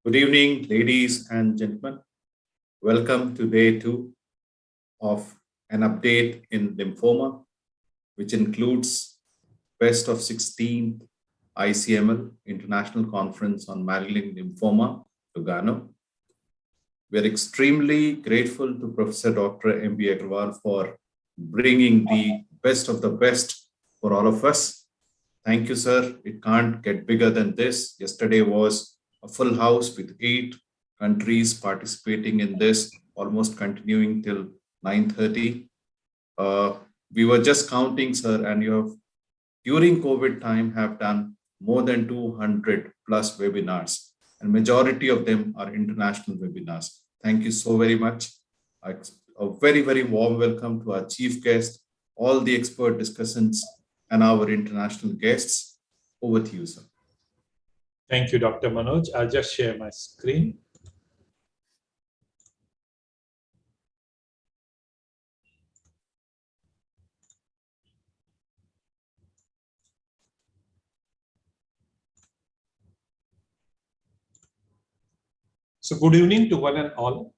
Good evening, ladies and gentlemen. Welcome to day two of an update in lymphoma, which includes best of 16th ICML, International Conference on Malignant Lymphoma, Lugano. We are extremely grateful to Professor Dr. M.B. Agrawal for bringing the best of the best for all of us. Thank you, sir. It can't get bigger than this. Yesterday was a full house with 8 countries participating in this, almost continuing till 9:30. We were just counting, sir, and you have, during COVID time, have done more than 200 plus webinars, and majority of them are international webinars. Thank you so very much. A very, very warm welcome to our chief guest, all the expert discussants, and our international guests. Over to you, sir. Thank you, Dr. Manoj. I'll just share my screen. So good evening to one and all.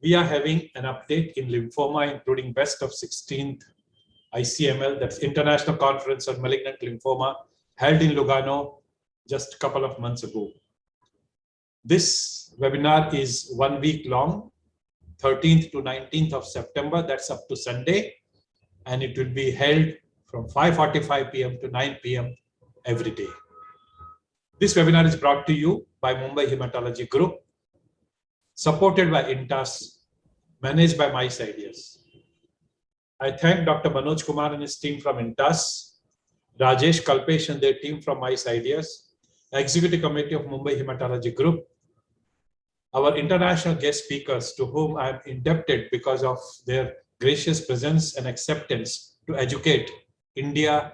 We are having an update in lymphoma, including best of 16th ICML, that's International Conference on Malignant Lymphoma, held in Lugano just a couple of months ago. This webinar is 1 week long, 13th to 19th of September, that's up to Sunday, and it will be held from 5:45 p.m. to 9 p.m. every day. This webinar is brought to you by Mumbai Hematology Group, supported by INTAS, managed by Mice Ideas. I thank Dr. Manoj Kumar and his team from INTAS, Rajesh Kalpesh and their team from Mice Ideas, Executive Committee of Mumbai Hematology Group, our international guest speakers to whom I am indebted because of their gracious presence and acceptance to educate India,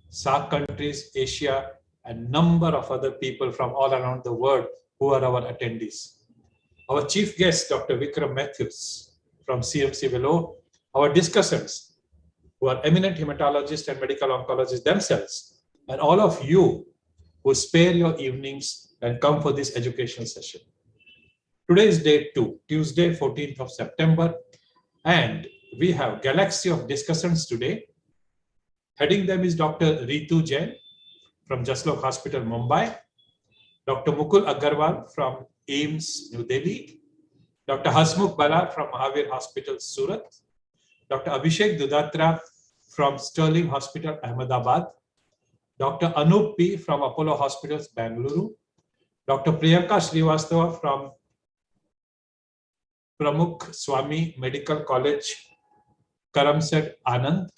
SAARC countries, Asia, and number of other people from all around the world who are our attendees. Our chief guest, Dr. Vikram Matthews from CMC Vellore, our discussants who are eminent hematologists and medical oncologists themselves, and all of you who spare your evenings and come for this educational session. Today is day 2, Tuesday, 14th of September, and we have galaxy of discussants today. Heading them is Dr. Ritu Jain from Jaslok Hospital, Mumbai, Dr. Mukul Agarwal from AIIMS, New Delhi, Dr. Hasmukh Bala from Mahavir Hospital, Surat, Dr. Abhishek Dudatra from Sterling Hospital, Ahmedabad, Dr. Anup P. from Apollo Hospitals, Bangalore, Dr. Priyanka Srivastava from Pramukh Swami Medical College, Karamsad, Anand,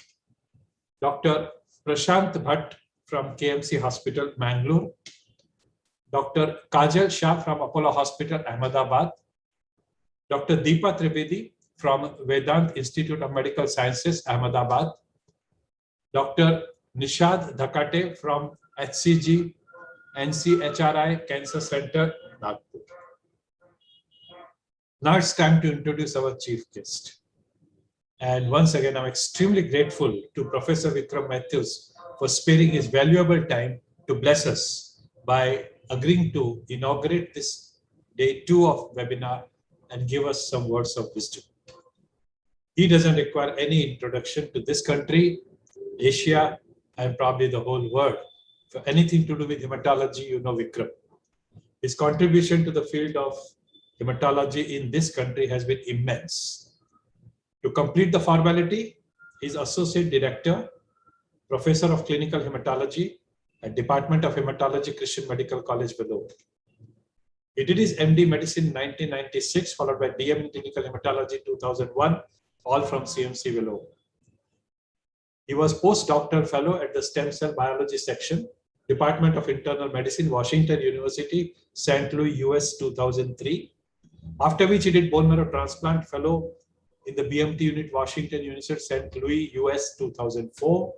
Dr. Prashant Bhatt from KMC Hospital, Mangalore, Dr. Kajal Shah from Apollo Hospital, Ahmedabad, Dr. Deepa Trivedi from Vedant Institute of Medical Sciences, Ahmedabad, Dr. Nishad Dhakate from HCG NCHRI Cancer Center, Nagpur. Now it's time to introduce our chief guest. And once again, I'm extremely grateful to Professor Vikram Matthews for sparing his valuable time to bless us by agreeing to inaugurate this day 2 of webinar and give us some words of wisdom. He doesn't require any introduction to this country, Asia, and probably the whole world. For anything to do with hematology, you know Vikram. His contribution to the field of hematology in this country has been immense. To complete the formality, he is Associate Director, Professor of Clinical Hematology at Department of Hematology, Christian Medical College, Vellore. He did his MD Medicine in 1996, followed by DM in Clinical Hematology 2001, all from CMC Vellore. He was postdoctoral fellow at the Stem Cell Biology Section, Department of Internal Medicine, Washington University, St. Louis, US 2003. After which he did bone marrow transplant fellow in the BMT unit, Washington University, St. Louis, US 2004.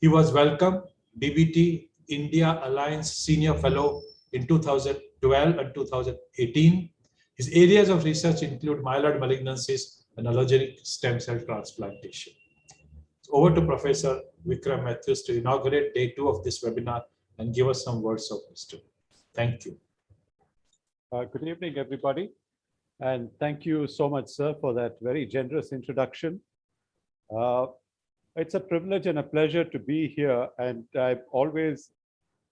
He was welcome DBT India Alliance Senior Fellow in 2012 and 2018. His areas of research include myeloid malignancies and allogeneic stem cell transplantation. So over to Professor Vikram Matthews to inaugurate day 2 of this webinar and give us some words of wisdom. Thank you. Good evening, everybody. And thank you so much, sir, for that very generous introduction. It's a privilege and a pleasure to be here. And I'm always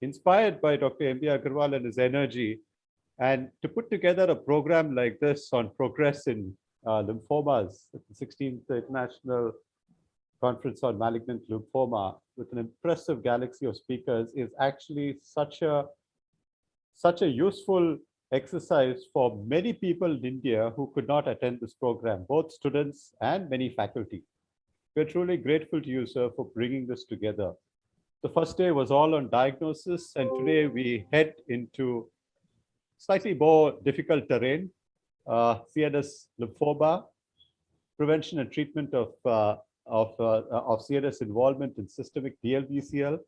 inspired by Dr. M.B. Agarwal and his energy. And to put together a program like this on progress in lymphomas, the 16th International Conference on Malignant Lymphoma, with an impressive galaxy of speakers, is actually such a useful exercise for many people in India who could not attend this program, both students and many faculty. We're truly grateful to you, sir, for bringing this together. The first day was all on diagnosis, and today we head into slightly more difficult terrain, CNS lymphoma, prevention and treatment of CNS involvement in systemic DLBCL.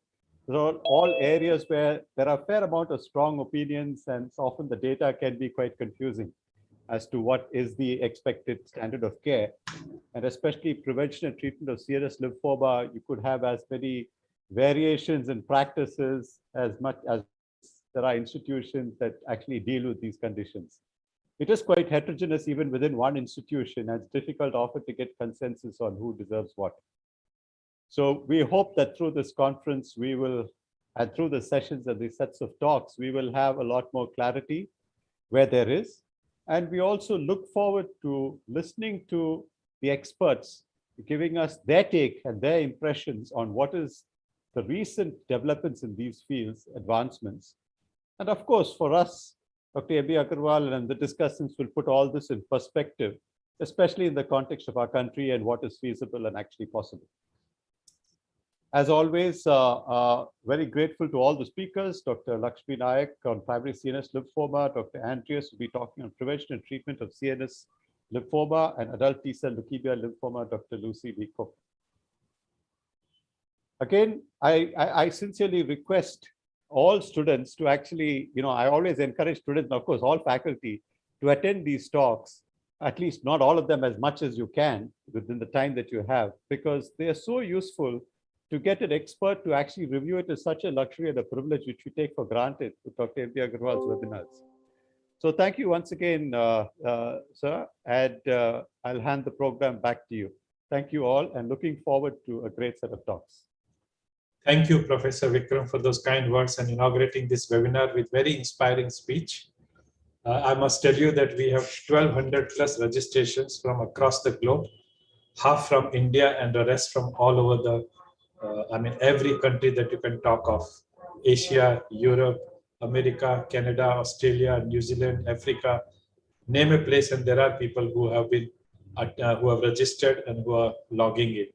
These are all areas where there are a fair amount of strong opinions, and often the data can be quite confusing as to what is the expected standard of care. And especially prevention and treatment of CNS lymphoma, you could have as many variations in practices as much as there are institutions that actually deal with these conditions. It is quite heterogeneous even within one institution, and it's difficult often to get consensus on who deserves what. So we hope that through this conference, we will, and through the sessions and the sets of talks, we will have a lot more clarity where there is. And we also look forward to listening to the experts, giving us their take and their impressions on what is the recent developments in these fields, advancements. And of course, for us, Dr. M.B. Agarwal and the discussants will put all this in perspective, especially in the context of our country and what is feasible and actually possible. As always, very grateful to all the speakers, Dr. Lakshmi Nayak on primary CNS lymphoma, Dr. Andreas will be talking on prevention and treatment of CNS lymphoma, and adult T-cell leukemia lymphoma, Dr. Lucy B. Cook. Again, I sincerely request all students to actually, I always encourage students, and of course, all faculty to attend these talks, at least not all of them as much as you can within the time that you have, because they are so useful. To get an expert to actually review it is such a luxury and a privilege which we take for granted with Dr. M.B. Agarwal's webinars. So thank you once again, sir, and I'll hand the program back to you. Thank you all, and looking forward to a great set of talks. Thank you, Professor Vikram, for those kind words and inaugurating this webinar with very inspiring speech. I must tell you that we have 1,200 plus registrations from across the globe, half from India and the rest from all over the every country that you can talk of: Asia, Europe, America, Canada, Australia, New Zealand, Africa. Name a place, and there are people who have been who have registered and who are logging in.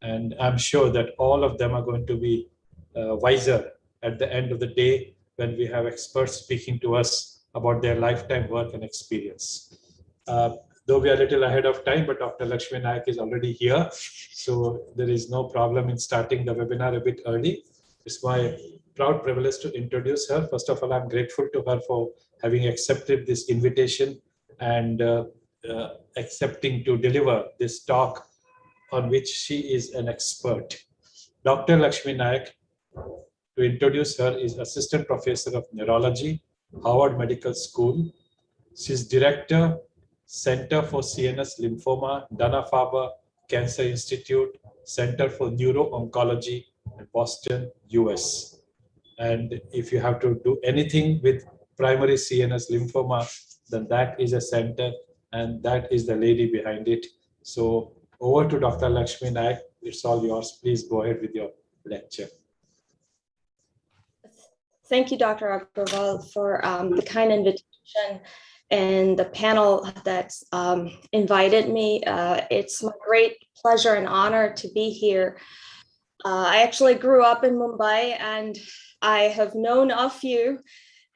And I'm sure that all of them are going to be wiser at the end of the day when we have experts speaking to us about their lifetime work and experience. Though we are a little ahead of time, but Dr. Lakshmi Nayak is already here. So there is no problem in starting the webinar a bit early. It's my proud privilege to introduce her. First of all, I'm grateful to her for having accepted this invitation and accepting to deliver this talk on which she is an expert. Dr. Lakshmi Nayak, to introduce her, is Assistant Professor of Neurology, Harvard Medical School. She's Director, Center for CNS Lymphoma, Dana-Farber Cancer Institute, Center for Neuro-Oncology in Boston, US. And if you have to do anything with primary CNS lymphoma, then that is a center, and that is the lady behind it. So over to Dr. Lakshmi Nayak. It's all yours. Please go ahead with your lecture. Thank you, Dr. Agarwal, for the kind invitation and the panel that's invited me. It's my great pleasure and honor to be here. I actually grew up in Mumbai, and I have known of you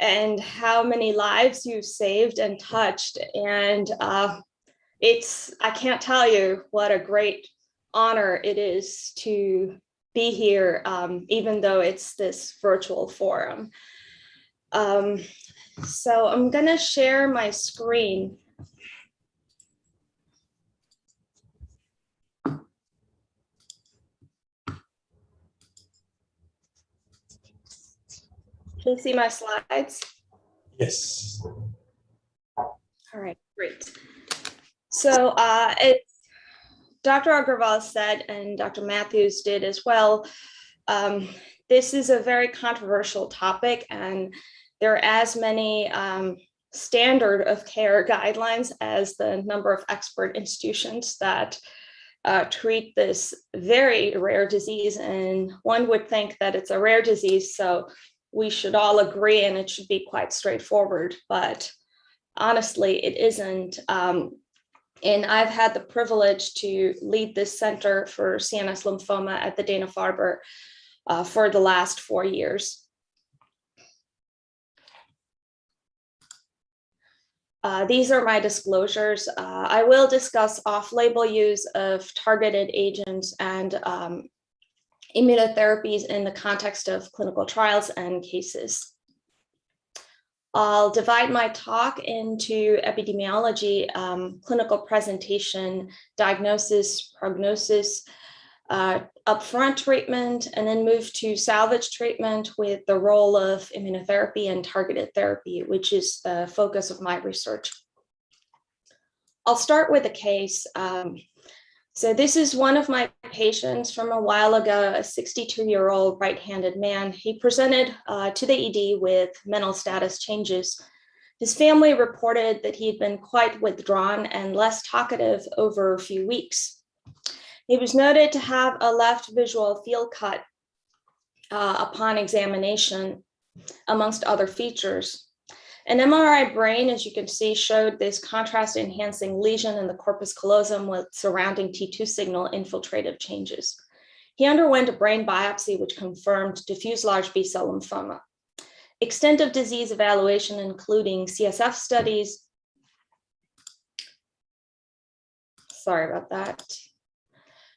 and how many lives you've saved and touched. And I can't tell you what a great honor it is to be here, even though it's this virtual forum. So I'm gonna share my screen. Can you see my slides? Yes. All right, great. So as Dr. Agrawal said, and Dr. Matthews did as well, this is a very controversial topic, and there are as many standard of care guidelines as the number of expert institutions that treat this very rare disease. And one would think that it's a rare disease, so we should all agree and it should be quite straightforward, but honestly, it isn't. And I've had the privilege to lead this Center for CNS Lymphoma at the Dana-Farber for the last 4 years. These are my disclosures. I will discuss off-label use of targeted agents and immunotherapies in the context of clinical trials and cases. I'll divide my talk into epidemiology, clinical presentation, diagnosis, prognosis, upfront treatment, and then move to salvage treatment with the role of immunotherapy and targeted therapy, which is the focus of my research. I'll start with a case. So this is one of my patients from a while ago, a 62-year-old right-handed man. He presented to the ED with mental status changes. His family reported that he had been quite withdrawn and less talkative over a few weeks. He was noted to have a left visual field cut upon examination, amongst other features. An MRI brain, as you can see, showed this contrast-enhancing lesion in the corpus callosum with surrounding T2 signal infiltrative changes. He underwent a brain biopsy, which confirmed diffuse large B-cell lymphoma. Extent of disease evaluation, including CSF studies. Sorry about that.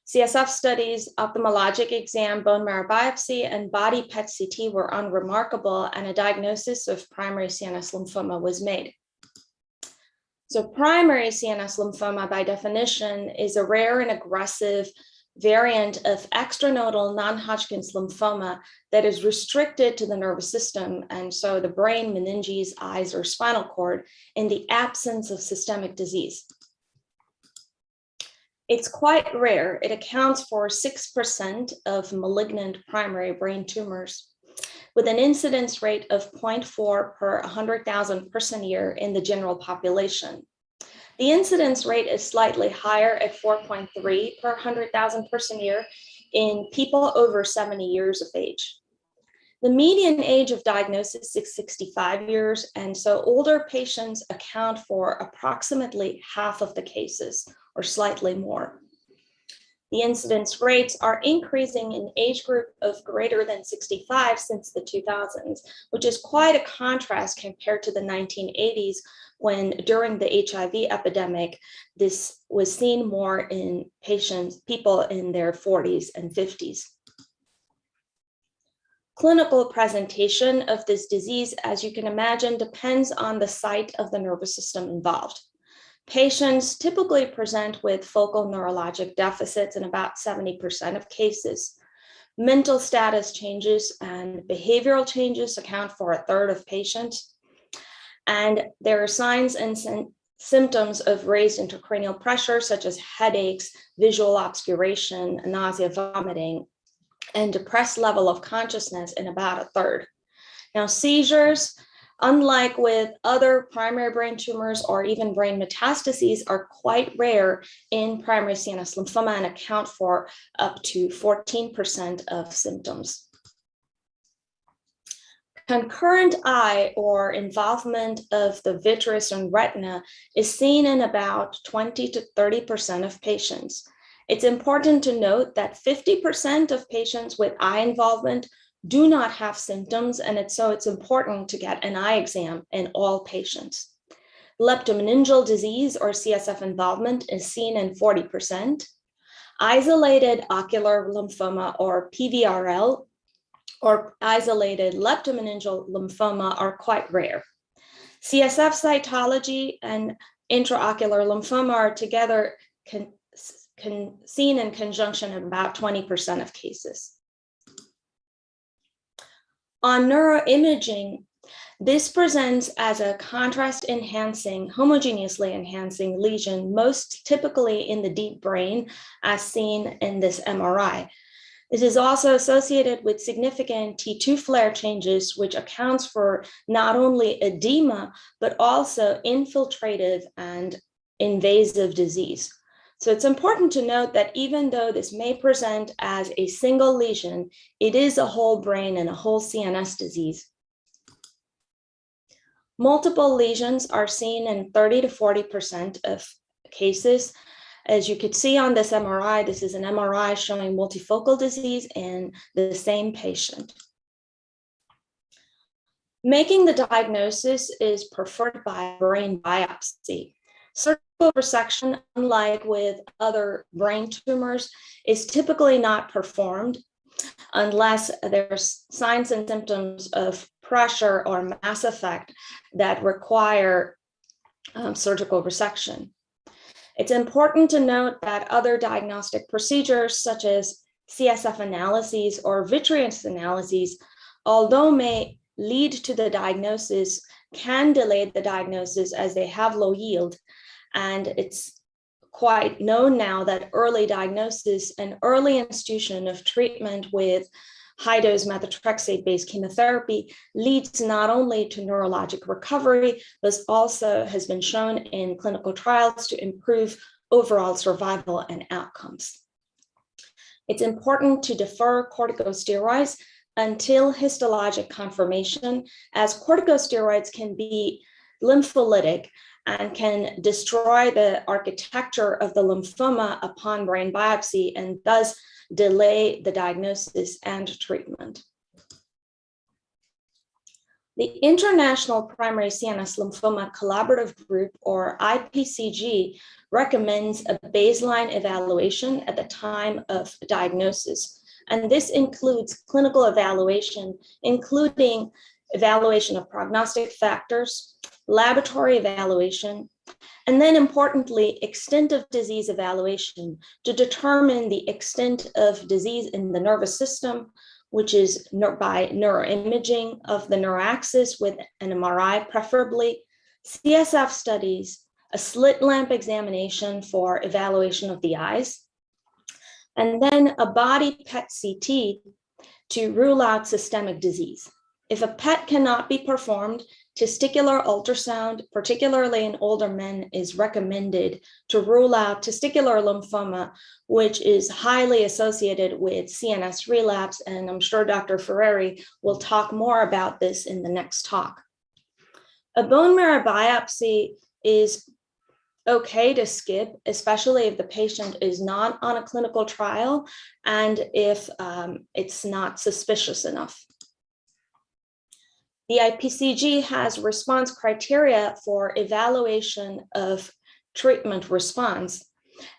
CSF studies, ophthalmologic exam, bone marrow biopsy, and body PET-CT were unremarkable, and a diagnosis of primary CNS lymphoma was made. So primary CNS lymphoma, by definition, is a rare and aggressive variant of extranodal non-Hodgkin's lymphoma that is restricted to the nervous system, and so the brain, meninges, eyes, or spinal cord, in the absence of systemic disease. It's quite rare. It accounts for 6% of malignant primary brain tumors, with an incidence rate of 0.4 per 100,000 person year in the general population. The incidence rate is slightly higher at 4.3 per 100,000 person year in people over 70 years of age. The median age of diagnosis is 65 years, and so older patients account for approximately half of the cases, or slightly more. The incidence rates are increasing in age group of greater than 65 since the 2000s, which is quite a contrast compared to the 1980s, when during the HIV epidemic, this was seen more in people in their 40s and 50s. Clinical presentation of this disease, as you can imagine, depends on the site of the nervous system involved. Patients typically present with focal neurologic deficits in about 70% of cases. Mental status changes and behavioral changes account for a third of patients. And there are signs and symptoms of raised intracranial pressure, such as headaches, visual obscuration, nausea, vomiting, and depressed level of consciousness in about a third. Now, seizures, unlike with other primary brain tumors or even brain metastases, are quite rare in primary CNS lymphoma and account for up to 14% of symptoms. Concurrent eye, or involvement of the vitreous and retina, is seen in about 20 to 30% of patients. It's important to note that 50% of patients with eye involvement do not have symptoms, and so it's important to get an eye exam in all patients. Leptomeningeal disease, or CSF involvement, is seen in 40%. Isolated ocular lymphoma, or PVRL, or isolated leptomeningeal lymphoma are quite rare. CSF cytology and intraocular lymphoma are together seen in conjunction in about 20% of cases. On neuroimaging, This presents as a contrast-enhancing, homogeneously enhancing lesion, most typically in the deep brain, as seen in this MRI. It is also associated with significant T2 flare changes, which accounts for not only edema, but also infiltrative and invasive disease. So it's important to note that even though this may present as a single lesion, it is a whole brain and a whole CNS disease. Multiple lesions are seen in 30 to 40% of cases. As you could see on this MRI, this is an MRI showing multifocal disease in the same patient. Making the diagnosis is preferred by brain biopsy. Surgical resection, unlike with other brain tumors, is typically not performed unless there's signs and symptoms of pressure or mass effect that require surgical resection. It's important to note that other diagnostic procedures such as CSF analyses or vitreous analyses, although may lead to the diagnosis, can delay the diagnosis as they have low yield. And it's quite known now that early diagnosis and early institution of treatment with high-dose methotrexate-based chemotherapy leads not only to neurologic recovery, but also has been shown in clinical trials to improve overall survival and outcomes. It's important to defer corticosteroids until histologic confirmation, as corticosteroids can be lympholytic and can destroy the architecture of the lymphoma upon brain biopsy and thus delay the diagnosis and treatment. The International Primary CNS Lymphoma Collaborative Group, or IPCG, recommends a baseline evaluation at the time of diagnosis. And this includes clinical evaluation, including evaluation of prognostic factors, laboratory evaluation, and then importantly, extent of disease evaluation to determine the extent of disease in the nervous system, which is by neuroimaging of the neuroaxis with an MRI preferably, CSF studies, a slit lamp examination for evaluation of the eyes, and then a body PET CT to rule out systemic disease. If a PET cannot be performed, testicular ultrasound, particularly in older men, is recommended to rule out testicular lymphoma, which is highly associated with CNS relapse. And I'm sure Dr. Ferreri will talk more about this in the next talk. A bone marrow biopsy is okay to skip, especially if the patient is not on a clinical trial and if it's not suspicious enough. The IPCG has response criteria for evaluation of treatment response.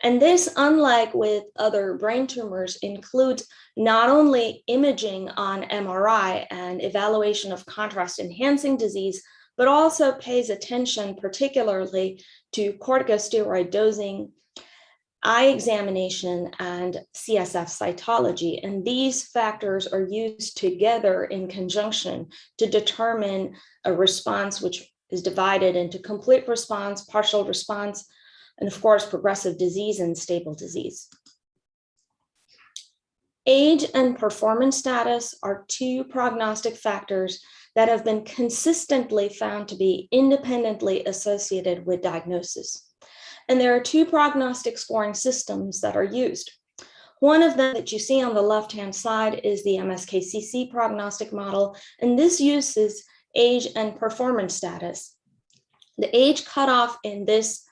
And this, unlike with other brain tumors, includes not only imaging on MRI and evaluation of contrast-enhancing disease, but also pays attention particularly to corticosteroid dosing, eye examination, and CSF cytology. And these factors are used together in conjunction to determine a response, which is divided into complete response, partial response, and of course, progressive disease and stable disease. Age and performance status are two prognostic factors that have been consistently found to be independently associated with diagnosis. And there are two prognostic scoring systems that are used. One of them that you see on the left-hand side is the MSKCC prognostic model, and this uses age and performance status. The age cutoff in this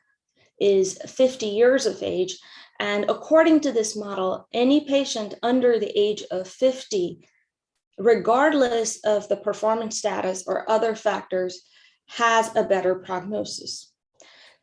is 50 years of age, and according to this model, any patient under the age of 50, regardless of the performance status or other factors, has a better prognosis.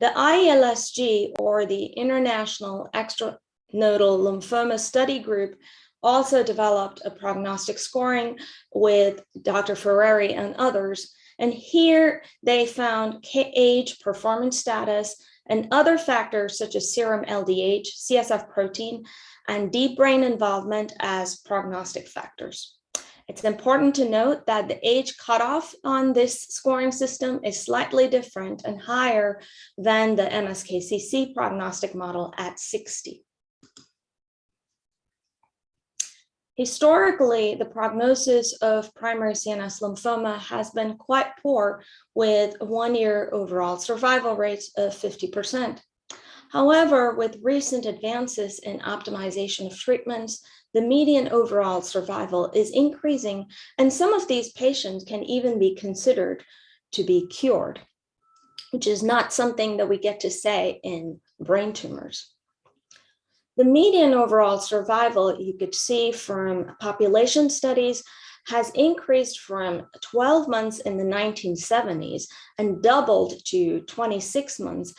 The IELSG, or the International Extranodal Lymphoma Study Group, also developed a prognostic scoring with Dr. Ferreri and others. And here they found age, performance status, and other factors such as serum LDH, CSF protein, and deep brain involvement as prognostic factors. It's important to note that the age cutoff on this scoring system is slightly different and higher than the MSKCC prognostic model at 60. Historically, the prognosis of primary CNS lymphoma has been quite poor, with 1-year overall survival rates of 50%. However, with recent advances in optimization of treatments, the median overall survival is increasing, and some of these patients can even be considered to be cured, which is not something that we get to say in brain tumors. The median overall survival, you could see from population studies, has increased from 12 months in the 1970s and doubled to 26 months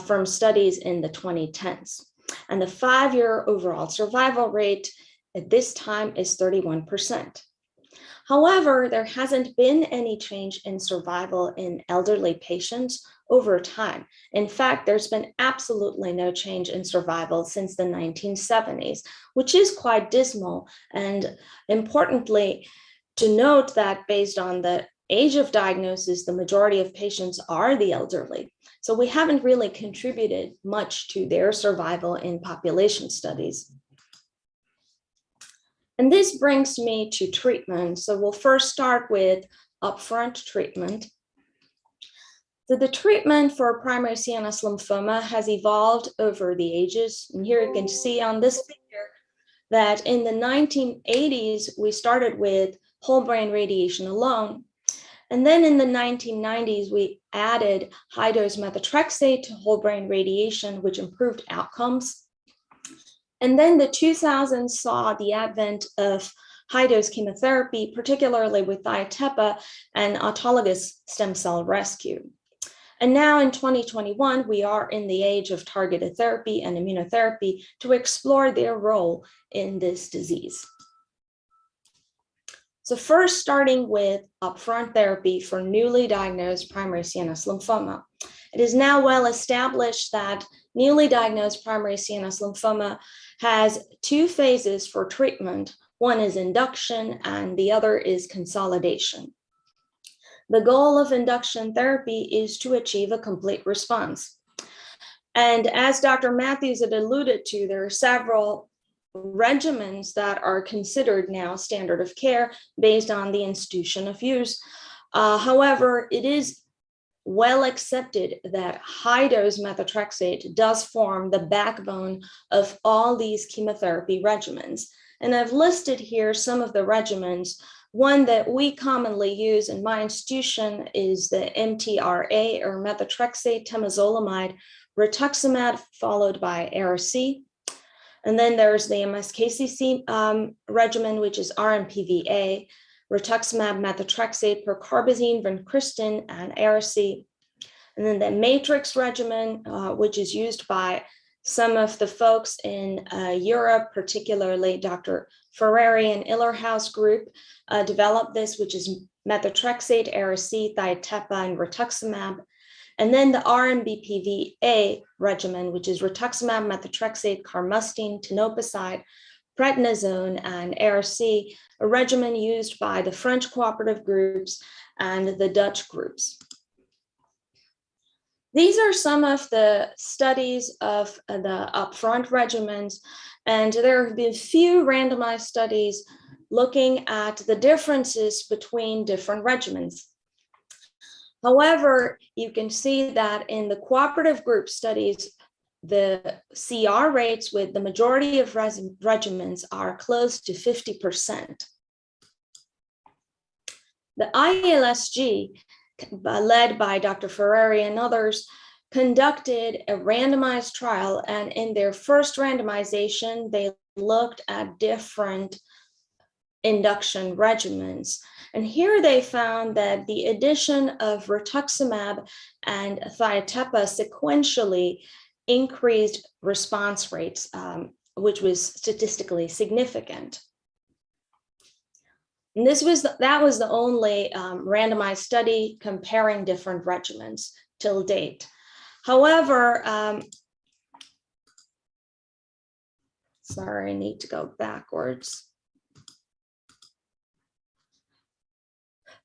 from studies in the 2010s. And the 5-year overall survival rate at this time is 31%. However, there hasn't been any change in survival in elderly patients over time. In fact, there's been absolutely no change in survival since the 1970s, which is quite dismal. And importantly, to note that based on the age of diagnosis, the majority of patients are the elderly. So we haven't really contributed much to their survival in population studies. And this brings me to treatment. So we'll first start with upfront treatment. So the treatment for primary CNS lymphoma has evolved over the ages. And here you can see on this figure that in the 1980s, we started with whole brain radiation alone. And then in the 1990s, we added high-dose methotrexate to whole brain radiation, which improved outcomes. And then the 2000s saw the advent of high-dose chemotherapy, particularly with Thiatepa and autologous stem cell rescue. And now in 2021, we are in the age of targeted therapy and immunotherapy to explore their role in this disease. So first, starting with upfront therapy for newly diagnosed primary CNS lymphoma. It is now well established that newly diagnosed primary CNS lymphoma has 2 phases for treatment. One is induction and the other is consolidation. The goal of induction therapy is to achieve a complete response. And as Dr. Matthews had alluded to, there are several regimens that are considered now standard of care based on the institution of use. However, it is well accepted that high-dose methotrexate does form the backbone of all these chemotherapy regimens. And I've listed here some of the regimens. One that we commonly use in my institution is the MTRA, or methotrexate, temozolomide, rituximab, followed by Ara-C. And then there's the MSKCC regimen, which is RMPVA, rituximab, methotrexate, procarbazine, vincristine, and Ara-C. And then the matrix regimen, which is used by some of the folks in Europe, particularly Dr. Ferrari and Illerhouse group, developed this, which is methotrexate, Ara-C, Thiatepa, and rituximab. And then the RMBPVA regimen, which is rituximab, methotrexate, carmustine, tonopacide, prednisone, and Ara-C, a regimen used by the French cooperative groups and the Dutch groups. These are some of the studies of the upfront regimens, and there have been few randomized studies looking at the differences between different regimens. However, you can see that in the cooperative group studies, the CR rates with the majority of regimens are close to 50%. The ILSG, led by Dr. Ferrari and others, conducted a randomized trial, and in their first randomization, they looked at different induction regimens. And here they found that the addition of rituximab and Thiatepa sequentially increased response rates, which was statistically significant. And that was the only randomized study comparing different regimens till date. However, sorry, I need to go backwards.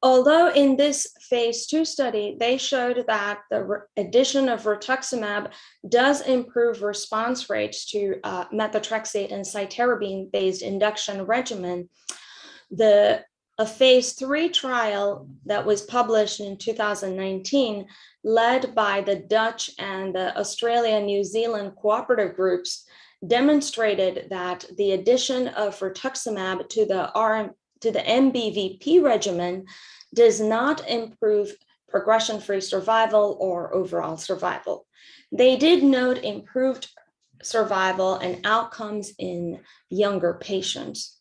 Although in this phase 2 study, they showed that the addition of rituximab does improve response rates to methotrexate and cytarabine-based induction regimen, a phase 3 trial that was published in 2019, led by the Dutch and the Australia, New Zealand cooperative groups, demonstrated that the addition of rituximab to the MBVP regimen does not improve progression-free survival or overall survival. They did note improved survival and outcomes in younger patients.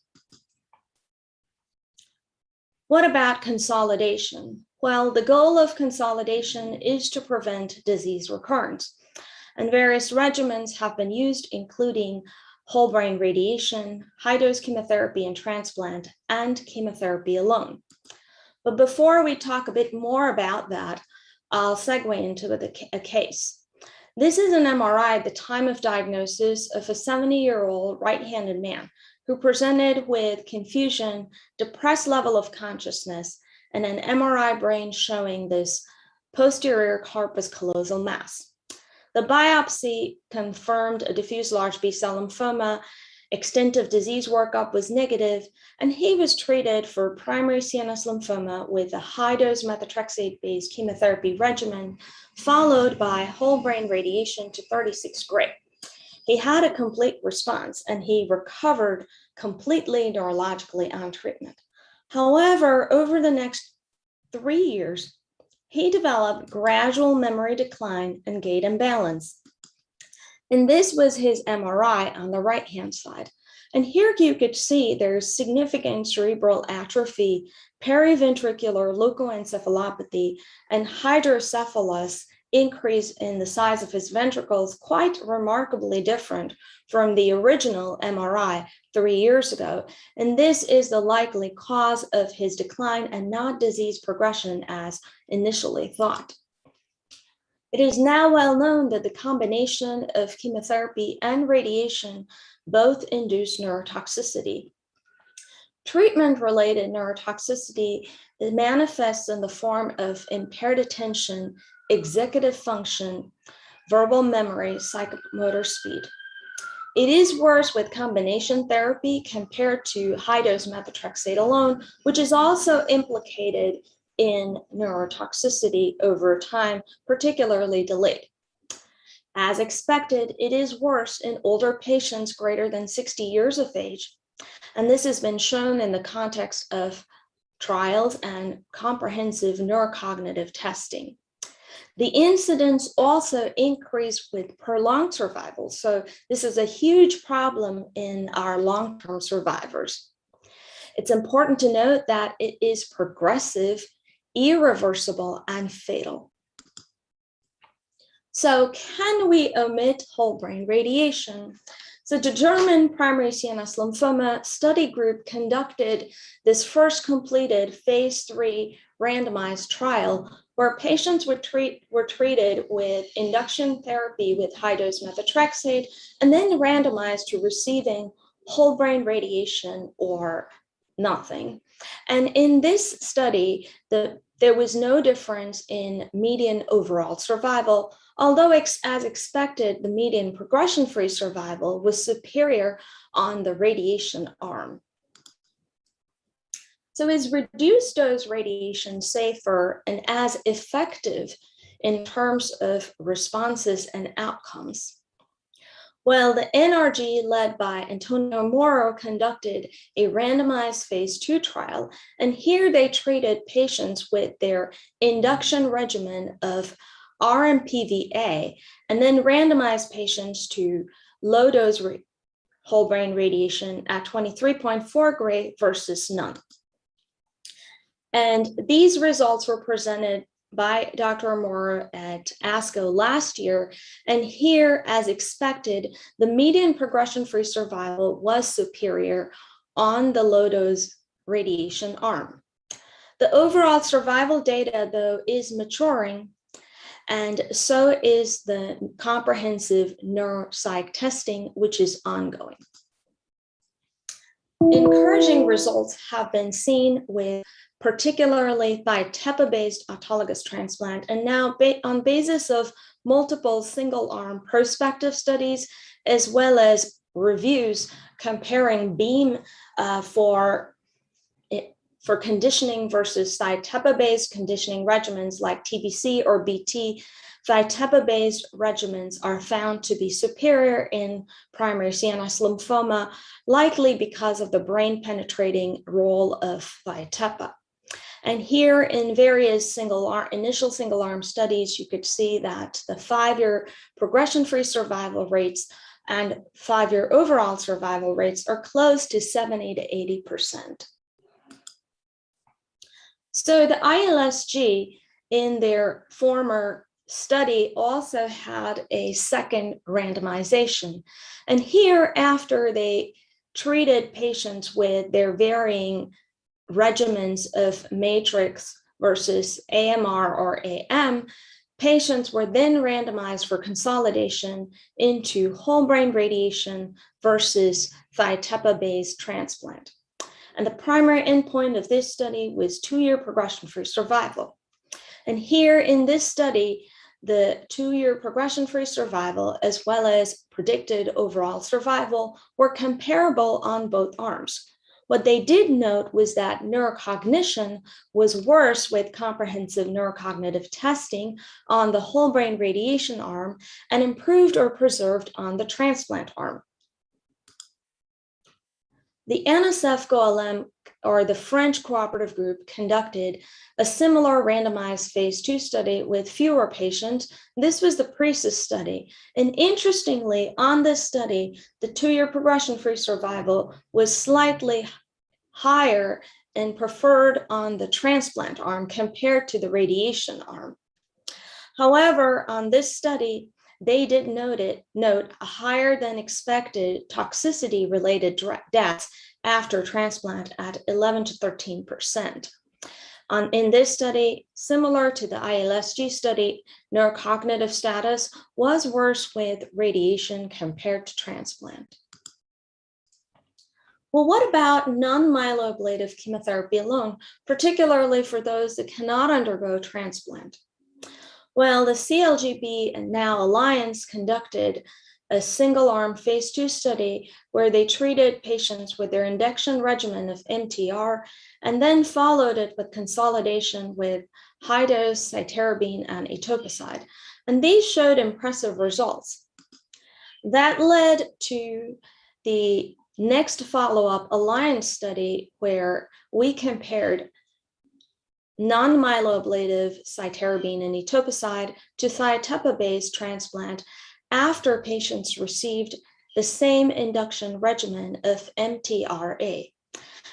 What about consolidation? Well, the goal of consolidation is to prevent disease recurrence, and various regimens have been used, including whole brain radiation, high-dose chemotherapy and transplant, and chemotherapy alone. But before we talk a bit more about that, I'll segue into a case. This is an MRI at the time of diagnosis of a 70-year-old right-handed man who presented with confusion, depressed level of consciousness, and an MRI brain showing this posterior corpus callosal mass. The biopsy confirmed a diffuse large B-cell lymphoma, extent of disease workup was negative, and he was treated for primary CNS lymphoma with a high-dose methotrexate-based chemotherapy regimen, followed by whole brain radiation to 36 gray. He had a complete response and he recovered completely neurologically on treatment. However, over the next 3 years, he developed gradual memory decline and gait imbalance. And this was his MRI on the right-hand side. And here you could see there's significant cerebral atrophy, periventricular leukoencephalopathy, and hydrocephalus increase in the size of his ventricles, quite remarkably different from the original MRI 3 years ago. And this is the likely cause of his decline and not disease progression as initially thought. It is now well known that the combination of chemotherapy and radiation both induce neurotoxicity. Treatment-related neurotoxicity manifests in the form of impaired attention, executive function, verbal memory, psychomotor speed. It is worse with combination therapy compared to high-dose methotrexate alone, which is also implicated in neurotoxicity over time, particularly delayed. As expected, it is worse in older patients greater than 60 years of age, and this has been shown in the context of trials and comprehensive neurocognitive testing. The incidence also increased with prolonged survival, so this is a huge problem in our long-term survivors. It's important to note that it is progressive, irreversible, and fatal. So can we omit whole brain radiation? So the German primary CNS lymphoma study group conducted this first completed phase 3 randomized trial where patients were treated with induction therapy with high-dose methotrexate and then randomized to receiving whole brain radiation or nothing. And in this study, there was no difference in median overall survival, although as expected, the median progression-free survival was superior on the radiation arm. So is reduced dose radiation safer and as effective in terms of responses and outcomes? Well, the NRG led by Antonio Moro conducted a randomized phase 2 trial, and here they treated patients with their induction regimen of RMPVA and then randomized patients to low dose whole brain radiation at 23.4 gray versus none. And these results were presented by Dr. Moro at ASCO last year. And here, as expected, the median progression-free survival was superior on the low-dose radiation arm. The overall survival data, though, is maturing, and so is the comprehensive neuropsych testing, which is ongoing. Encouraging results have been seen with particularly Thiotepa-based autologous transplant. And now on basis of multiple single-arm prospective studies, as well as reviews comparing beam for conditioning versus Thiotepa-based conditioning regimens like TBC or BT, Thiotepa-based regimens are found to be superior in primary CNS lymphoma, likely because of the brain-penetrating role of Thiotepa. And here in various initial single-arm studies, you could see that the 5-year progression-free survival rates and 5-year overall survival rates are close to 70 to 80%. So the ILSG in their former study also had a second randomization. And here, after they treated patients with their varying regimens of matrix versus AMR or AM, patients were then randomized for consolidation into whole brain radiation versus Thiotepa-based transplant. And the primary endpoint of this study was 2-year progression-free survival. And here in this study, the 2-year progression-free survival as well as predicted overall survival were comparable on both arms. What they did note was that neurocognition was worse with comprehensive neurocognitive testing on the whole brain radiation arm and improved or preserved on the transplant arm. The NSF-GOLM, or the French cooperative group, conducted a similar randomized phase 2 study with fewer patients. This was the PRECIS study. And interestingly, on this study, the 2-year progression-free survival was slightly higher and preferred on the transplant arm compared to the radiation arm. However, on this study, they did note a higher than expected toxicity related deaths after transplant at 11 to 13%. In this study, similar to the ILSG study, neurocognitive status was worse with radiation compared to transplant. Well, what about non-myeloablative chemotherapy alone, particularly for those that cannot undergo transplant? Well, the CLGB and Now Alliance conducted a single-arm phase 2 study where they treated patients with their induction regimen of MTR and then followed it with consolidation with high-dose cytarabine and etoposide. And these showed impressive results. That led to the next follow-up Alliance study where we compared non-myeloablative cytarabine and etoposide to Thiotepa-based transplant after patients received the same induction regimen of MTRA.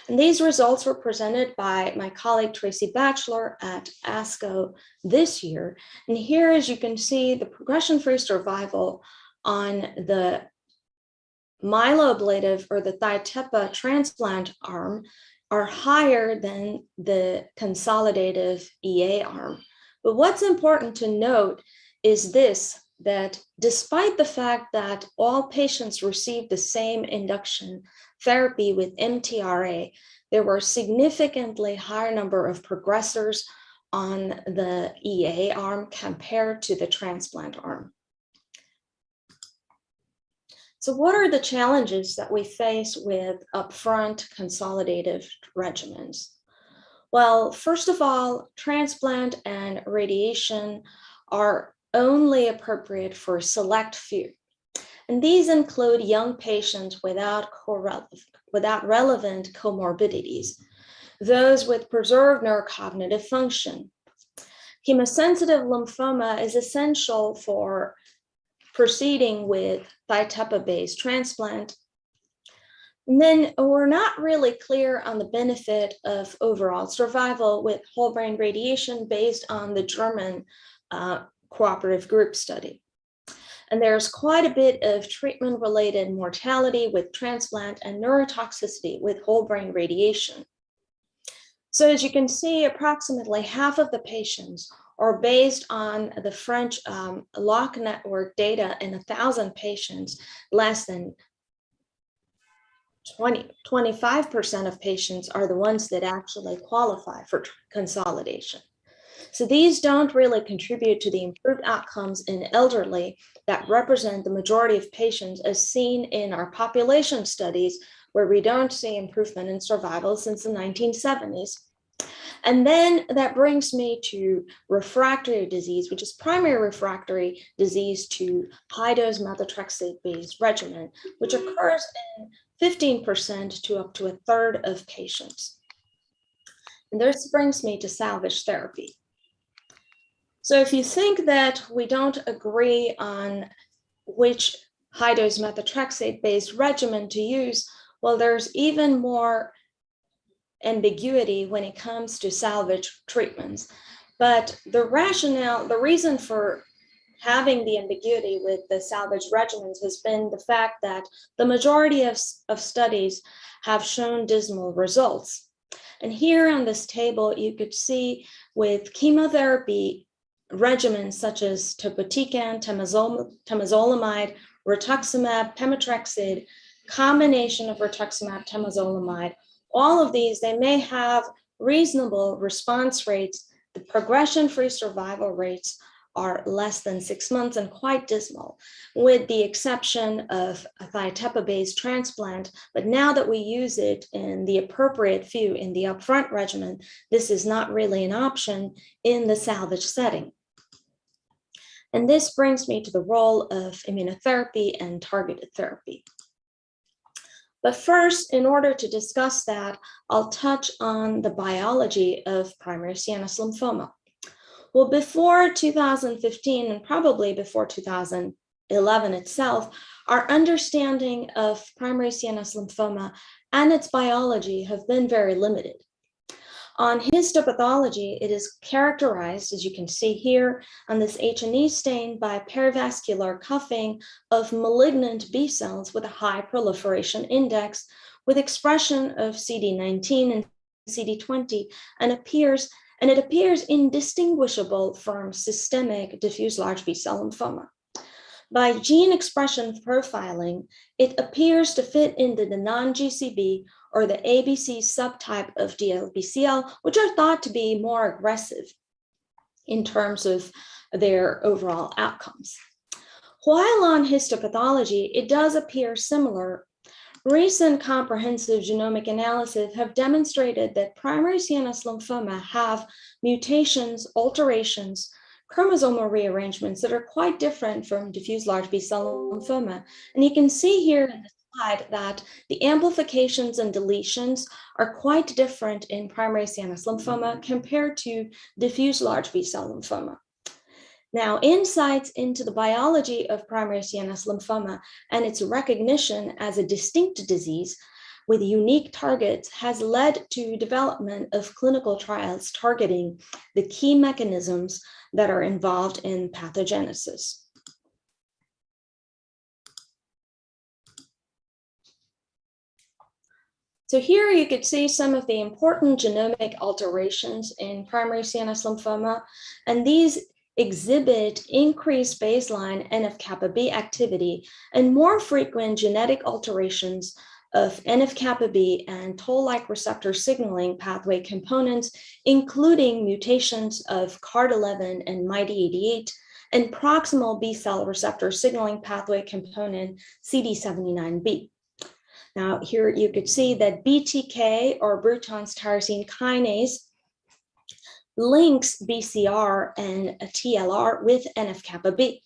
And these results were presented by my colleague Tracy Batchelor at ASCO this year. And here, as you can see, the progression-free survival on the myeloablative or the Thiotepa transplant arm are higher than the consolidative EA arm. But what's important to note is this, that despite the fact that all patients received the same induction therapy with MTRA, there were a significantly higher number of progressors on the EA arm compared to the transplant arm. So what are the challenges that we face with upfront consolidative regimens? Well, first of all, transplant and radiation are only appropriate for a select few. And these include young patients without relevant comorbidities, those with preserved neurocognitive function. Chemosensitive lymphoma is essential for proceeding with Thiotepa-based transplant. And then we're not really clear on the benefit of overall survival with whole brain radiation based on the German cooperative group study. And there's quite a bit of treatment-related mortality with transplant and neurotoxicity with whole brain radiation. So as you can see, approximately half of the patients are based on the French LOC network data in 1,000 patients, less than 25% of patients are the ones that actually qualify for consolidation. So these don't really contribute to the improved outcomes in elderly that represent the majority of patients, as seen in our population studies, where we don't see improvement in survival since the 1970s. And then that brings me to refractory disease, which is primary refractory disease to high-dose methotrexate-based regimen, which occurs in 15% to up to a third of patients. And this brings me to salvage therapy. So if you think that we don't agree on which high-dose methotrexate-based regimen to use, well, there's even more ambiguity when it comes to salvage treatments. But the rationale, the reason for having the ambiguity with the salvage regimens has been the fact that the majority of studies have shown dismal results. And here on this table, you could see with chemotherapy regimens such as topotecan, temozolomide, rituximab, pemetrexed, combination of rituximab, temozolomide, all of these, they may have reasonable response rates. The progression-free survival rates are less than 6 months and quite dismal, with the exception of a thiatepa-based transplant. But now that we use it in the appropriate few in the upfront regimen, this is not really an option in the salvage setting. And this brings me to the role of immunotherapy and targeted therapy. But first, in order to discuss that, I'll touch on the biology of primary CNS lymphoma. Well, before 2015, and probably before 2011 itself, our understanding of primary CNS lymphoma and its biology have been very limited. On histopathology, it is characterized, as you can see here on this H&E stain, by perivascular cuffing of malignant B cells with a high proliferation index with expression of CD19 and CD20, and it appears indistinguishable from systemic diffuse large B-cell lymphoma. By gene expression profiling, it appears to fit into the non-GCB or the ABC subtype of DLBCL, which are thought to be more aggressive in terms of their overall outcomes. While on histopathology, it does appear similar. Recent comprehensive genomic analysis have demonstrated that primary CNS lymphoma have mutations, alterations, chromosomal rearrangements that are quite different from diffuse large B-cell lymphoma. And you can see here in the slide that the amplifications and deletions are quite different in primary CNS lymphoma compared to diffuse large B-cell lymphoma. Now, insights into the biology of primary CNS lymphoma and its recognition as a distinct disease with unique targets has led to development of clinical trials targeting the key mechanisms that are involved in pathogenesis. So here you could see some of the important genomic alterations in primary CNS lymphoma, and these exhibit increased baseline NF-kappa B activity and more frequent genetic alterations of NF-kappa B and toll-like receptor signaling pathway components, including mutations of CARD11 and MID88 and proximal B-cell receptor signaling pathway component CD79B. Now here you could see that BTK, or Bruton's tyrosine kinase, links BCR and TLR with NF-kappa B.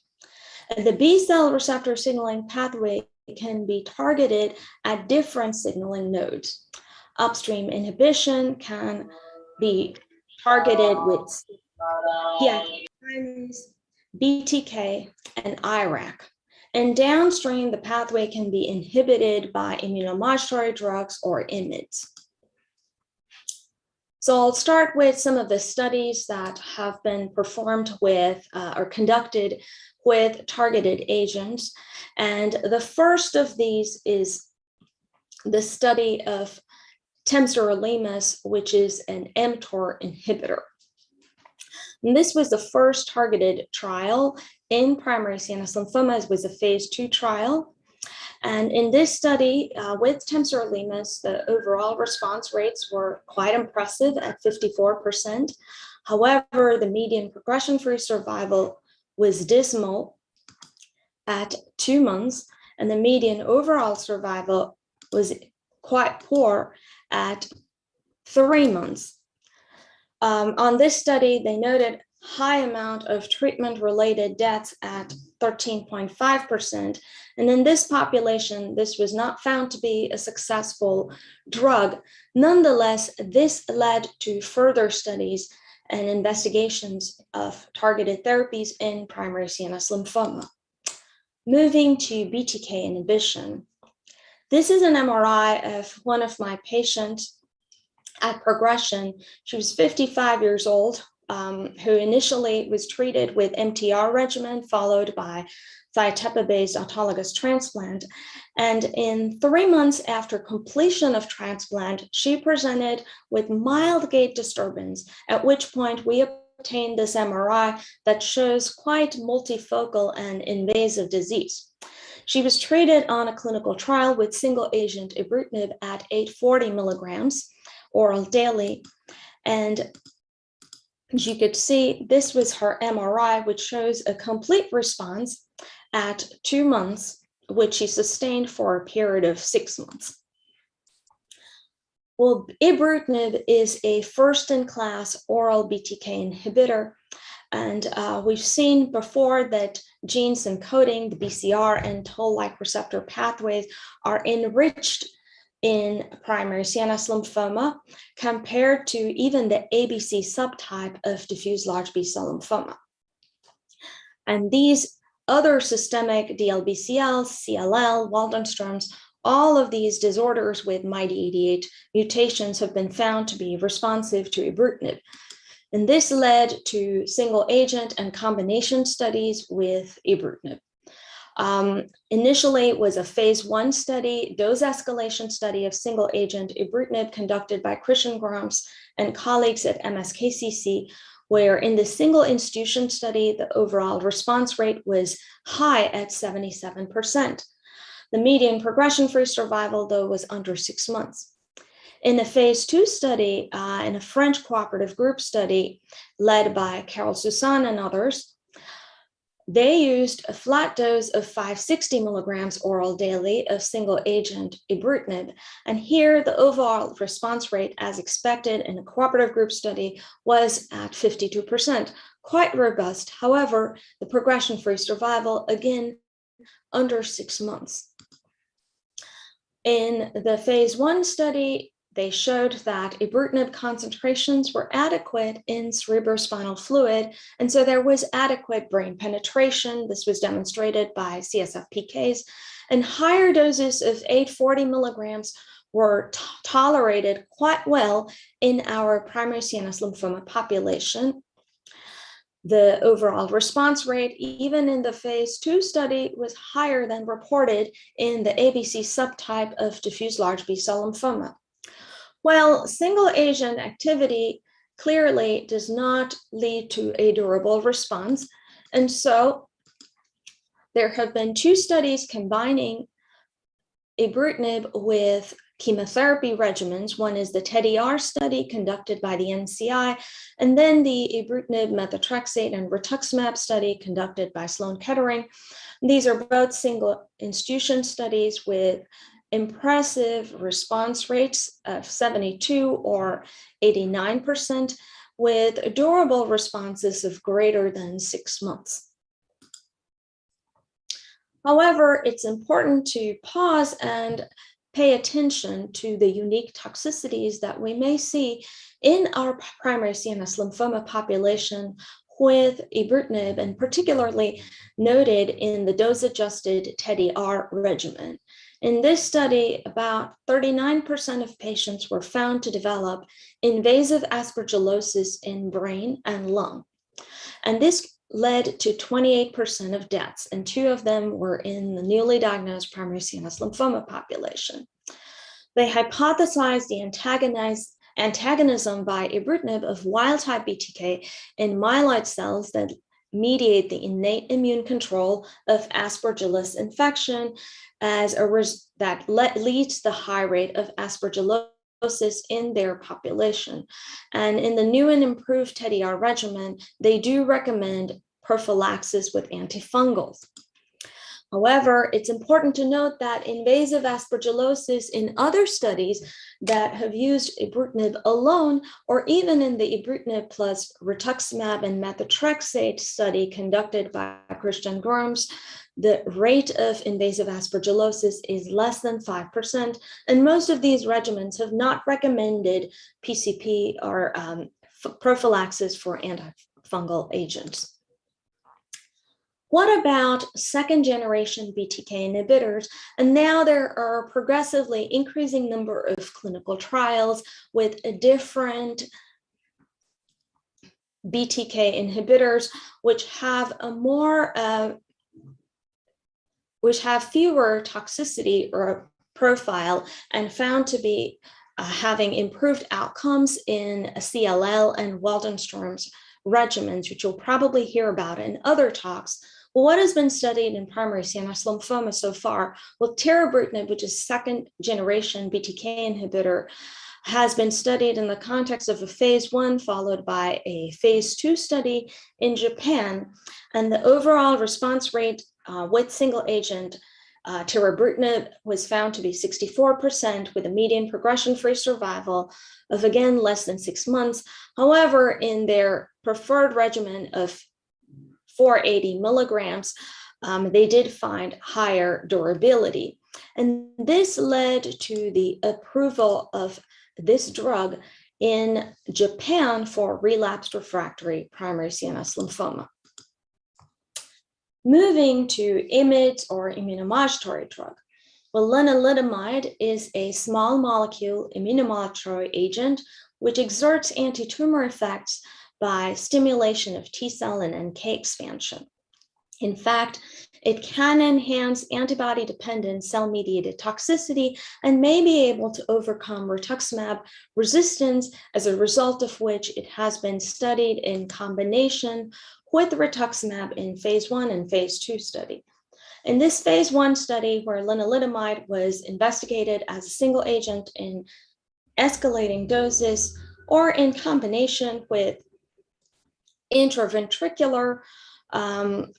The B-cell receptor signaling pathway can be targeted at different signaling nodes. Upstream inhibition can be targeted with kinase, BTK, and IRAK. And downstream, the pathway can be inhibited by immunomodulatory drugs or IMiDs. So I'll start with some of the studies that have been performed with or conducted with targeted agents. And the first of these is the study of temsirolimus, which is an mTOR inhibitor. And this was the first targeted trial in primary CNS lymphomas. It was a phase 2 trial. And in this study with temsirolimus, the overall response rates were quite impressive at 54%. However, the median progression-free survival was dismal at 2 months, and the median overall survival was quite poor at 3 months. On this study, they noted high amount of treatment-related deaths at 13.5%. And in this population, this was not found to be a successful drug. Nonetheless, this led to further studies and investigations of targeted therapies in primary CNS lymphoma. Moving to BTK inhibition. This is an MRI of one of my patients at progression. She was 55 years old, who initially was treated with MTR regimen followed by thiatepa-based autologous transplant. And in 3 months after completion of transplant, she presented with mild gait disturbance, at which point we obtained this MRI that shows quite multifocal and invasive disease. She was treated on a clinical trial with single agent ibrutinib at 840 milligrams oral daily. And as you could see, this was her MRI, which shows a complete response at 2 months, which she sustained for a period of 6 months. Well, ibrutinib is a first-in-class oral BTK inhibitor, and we've seen before that genes encoding the BCR and toll-like receptor pathways are enriched in primary CNS lymphoma compared to even the ABC subtype of diffuse large B-cell lymphoma. And these other systemic DLBCL, CLL, Waldenström's, all of these disorders with MYD88 mutations have been found to be responsive to ibrutinib. And this led to single agent and combination studies with ibrutinib. Initially, it was a phase 1 study, dose escalation study of single agent ibrutinib conducted by Christian Grams and colleagues at MSKCC, where in the single institution study, the overall response rate was high at 77%. The median progression-free survival, though, was under 6 months. In the phase 2 study, in a French cooperative group study led by Carole Soussan and others, they used a flat dose of 560 milligrams oral daily of single agent ibrutinib. And here the overall response rate, as expected in a cooperative group study, was at 52%, quite robust. However, the progression-free survival, again, under 6 months. In the phase 1 study, they showed that ibrutinib concentrations were adequate in cerebrospinal fluid, and so there was adequate brain penetration. This was demonstrated by CSF PKs, and higher doses of 840 milligrams were tolerated quite well in our primary CNS lymphoma population. The overall response rate, even in the phase 2 study, was higher than reported in the ABC subtype of diffuse large B-cell lymphoma. Well, single agent activity clearly does not lead to a durable response. And so there have been 2 studies combining ibrutinib with chemotherapy regimens. One is the TEDDY-R study conducted by the NCI, and then the ibrutinib, methotrexate, and rituximab study conducted by Sloan Kettering. These are both single institution studies with impressive response rates of 72 or 89%, with durable responses of greater than 6 months. However, it's important to pause and pay attention to the unique toxicities that we may see in our primary CNS lymphoma population with ibrutinib, and particularly noted in the dose-adjusted TEDDY-R regimen. In this study, about 39% of patients were found to develop invasive aspergillosis in brain and lung. And this led to 28% of deaths, and 2 of them were in the newly diagnosed primary CNS lymphoma population. They hypothesized the antagonism by ibrutinib of wild-type BTK in myeloid cells that mediate the innate immune control of Aspergillus infection that leads to the high rate of aspergillosis in their population. And in the new and improved TEDDR regimen, they do recommend prophylaxis with antifungals. However, it's important to note that invasive aspergillosis in other studies that have used ibrutinib alone, or even in the ibrutinib plus rituximab and methotrexate study conducted by Christian Gorms, the rate of invasive aspergillosis is less than 5%, and most of these regimens have not recommended PCP or prophylaxis for antifungal agents. What about second generation BTK inhibitors? And now there are a progressively increasing number of clinical trials with different BTK inhibitors, which have fewer toxicity or profile and found to be having improved outcomes in CLL and Waldenstrom's regimens, which you'll probably hear about in other talks. Well, what has been studied in primary CNS lymphoma so far? Well, tirabrutinib, which is second generation BTK inhibitor, has been studied in the context of a phase 1 followed by a phase 2 study in Japan. And the overall response rate with single agent tirabrutinib was found to be 64% with a median progression-free survival of, again, less than 6 months. However, in their preferred regimen of 480 milligrams, they did find higher durability. And this led to the approval of this drug in Japan for relapsed refractory primary CNS lymphoma. Moving to IMiDs or immunomodulatory drug. Well, lenalidomide is a small molecule immunomodulatory agent which exerts anti-tumor effects by stimulation of T cell and NK expansion. In fact, it can enhance antibody-dependent cell-mediated toxicity and may be able to overcome rituximab resistance, as a result of which it has been studied in combination with rituximab in phase 1 and phase 2 study. In this phase 1 study, where lenalidomide was investigated as a single agent in escalating doses or in combination with intraventricular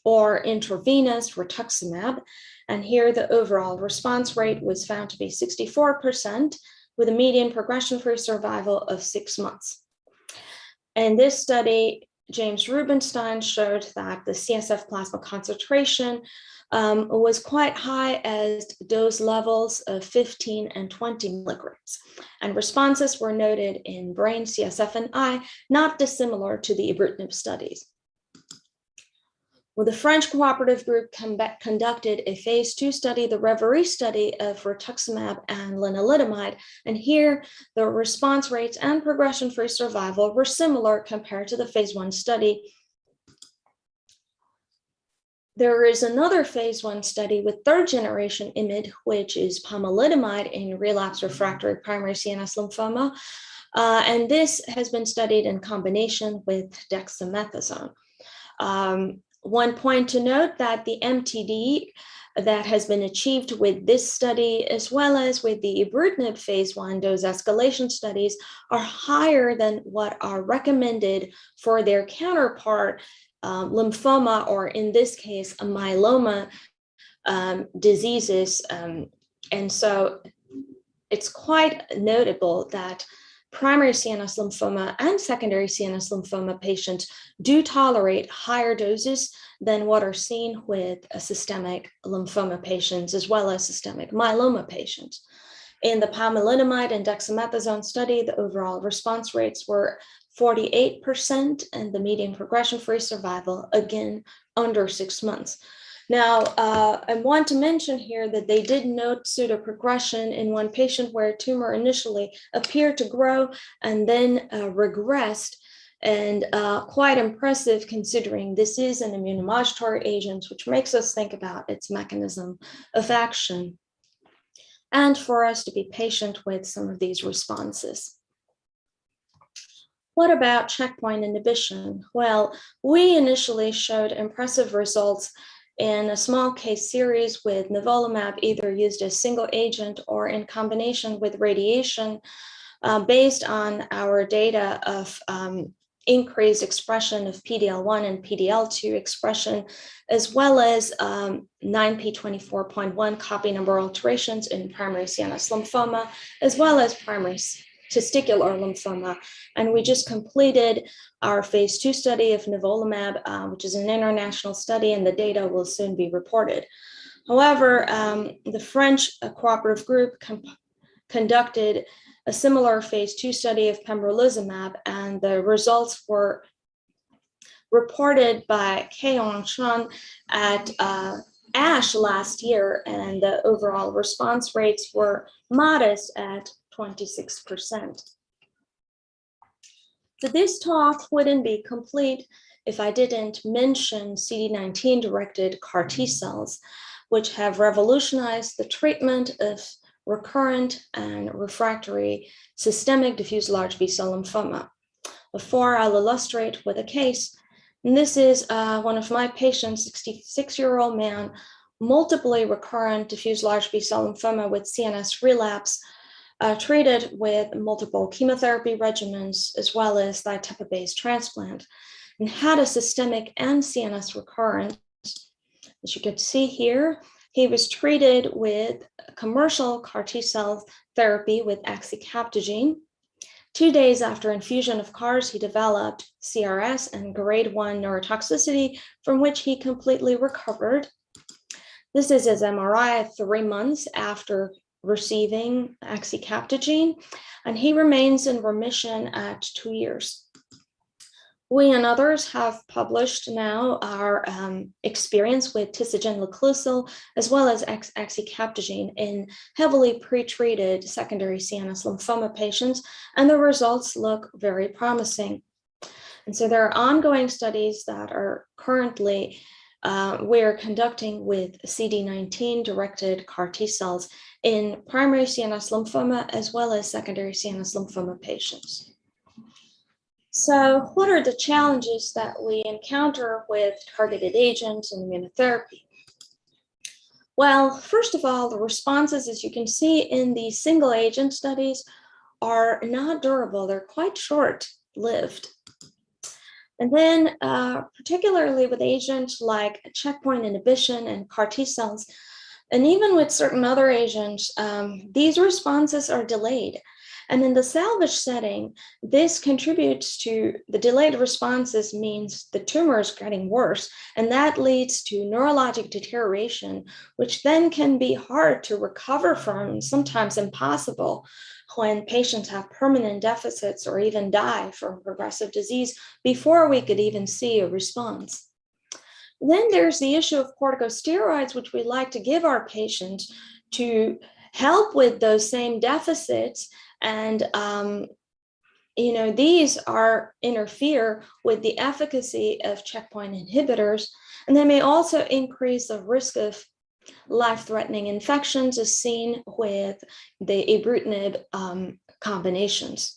or intravenous rituximab. And here the overall response rate was found to be 64% with a median progression-free survival of 6 months. In this study, James Rubenstein showed that the CSF plasma concentration was quite high as dose levels of 15 and 20 milligrams. And responses were noted in brain, CSF, and eye, not dissimilar to the ibrutinib studies. Well, the French cooperative group conducted a phase 2 study, the Reverie study of rituximab and lenalidomide. And here, the response rates and progression-free survival were similar compared to the phase 1 study. There is another phase 1 study with third generation IMiD, which is pomalidomide in relapsed refractory primary CNS lymphoma. And this has been studied in combination with dexamethasone. One point to note that the MTD that has been achieved with this study, as well as with the ibrutinib phase 1 dose escalation studies, are higher than what are recommended for their counterpart lymphoma, or in this case, a myeloma diseases. And so it's quite notable that primary CNS lymphoma and secondary CNS lymphoma patients do tolerate higher doses than what are seen with systemic lymphoma patients, as well as systemic myeloma patients. In the pomalidomide and dexamethasone study, the overall response rates were 48%, and the median progression-free survival, again, under 6 months. Now, I want to mention here that they did note pseudoprogression in one patient where a tumor initially appeared to grow and then regressed, and quite impressive considering this is an immunomodulatory agent, which makes us think about its mechanism of action, and for us to be patient with some of these responses. What about checkpoint inhibition? Well, we initially showed impressive results in a small case series with nivolumab, either used as single agent or in combination with radiation, based on our data of increased expression of PD-L1 and PD-L2 expression, as well as 9p24.1 copy number alterations in primary CNS lymphoma, as well as primary testicular lymphoma. And we just completed our phase 2 study of nivolumab, which is an international study, and the data will soon be reported. However, the French cooperative group conducted a similar phase 2 study of pembrolizumab, and the results were reported by Keong Chun at ASH last year, and the overall response rates were modest at 26%. So this talk wouldn't be complete if I didn't mention CD19-directed CAR T cells, which have revolutionized the treatment of recurrent and refractory systemic diffuse large B-cell lymphoma. Before, I'll illustrate with a case. And this is one of my patients, 66-year-old man, multiply recurrent diffuse large B-cell lymphoma with CNS relapse, treated with multiple chemotherapy regimens, as well as Thiotepa-based transplant, and had a systemic and CNS recurrence. As you can see here, he was treated with commercial CAR T cell therapy with axicabtagene. 2 days after infusion of CARs, he developed CRS and grade 1 neurotoxicity, from which he completely recovered. This is his MRI 3 months after receiving axicabtagene, and he remains in remission at 2 years. We and others have published now our experience with tisagenlecleucel as well as axicabtagene in heavily pretreated secondary CNS lymphoma patients, and the results look very promising. And so there are ongoing studies that are currently we're conducting with CD19-directed CAR T cells in primary CNS lymphoma as well as secondary CNS lymphoma patients. So what are the challenges that we encounter with targeted agents and immunotherapy? Well, first of all, the responses, as you can see in the single agent studies, are not durable. They're quite short-lived. And then particularly with agents like checkpoint inhibition and CAR T cells, and even with certain other agents, these responses are delayed. And in the salvage setting, this contributes to the delayed responses means the tumor is getting worse, and that leads to neurologic deterioration, which then can be hard to recover from, sometimes impossible, when patients have permanent deficits or even die from progressive disease before we could even see a response. Then there's the issue of corticosteroids, which we like to give our patients to help with those same deficits. And, these interfere with the efficacy of checkpoint inhibitors, and they may also increase the risk of life-threatening infections as seen with the ibrutinib combinations.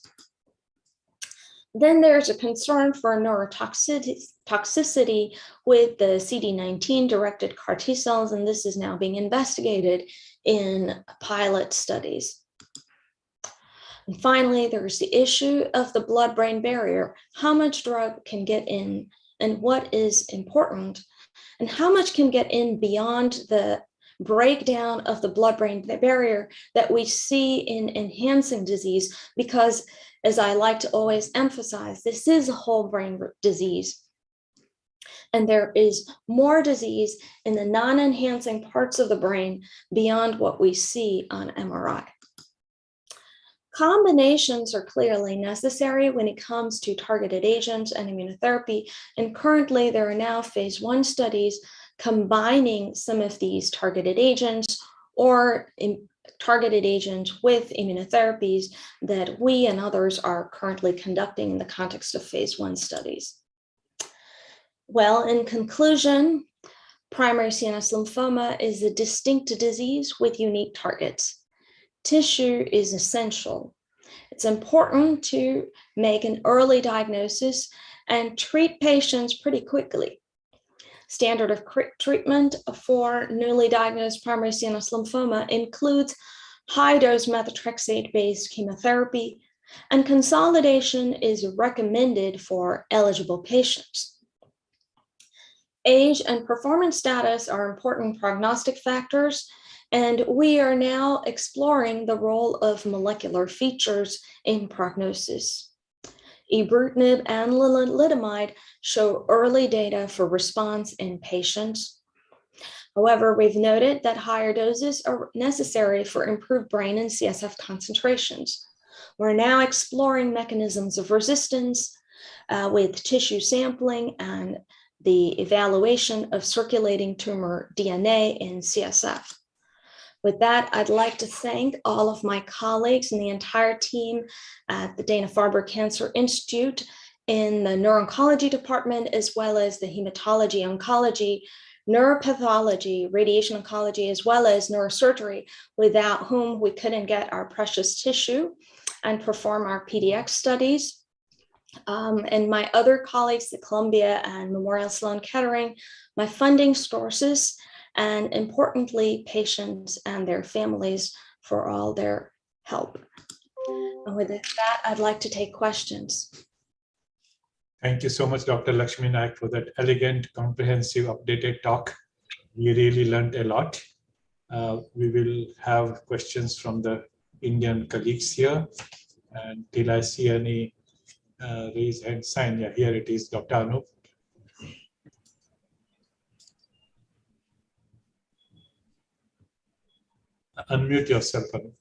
Then there's a concern for neurotoxicity with the CD19-directed CAR T cells, and this is now being investigated in pilot studies. And finally, there's the issue of the blood-brain barrier. How much drug can get in, and what is important, and how much can get in beyond the breakdown of the blood-brain barrier that we see in enhancing disease, because, as I like to always emphasize, this is a whole brain disease. And there is more disease in the non-enhancing parts of the brain beyond what we see on MRI. Combinations are clearly necessary when it comes to targeted agents and immunotherapy, and currently there are now phase 1 studies combining some of these targeted agents or targeted agents with immunotherapies that we and others are currently conducting in the context of phase 1 studies. Well, in conclusion, primary CNS lymphoma is a distinct disease with unique targets. Tissue is essential, It's important to make an early diagnosis and treat patients pretty quickly. Standard of treatment for newly diagnosed primary CNS lymphoma includes high-dose methotrexate-based chemotherapy, and consolidation is recommended for eligible patients. Age and performance status are important prognostic factors, and we are now exploring the role of molecular features in prognosis. Ibrutinib and lenalidomide show early data for response in patients. However, we've noted that higher doses are necessary for improved brain and CSF concentrations. We're now exploring mechanisms of resistance with tissue sampling and the evaluation of circulating tumor DNA in CSF. With that, I'd like to thank all of my colleagues and the entire team at the Dana-Farber Cancer Institute in the neuro-oncology department, as well as the hematology, oncology, neuropathology, radiation oncology, as well as neurosurgery, without whom we couldn't get our precious tissue and perform our PDX studies. And my other colleagues at Columbia and Memorial Sloan Kettering, my funding sources, and importantly, patients and their families for all their help. And with that, I'd like to take questions. Thank you so much, Dr. Lakshmi Naik, for that elegant, comprehensive, updated talk. We really learned a lot. We will have questions from the Indian colleagues here. And till I see any raise hand sign, yeah, here it is, Dr. Anup. Unmute yourself, Anup.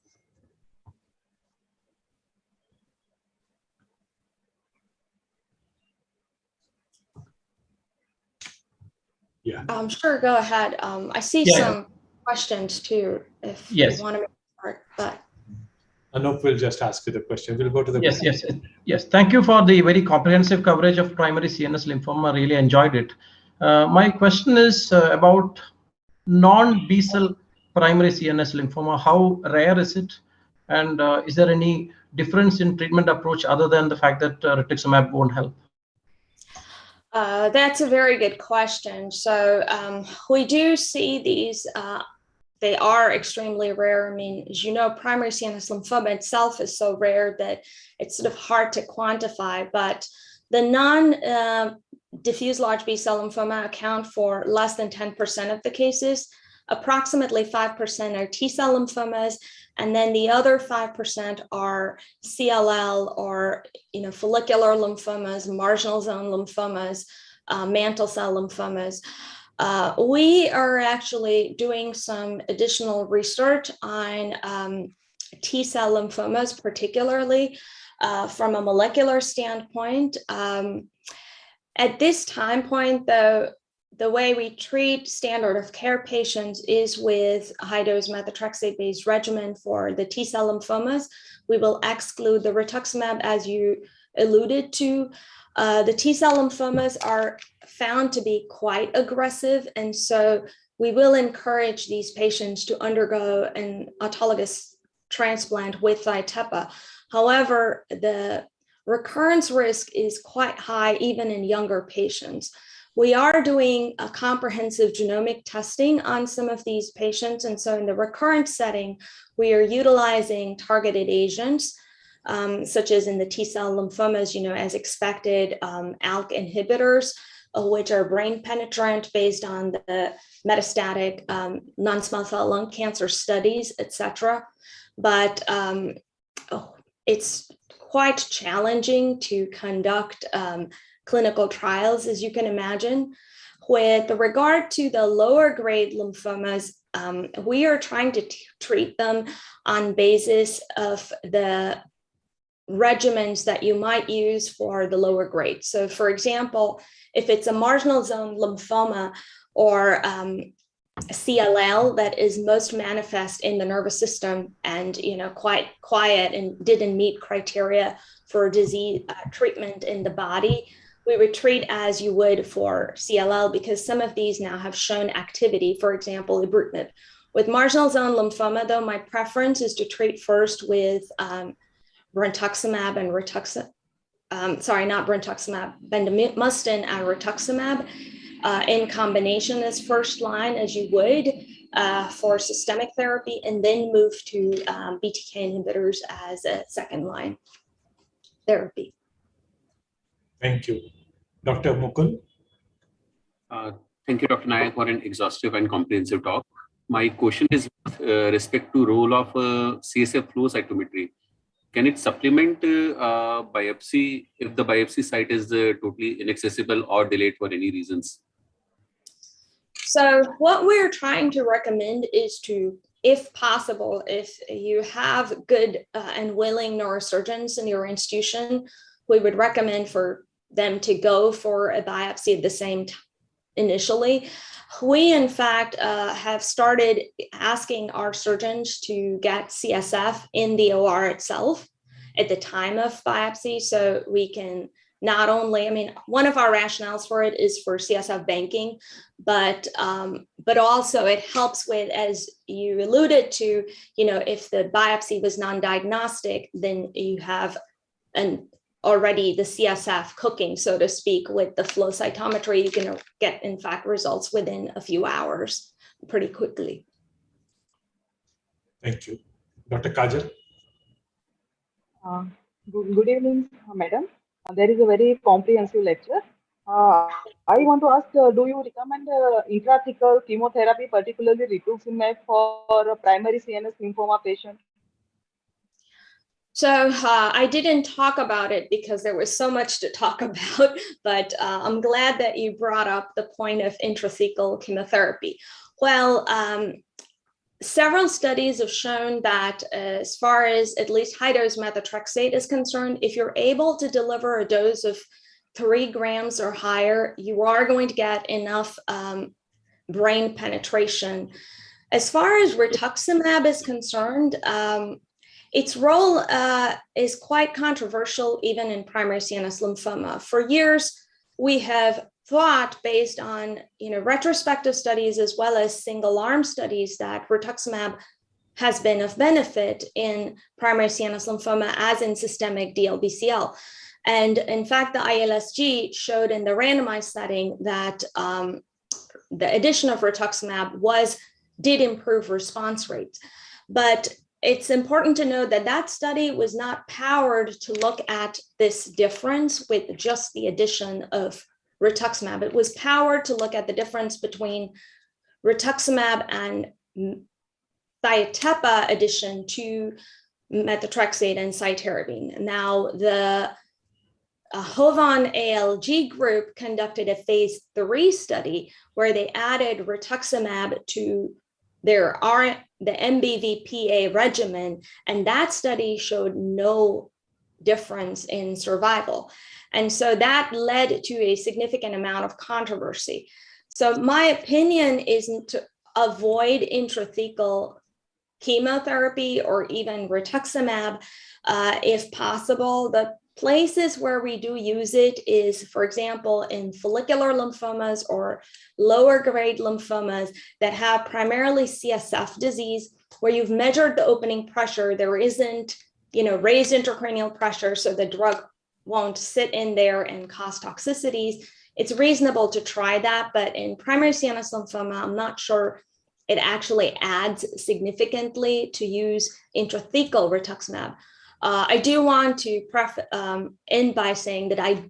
Yeah. Sure, go ahead. I see some questions too, if you want to start, but. Anup will just ask you the question. We'll go to the Yes. Thank you for the very comprehensive coverage of primary CNS lymphoma. Really enjoyed it. My question is about non-B-cell primary CNS lymphoma. How rare is it? And is there any difference in treatment approach other than the fact that rituximab won't help? That's a very good question. So we do see these, they are extremely rare. I mean, as you know, primary CNS lymphoma itself is so rare that it's sort of hard to quantify, but the non-diffuse large B-cell lymphoma account for less than 10% of the cases. Approximately 5% are T-cell lymphomas, and then the other 5% are CLL or follicular lymphomas, marginal zone lymphomas, mantle cell lymphomas. We are actually doing some additional research on T-cell lymphomas, particularly from a molecular standpoint. At this time point, though, the way we treat standard of care patients is with high-dose methotrexate-based regimen for the T-cell lymphomas. We will exclude the rituximab, as you alluded to. The T-cell lymphomas are found to be quite aggressive, and so we will encourage these patients to undergo an autologous transplant with Zytepa. However, the recurrence risk is quite high even in younger patients. We are doing a comprehensive genomic testing on some of these patients. And so in the recurrent setting, we are utilizing targeted agents, such as in the T-cell lymphomas, as expected, ALK inhibitors, which are brain penetrant based on the metastatic non-small cell lung cancer studies, et cetera. But it's quite challenging to conduct clinical trials, as you can imagine. With regard to the lower grade lymphomas, we are trying to treat them on basis of the regimens that you might use for the lower grade. So for example, if it's a marginal zone lymphoma or CLL that is most manifest in the nervous system and quite quiet and didn't meet criteria for disease treatment in the body, we would treat as you would for CLL, because some of these now have shown activity, for example, ibrutinib. With marginal zone lymphoma, though, my preference is to treat first with brentuximab and not brentuximab, bendamustine and rituximab in combination as first line, as you would for systemic therapy, and then move to BTK inhibitors as a second line therapy. Thank you. Dr. Mukul? Thank you, Dr. Nayak, for an exhaustive and comprehensive talk. My question is with respect to role of CSF flow cytometry. Can it supplement biopsy if the biopsy site is totally inaccessible or delayed for any reasons? So what we're trying to recommend is to, if possible, if you have good and willing neurosurgeons in your institution, we would recommend for them to go for a biopsy at the same time initially. We, in fact, have started asking our surgeons to get CSF in the OR itself at the time of biopsy, so we can not only, one of our rationales for it is for CSF banking, but also it helps with, as you alluded to, if the biopsy was non-diagnostic, then you have already the CSF cooking, so to speak, with the flow cytometry. You can get, in fact, results within a few hours pretty quickly. Thank you. Dr. Kajal? Good evening, madam. There is a very comprehensive lecture. I want to ask, do you recommend intrathecal chemotherapy, particularly rituximab, for a primary CNS lymphoma patient? So I didn't talk about it because there was so much to talk about, but I'm glad that you brought up the point of intrathecal chemotherapy. Well, several studies have shown that as far as at least high-dose methotrexate is concerned, if you're able to deliver a dose of 3 grams or higher, you are going to get enough brain penetration. As far as rituximab is concerned, its role is quite controversial even in primary CNS lymphoma. For years, we have thought, based on retrospective studies as well as single-arm studies, that rituximab has been of benefit in primary CNS lymphoma as in systemic DLBCL. And in fact, the ILSG showed in the randomized setting that the addition of rituximab did improve response rates. But it's important to note that that study was not powered to look at this difference with just the addition of rituximab. It was powered to look at the difference between rituximab and thiatepa addition to methotrexate and cytarabine. Now, the Hovan ALG group conducted a phase 3 study where they added rituximab to the MBVPA regimen, and that study showed no difference in survival. And so that led to a significant amount of controversy. So my opinion is to avoid intrathecal chemotherapy or even rituximab if possible. The places where we do use it is, for example, in follicular lymphomas or lower grade lymphomas that have primarily CSF disease, where you've measured the opening pressure, there isn't, raised intracranial pressure, so the drug won't sit in there and cause toxicities. It's reasonable to try that, but in primary CNS lymphoma, I'm not sure it actually adds significantly to use intrathecal rituximab. I do want to end by saying that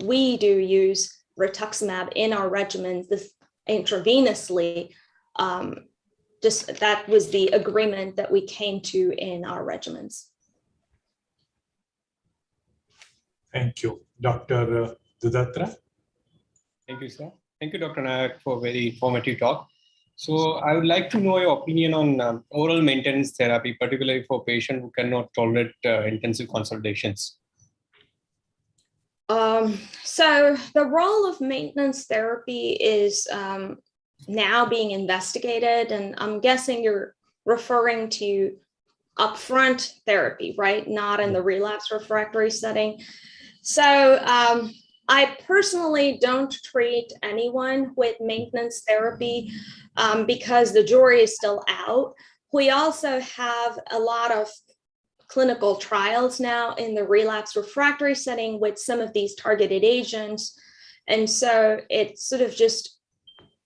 we do use rituximab in our regimens intravenously. Just that was the agreement that we came to in our regimens. Thank you. Dr. Dudatra? Thank you, sir. Thank you, Dr. Nayak, for a very informative talk. So I would like to know your opinion on oral maintenance therapy, particularly for patients who cannot tolerate intensive consultations. So the role of maintenance therapy is now being investigated, and I'm guessing you're referring to upfront therapy, right? Not in the relapse refractory setting. So I personally don't treat anyone with maintenance therapy because the jury is still out. We also have a lot of clinical trials now in the relapse refractory setting with some of these targeted agents. And so it's sort of just,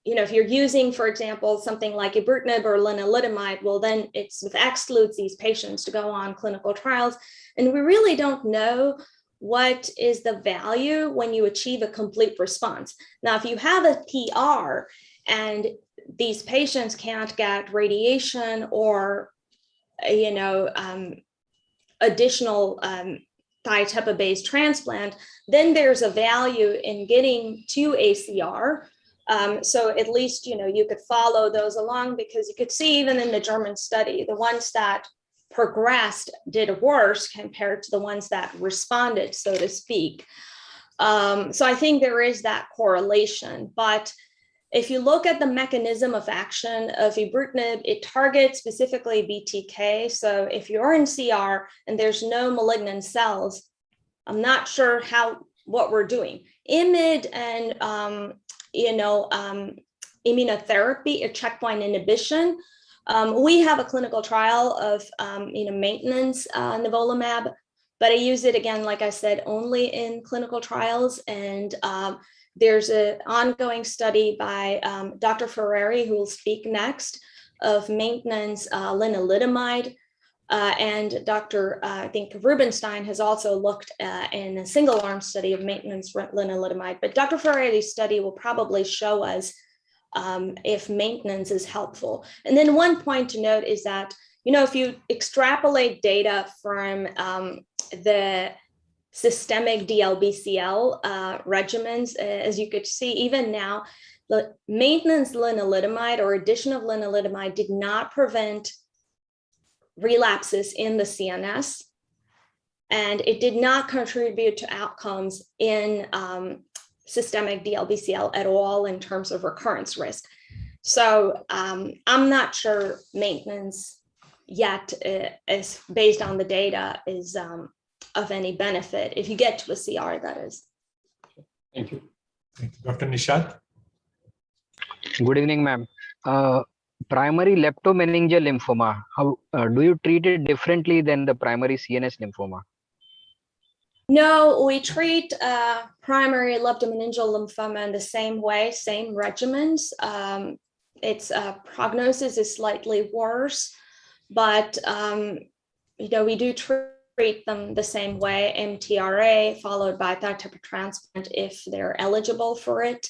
if you're using, for example, something like ibrutinib or lenalidomide, well, then it sort of excludes these patients to go on clinical trials. And we really don't know what is the value when you achieve a complete response. Now, if you have a PR and these patients can't get radiation or, additional thiatepa-based transplant, then there's a value in getting to ACR. So at least, you could follow those along, because you could see even in the German study, the ones that progressed did worse compared to the ones that responded, so to speak. So I think there is that correlation. But if you look at the mechanism of action of ibrutinib, it targets specifically BTK. So if you're in CR and there's no malignant cells, I'm not sure what we're doing. IMiD and immunotherapy or checkpoint inhibition. We have a clinical trial of maintenance nivolumab, but I use it again, like I said, only in clinical trials. And there's an ongoing study by Dr. Ferrari, who will speak next, of maintenance lenalidomide. And Dr. I think Rubenstein has also looked in a single arm study of maintenance lenalidomide. But Dr. Ferrari's study will probably show us if maintenance is helpful. And then one point to note is that, if you extrapolate data from the systemic DLBCL regimens, as you could see, even now, the maintenance lenalidomide or addition of lenalidomide did not prevent relapses in the CNS, and it did not contribute to outcomes in systemic DLBCL at all in terms of recurrence risk. So I'm not sure maintenance yet is based on the data is of any benefit if you get to a CR, that is. Thank you. Thank you. Dr. Nishad. Good evening, ma'am. Primary leptomeningeal lymphoma, how do you treat it differently than the primary CNS lymphoma? No, we treat primary leptomeningeal lymphoma in the same way, same regimens. Its prognosis is slightly worse, but we do treat them the same way, MTRA followed by thiatepa transplant if they're eligible for it.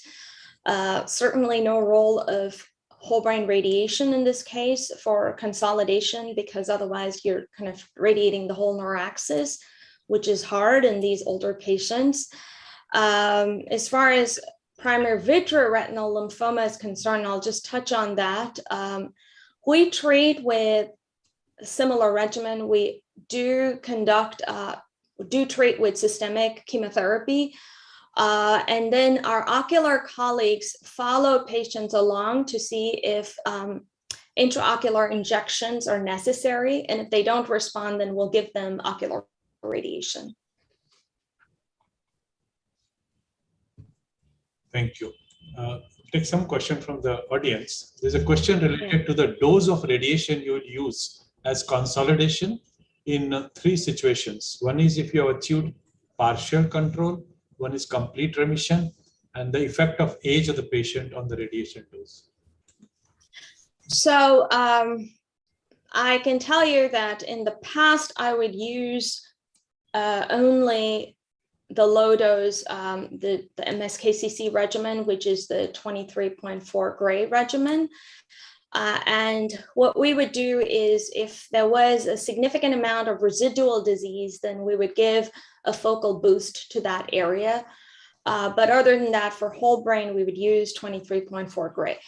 Certainly no role of whole brain radiation in this case for consolidation, because otherwise you're kind of radiating the whole neuraxis, which is hard in these older patients. As far as primary vitreoretinal lymphoma is concerned, I'll just touch on that. We treat with a similar regimen. We do treat with systemic chemotherapy. And then our ocular colleagues follow patients along to see if intraocular injections are necessary. And if they don't respond, then we'll give them ocular radiation. Thank you. Take some question from the audience. There's a question related to the dose of radiation you would use as consolidation in 3 situations. One is if you have achieved partial control, one is complete remission, and the effect of age of the patient on the radiation dose. So I can tell you that in the past, I would use only the low dose, the MSKCC regimen, which is the 23.4 gray regimen. And what we would do is if there was a significant amount of residual disease, then we would give a focal boost to that area. But other than that, for whole brain, we would use 23.4 gray.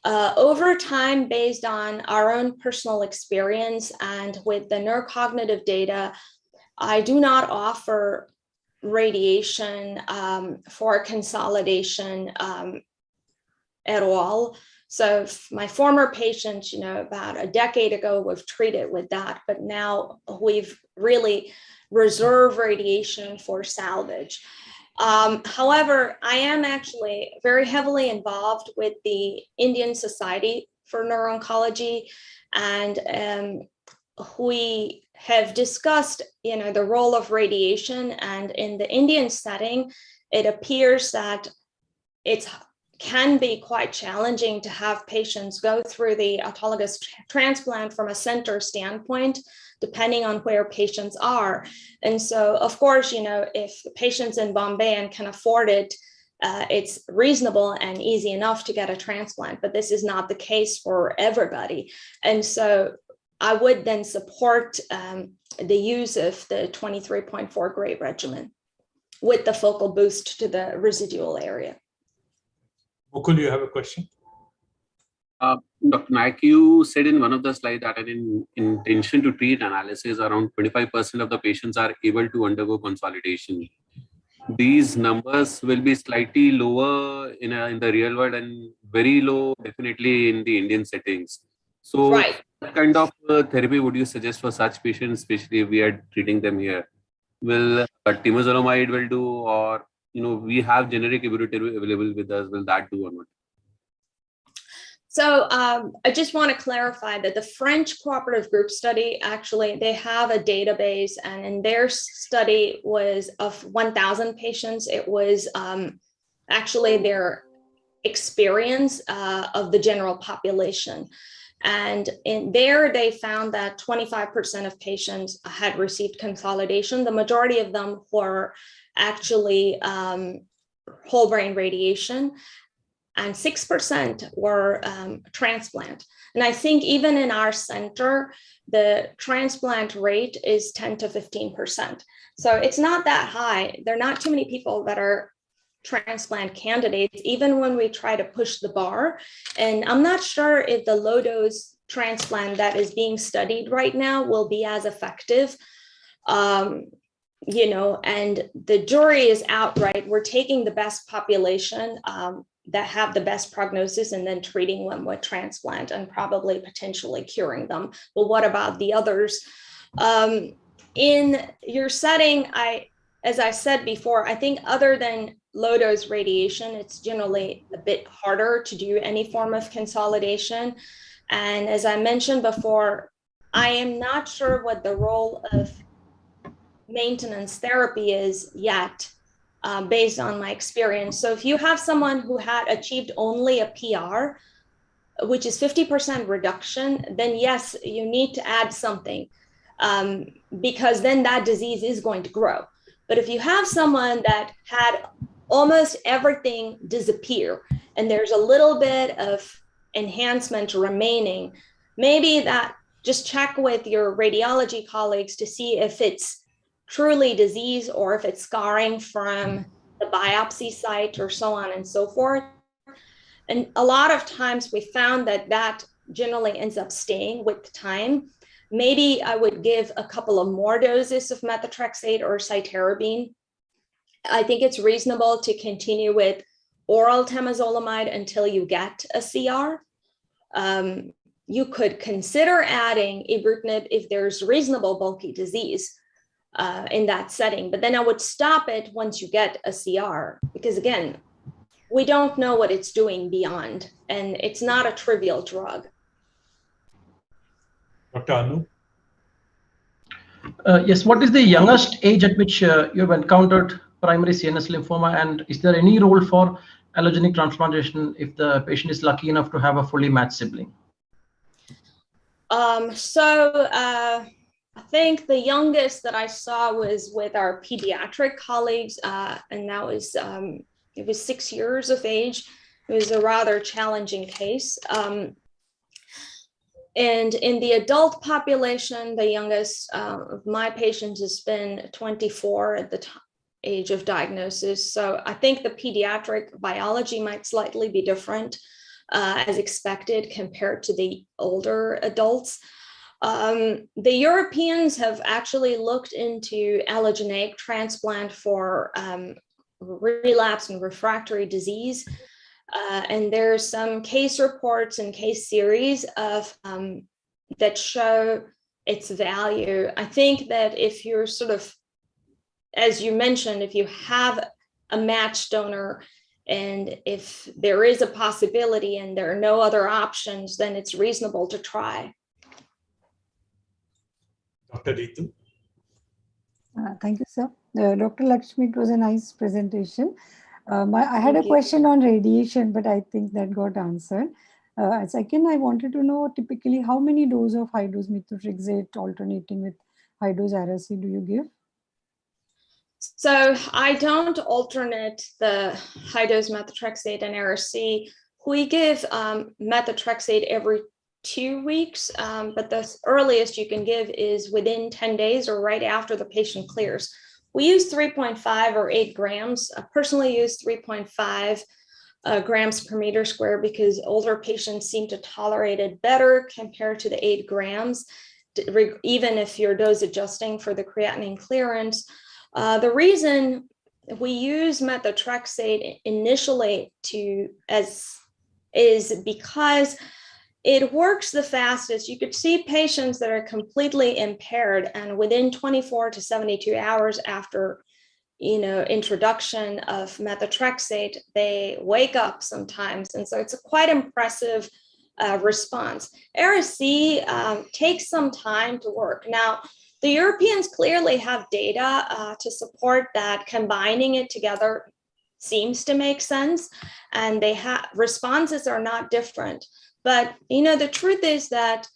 Over time, based on our own personal experience and with the neurocognitive data, I do not offer radiation for consolidation at all. So my former patients, about a decade ago, we've treated with that, but now we've really reserved radiation for salvage. However, I am actually very heavily involved with the Indian Society for Neuro-Oncology, and we have discussed, the role of radiation, and in the Indian setting, it appears that it can be quite challenging to have patients go through the autologous transplant from a center standpoint, depending on where patients are. And so, of course, if the patient's in Bombay and can afford it, it's reasonable and easy enough to get a transplant, but this is not the case for everybody. And so I would then support the use of the 23.4 gray regimen with the focal boost to the residual area. Mukul, you have a question? Dr. Naik, you said in one of the slides that in intention to treat analysis, around 25% of the patients are able to undergo consolidation. These numbers will be slightly lower in the real world and very low definitely in the Indian settings. So Right. what kind of therapy would you suggest for such patients, especially if we are treating them here? Will temozolomide will do, or we have generic ibrutinib available with us, will that do or not? So I just want to clarify that the French cooperative group study, actually, they have a database, and in their study was of 1,000 patients. It was actually their experience of the general population. And in there, they found that 25% of patients had received consolidation. The majority of them were actually whole brain radiation, and 6% were transplant. And I think even in our center, the transplant rate is 10 to 15%. So it's not that high. There are not too many people that are transplant candidates, even when we try to push the bar. And I'm not sure if the low dose transplant that is being studied right now will be as effective. And the jury is out, right? We're taking the best population that have the best prognosis and then treating them with transplant and probably potentially curing them. But what about the others? In your setting, as I said before, I think other than low dose radiation, it's generally a bit harder to do any form of consolidation. And as I mentioned before, I am not sure what the role of maintenance therapy is yet, based on my experience. So if you have someone who had achieved only a PR, which is 50% reduction, then yes, you need to add something, because then that disease is going to grow. But if you have someone that had almost everything disappear and there's a little bit of enhancement remaining, maybe that just check with your radiology colleagues to see if it's truly disease or if it's scarring from the biopsy site or so on and so forth. And a lot of times we found that generally ends up staying with time. Maybe I would give a couple of more doses of methotrexate or cytarabine. I think it's reasonable to continue with oral temozolomide until you get a CR. You could consider adding ibrutinib if there's reasonable bulky disease in that setting, but then I would stop it once you get a CR, because again, we don't know what it's doing beyond, and it's not a trivial drug. Dr. Anu? Yes, what is the youngest age at which you have encountered primary CNS lymphoma, and is there any role for allogeneic transplantation if the patient is lucky enough to have a fully matched sibling? I think the youngest that I saw was with our pediatric colleagues, and that was it was 6 years of age. It was a rather challenging case. And in the adult population, the youngest of my patients has been 24 at the age of diagnosis. So I think the pediatric biology might slightly be different as expected compared to the older adults. The Europeans have actually looked into allogeneic transplant for relapse and refractory disease. And there's some case reports and case series of that show its value. I think that if you're sort of, as you mentioned, if you have a matched donor and if there is a possibility and there are no other options, then it's reasonable to try. Dr. Ritu. Thank you, sir. Dr. Lakshmi, it was a nice presentation. I had a Thank you. question on radiation, but I think that got answered. Second, I wanted to know typically how many doses of high-dose methotrexate alternating with high-dose RSC do you give? So I don't alternate the high-dose methotrexate and RSC. We give methotrexate every 2 weeks, but the earliest you can give is within 10 days or right after the patient clears. We use 3.5 or 8 grams. I personally use 3.5 grams per meter square because older patients seem to tolerate it better compared to the 8 grams, even if you're dose adjusting for the creatinine clearance. The reason we use methotrexate initially is because it works the fastest. You could see patients that are completely impaired, and within 24 to 72 hours after introduction of methotrexate, they wake up sometimes. And so it's a quite impressive response. RSC takes some time to work. Now, the Europeans clearly have data to support that combining it together seems to make sense, and they have responses are not different. But the truth is that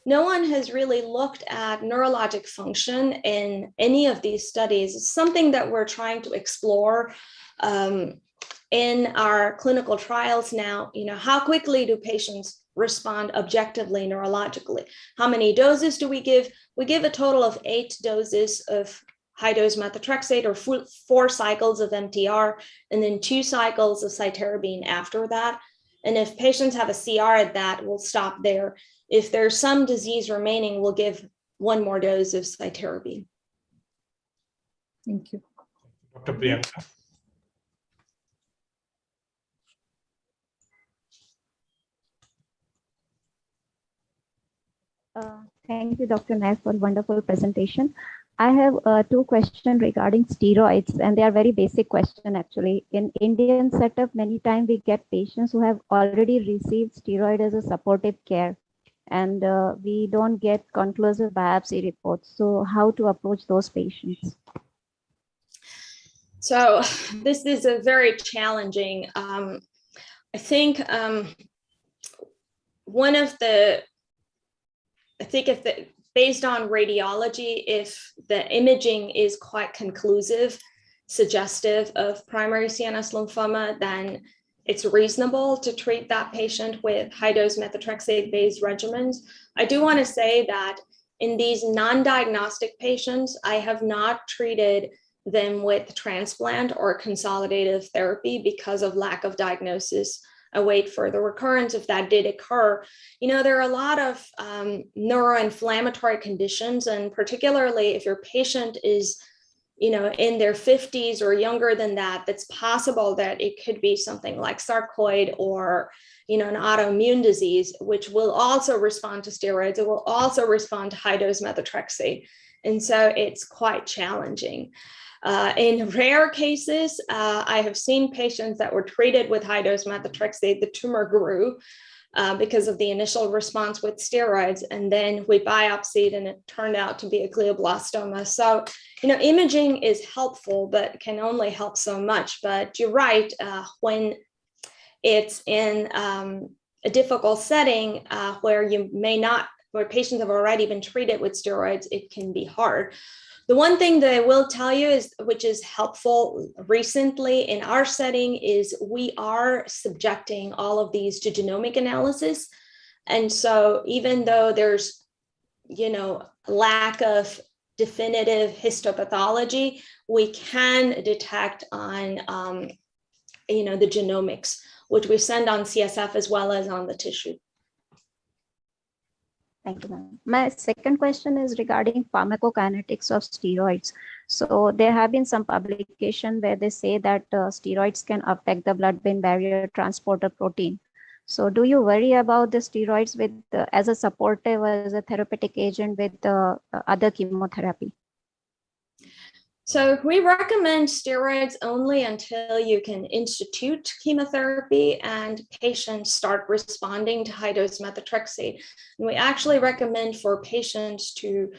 no one has really looked at neurologic function in any of these studies. It's something that we're trying to explore in our clinical trials now. How quickly do patients respond objectively neurologically? How many doses do we give? We give a total of 8 doses of high-dose methotrexate or 4 cycles of MTR, and then 2 cycles of cytarabine after that. And if patients have a CR at that, we'll stop there. If there's some disease remaining, we'll give 1 more dose of cytarabine. Thank you. Dr. Priyanka. Thank you, Dr. Nair, for a wonderful presentation. I have 2 questions regarding steroids, and they are very basic questions actually. In Indian setup, many times we get patients who have already received steroid as a supportive care, and we don't get conclusive biopsy reports. So how to approach those patients? So this is a very challenging, I think based on radiology, if the imaging is quite conclusive, suggestive of primary CNS lymphoma, then it's reasonable to treat that patient with high-dose methotrexate-based regimens. I do want to say that in these non-diagnostic patients, I have not treated them with transplant or consolidative therapy because of lack of diagnosis. Await further recurrence if that did occur. There are a lot of neuroinflammatory conditions, and particularly if your patient is, in their 50s or younger than that, that's possible that it could be something like sarcoid or, an autoimmune disease, which will also respond to steroids. It will also respond to high-dose methotrexate. And so it's quite challenging. In rare cases, I have seen patients that were treated with high-dose methotrexate, the tumor grew because of the initial response with steroids, and then we biopsied and it turned out to be a glioblastoma. So, imaging is helpful, but can only help so much. But you're right, when it's in a difficult setting where patients have already been treated with steroids, it can be hard. The one thing that I will tell you is, which is helpful recently in our setting, is we are subjecting all of these to genomic analysis. And so even though there's, lack of definitive histopathology, we can detect on, the genomics, which we send on CSF as well as on the tissue. Thank you, ma'am. My second question is regarding pharmacokinetics of steroids. So there have been some publication where they say that steroids can affect the blood-brain barrier transporter protein. So do you worry about the steroids with as a supportive or as a therapeutic agent with other chemotherapy? So we recommend steroids only until you can institute chemotherapy and patients start responding to high-dose methotrexate. And we actually recommend for patients to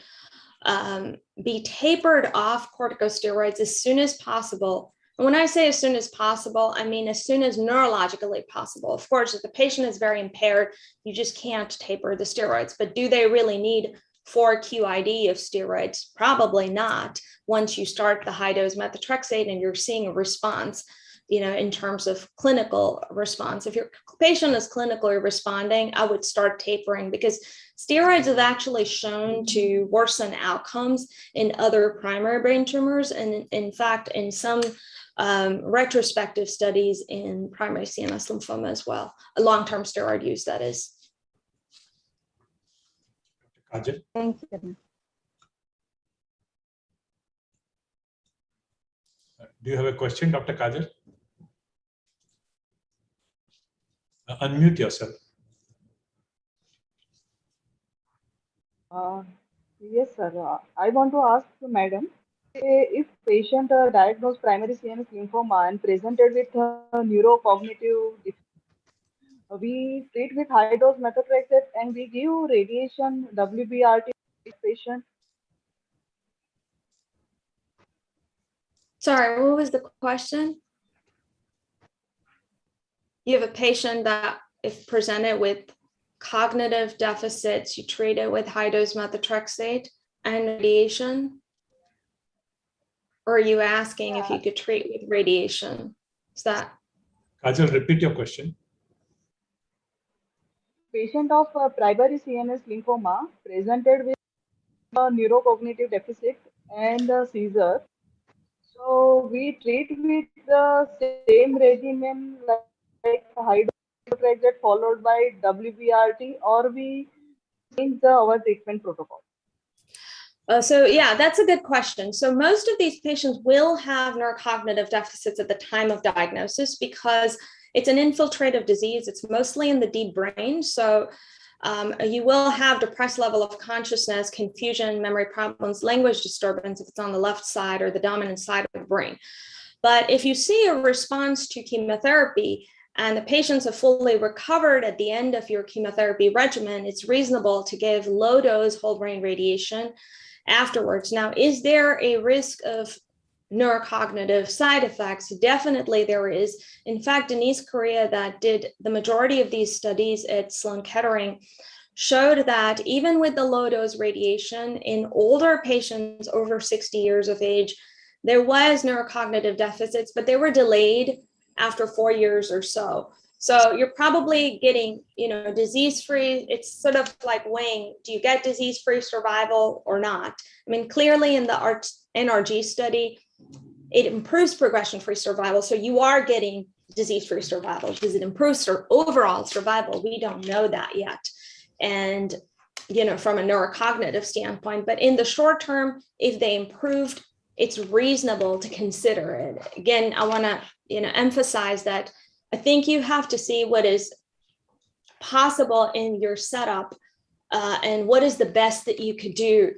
be tapered off corticosteroids as soon as possible. And when I say as soon as possible, I mean as soon as neurologically possible. Of course, if the patient is very impaired, you just can't taper the steroids. But do they really need 4 QID of steroids? Probably not. Once you start the high-dose methotrexate and you're seeing a response, in terms of clinical response. If your patient is clinically responding, I would start tapering, because steroids have actually shown to worsen outcomes in other primary brain tumors. And in fact, in some retrospective studies in primary CNS lymphoma as well, a long-term steroid use, that is. Kajal? Thank you. Do you have a question, Dr. Kajal? Unmute yourself. Yes, sir. I want to ask madam, if patient diagnosed primary CNS lymphoma and presented with neurocognitive, we treat with high-dose methotrexate and we give radiation WBRT to this patient. Sorry, what was the question? You have a patient that, if presented with cognitive deficits, you treat it with high-dose methotrexate and radiation? Or are you asking if you could treat with radiation? Is that? Kajal, repeat your question. Patient of primary CNS lymphoma presented with neurocognitive deficit and seizure. So we treat with the same regimen like high-dose methotrexate followed by WBRT, or we change our treatment protocol. So yeah, that's a good question. So most of these patients will have neurocognitive deficits at the time of diagnosis because it's an infiltrative disease. It's mostly in the deep brain. So you will have depressed level of consciousness, confusion, memory problems, language disturbance if it's on the left side or the dominant side of the brain. But if you see a response to chemotherapy and the patients have fully recovered at the end of your chemotherapy regimen, it's reasonable to give low dose whole brain radiation afterwards. Now, is there a risk of neurocognitive side effects? Definitely there is. In fact, Denise Correa, that did the majority of these studies at Sloan Kettering, showed that even with the low dose radiation in older patients over 60 years of age, there was neurocognitive deficits, but they were delayed after 4 years or so. So you're probably getting, disease-free. It's sort of like weighing, do you get disease-free survival or not? I mean, clearly in the NRG study, it improves progression-free survival. So you are getting disease-free survival. Does it improve overall survival? We don't know that yet. And, from a neurocognitive standpoint, but in the short term, if they improved, it's reasonable to consider it. Again, I want to, emphasize that I think you have to see what is possible in your setup and what is the best that you could do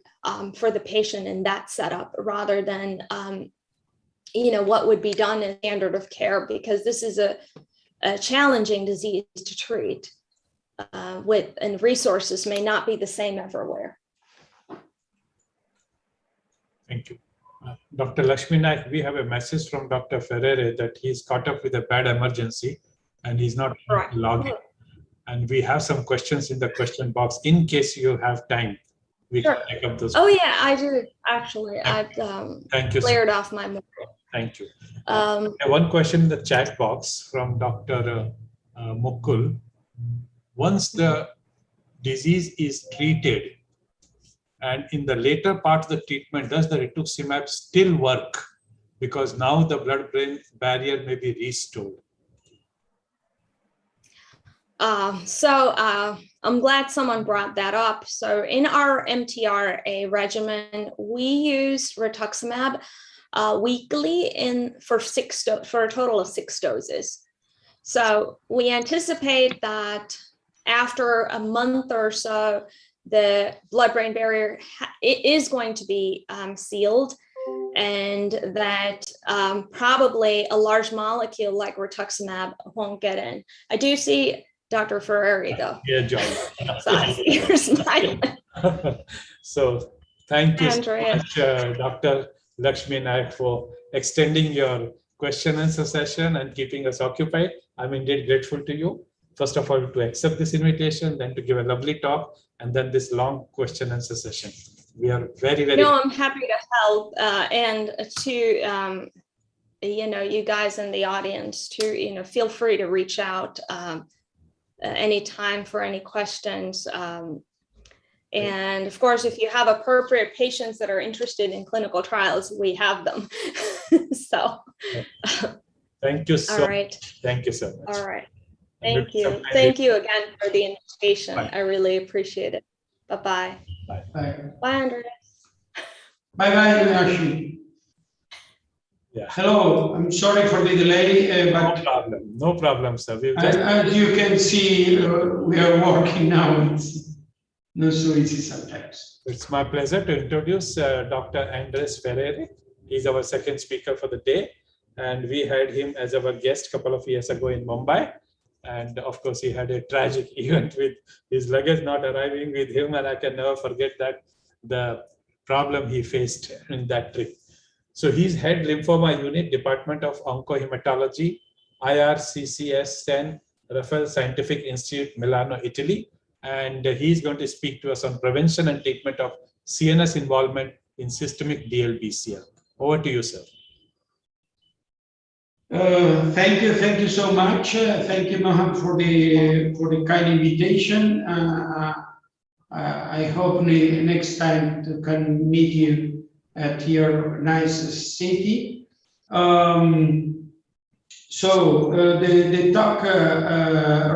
for the patient in that setup, rather than, what would be done in standard of care, because this is a challenging disease to treat and resources may not be the same everywhere. Thank you. Dr. Lakshmi Naik, we have a message from Dr. Ferrere that he's caught up with a bad emergency and he's not logging. And we have some questions in the question box. In case you have time, we can take up those. Oh yeah, I do actually. I've cleared off my memory. Thank you. One question in the chat box from Dr. Mukul. Once the disease is treated, and in the later part of the treatment, does the rituximab still work? Because now the blood-brain barrier may be restored. I'm glad someone brought that up. So in our MTRA regimen, we use rituximab weekly for a total of 6 doses. So we anticipate that after a month or so, the blood-brain barrier is going to be sealed, and that probably a large molecule like rituximab won't get in. I do see Dr. Ferrari though. Yeah, John. So I see you're smiling. So Thank you Andreas. so much, Dr. Lakshmi Naik, for extending your question and answer session and keeping us occupied. I'm indeed grateful to you. First of all, to accept this invitation, then to give a lovely talk, and then this long question and answer session. We are very, very. No, I'm happy to help, and to you guys in the audience to feel free to reach out anytime for any questions. And of course, if you have appropriate patients that are interested in clinical trials, we have them. So. Thank you so All right. much. Thank you so much. All right. Thank you. Thank you again for the invitation. Bye. I really appreciate it. Bye-bye. Bye. Bye. Bye, Andreas. Bye-bye, Lakshmi. Yeah. Hello, I'm sorry for the delay, but no problem. No problem, sir. as you can see, we are working now. It's not so easy sometimes. It's my pleasure to introduce Dr. Andres Ferreira. He's our second speaker for the day. And we had him as our guest a couple of years ago in Mumbai. And of course, he had a tragic event with his luggage not arriving with him. And I can never forget that, the problem he faced in that trip. So he's head lymphoma unit, Department of Oncohematology, IRCCS 10, Raffaele Scientific Institute, Milano, Italy. And he's going to speak to us on prevention and treatment of CNS involvement in systemic DLBCL. Over to you, sir. Thank you so much. Thank you, Mohan, for the kind invitation. I hope next time to can meet you at your nice city. The talk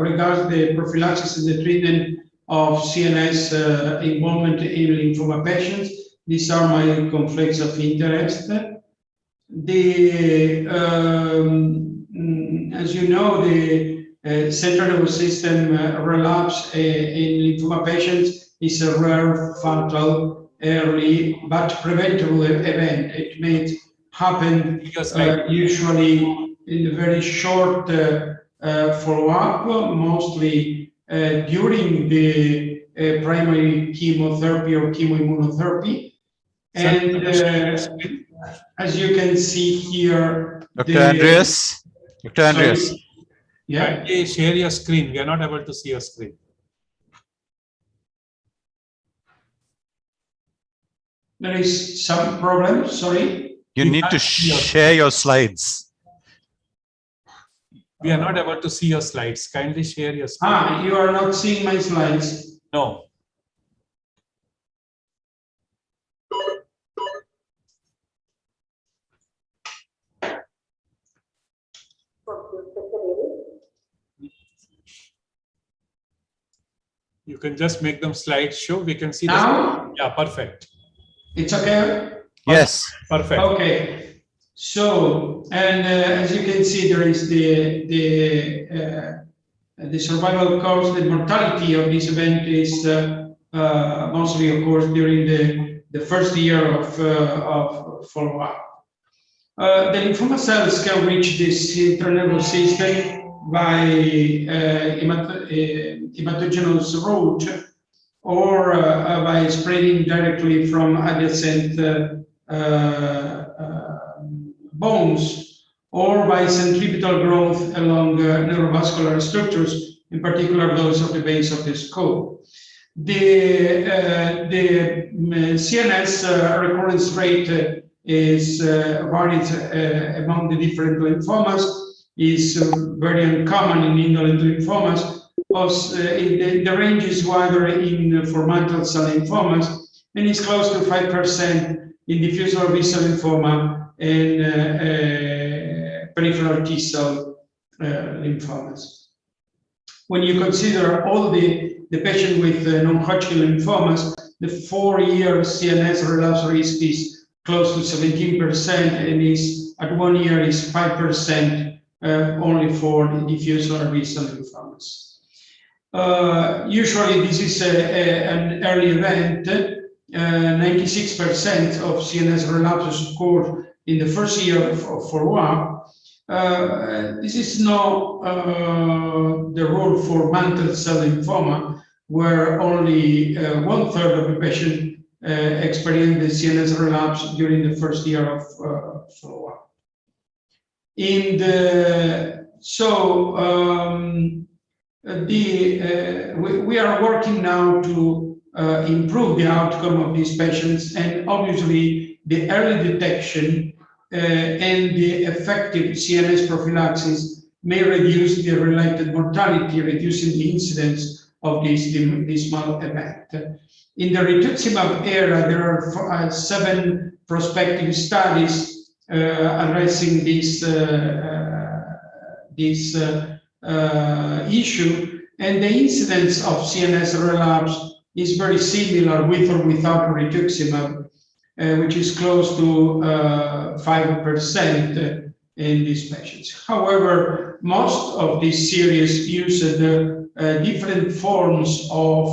regards the prophylaxis and the treatment of CNS involvement in lymphoma patients. These are my conflicts of interest. As you know, the central nervous system relapse in lymphoma patients is a rare, fatal, early, but preventable event. It may happen usually in a very short follow-up, mostly during the primary chemotherapy or chemoimmunotherapy. And as you can see here, Dr. Andreas. Yeah. Kindly share your screen. We are not able to see your screen. There is some problem, sorry. You need to share your slides. We are not able to see your slides. Kindly share your screen. You are not seeing my slides? No. You can just make them slideshow. We can see now. Yeah, perfect. It's okay. Yes. Perfect. Okay. So, and as you can see, there is the survival course, the mortality of this event is mostly, of course, during the first year of follow-up. The lymphoma cells can reach this internal nervous system by hematogenous route or by spreading directly from adjacent bones or by centripetal growth along neurovascular structures, in particular those of the base of the skull. The CNS recurrence rate is varied among the different lymphomas, is very uncommon in indolent lymphomas. The range is wider for mantle cell lymphomas and is close to 5% in diffuse large B-cell lymphoma and peripheral T-cell lymphomas. When you consider all the patients with non-Hodgkin lymphomas, the 4-year CNS relapse risk is close to 17% and is at 1 year is 5% only for the diffuse large B-cell lymphomas. Usually this is an early event. 96% of CNS relapses occur in the first year of follow-up. This is not the rule for mantle cell lymphoma, where only 1/3 of the patient experienced the CNS relapse during the first year of follow-up. We are working now to improve the outcome of these patients, and obviously the early detection and the effective CNS prophylaxis may reduce the related mortality, reducing the incidence of this dismal event. In the rituximab era, there are 7 prospective studies addressing this issue, and the incidence of CNS relapse is very similar with or without rituximab, which is close to 5% in these patients. However, most of these series use different forms of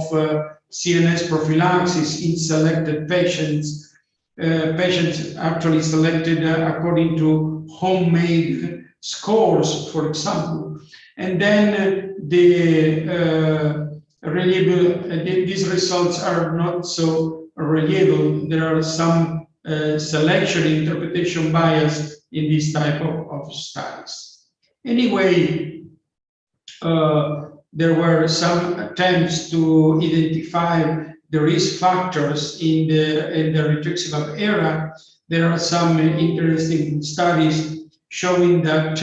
CNS prophylaxis in selected patients. Patients actually selected according to homemade scores, for example. And then these results are not so reliable. There are some selection interpretation bias in this type of studies. Anyway, there were some attempts to identify the risk factors in the rituximab era. There are some interesting studies showing that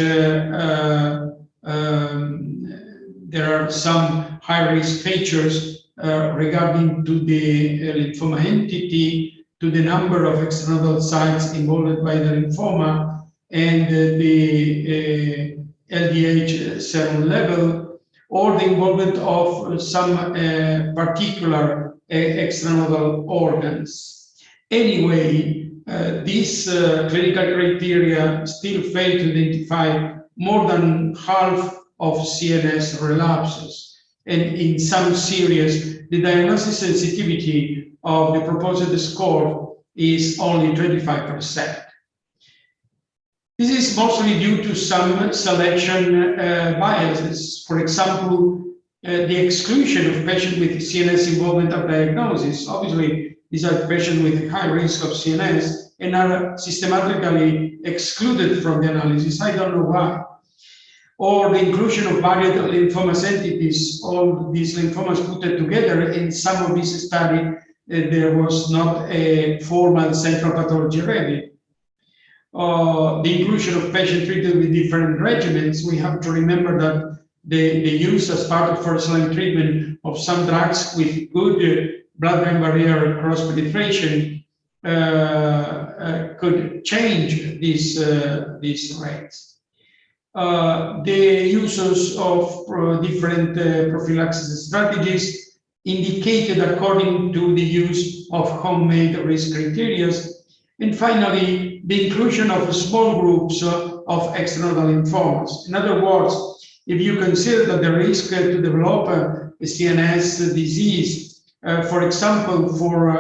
there are some high-risk features regarding to the lymphoma entity, to the number of extranodal sites involved by the lymphoma, and the LDH serum level, or the involvement of some particular extranodal organs. Anyway, these clinical criteria still fail to identify more than half of CNS relapses. And in some series, the diagnosis sensitivity of the proposed score is only 25%. This is mostly due to some selection biases. For example, the exclusion of patients with CNS involvement of diagnosis. Obviously, these are patients with high risk of CNS and are systematically excluded from the analysis. I don't know why. Or the inclusion of varied lymphomas entities, all these lymphomas put together. In some of these studies, there was not a formal central pathology ready. The inclusion of patients treated with different regimens. We have to remember that the use as part of first-line treatment of some drugs with good blood-brain barrier cross-penetration could change these rates. The uses of different prophylaxis strategies indicated according to the use of homemade risk criteria. And finally, the inclusion of small groups of extranodal lymphomas. In other words, if you consider that the risk to develop a CNS disease, for example, for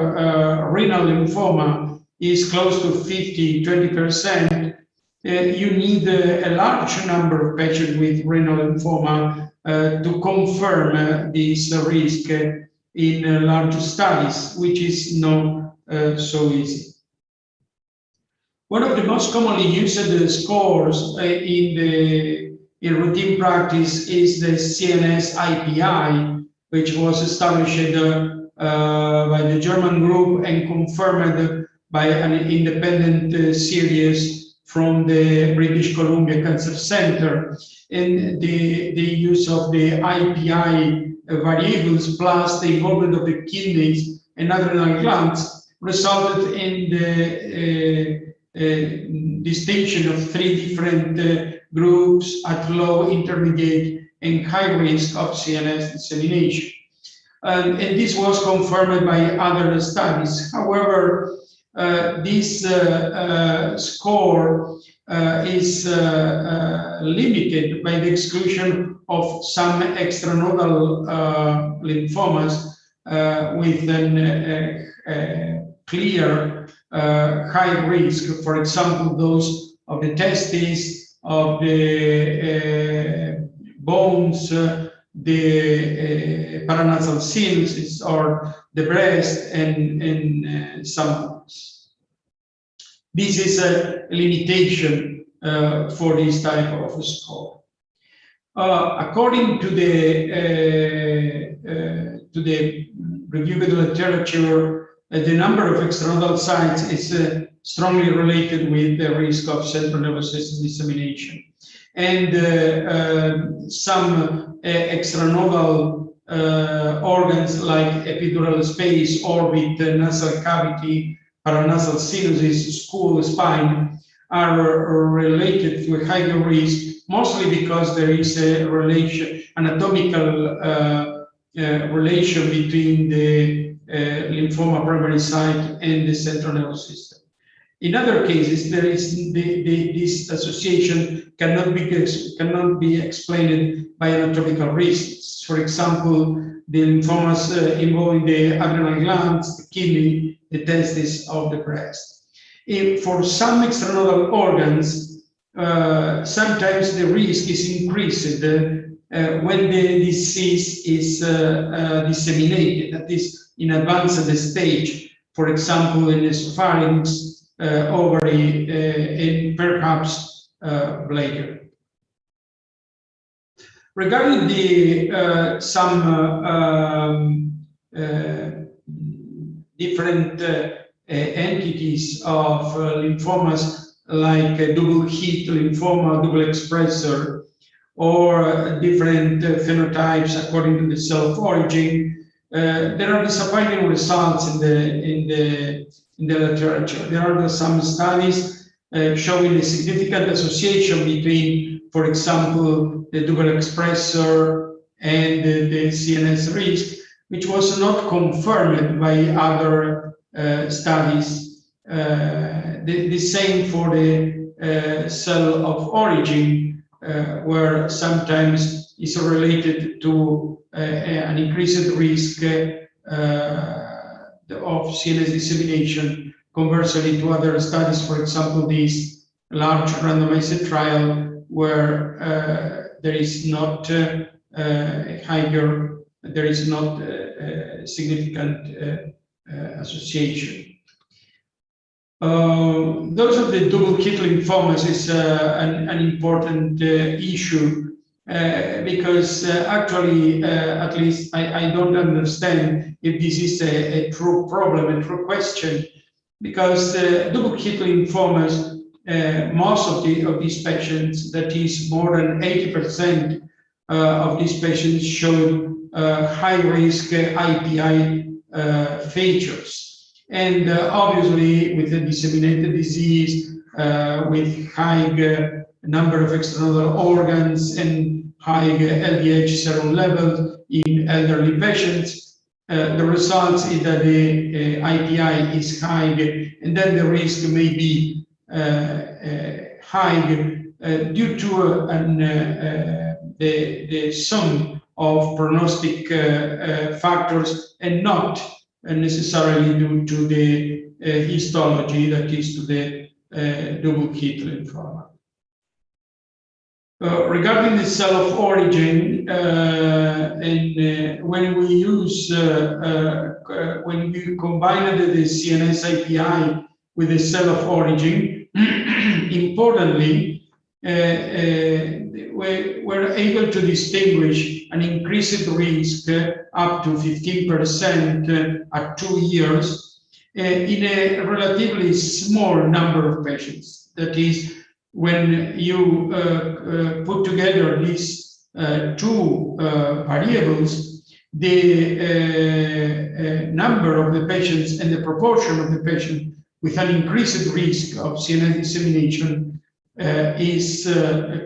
renal lymphoma is close to 20%, you need a large number of patients with renal lymphoma to confirm this risk in large studies, which is not so easy. One of the most commonly used scores in routine practice is the CNS IPI, which was established by the German group and confirmed by an independent series from the British Columbia Cancer Center. And the use of the IPI variables plus the involvement of the kidneys and adrenal glands resulted in the distinction of 3 different groups at low, intermediate, and high risk of CNS dissemination. And this was confirmed by other studies. However, this score is limited by the exclusion of some extranodal lymphomas with a clear high risk. For example, those of the testes, of the bones, the paranasal sinuses or the breast and some others. This is a limitation for this type of score. According to the reviewed literature, the number of extranodal sites is strongly related with the risk of central nervous system dissemination. And some extranodal organs like epidural space, orbit, nasal cavity, paranasal sinuses, skull, spine are related to a higher risk, mostly because there is a relation, anatomical relation between the lymphoma primary site and the central nervous system. In other cases, there is this association cannot be explained by anatomical reasons. For example, the lymphomas involving the adrenal glands, the kidney, the testes of the breast. For some extranodal organs, sometimes the risk is increased when the disease is disseminated, that is, in advanced stage, for example, in esophagus, ovary, and perhaps bladder. Regarding the some different entities of lymphomas, like double hit lymphoma, double expressor, or different phenotypes according to the cell of origin, there are disappointing results in the literature. There are some studies showing a significant association between, for example, the double expressor and the CNS risk, which was not confirmed by other studies. The same for the cell of origin, where sometimes is related to an increased risk of CNS dissemination, conversely to other studies, for example, this large randomized trial where there is not significant association. Those of the double hit lymphomas is an important issue because actually, at least I don't understand if this is a true problem, a true question, because double hit lymphomas, most of these patients, that is more than 80% of these patients, show high risk IPI features. And obviously, with the disseminated disease, with high number of extranodal organs and high LDH serum levels in elderly patients, the result is that the IPI is high, and then the risk may be high due to the sum of prognostic factors and not necessarily due to the histology, that is to the double hit lymphoma. Regarding the cell of origin, and when we use, when we combine the CNS API with the cell of origin, importantly, we're able to distinguish an increased risk up to 15% at 2 years in a relatively small number of patients. That is, when you put together these two variables, the number of the patients and the proportion of the patient with an increased risk of CNS dissemination is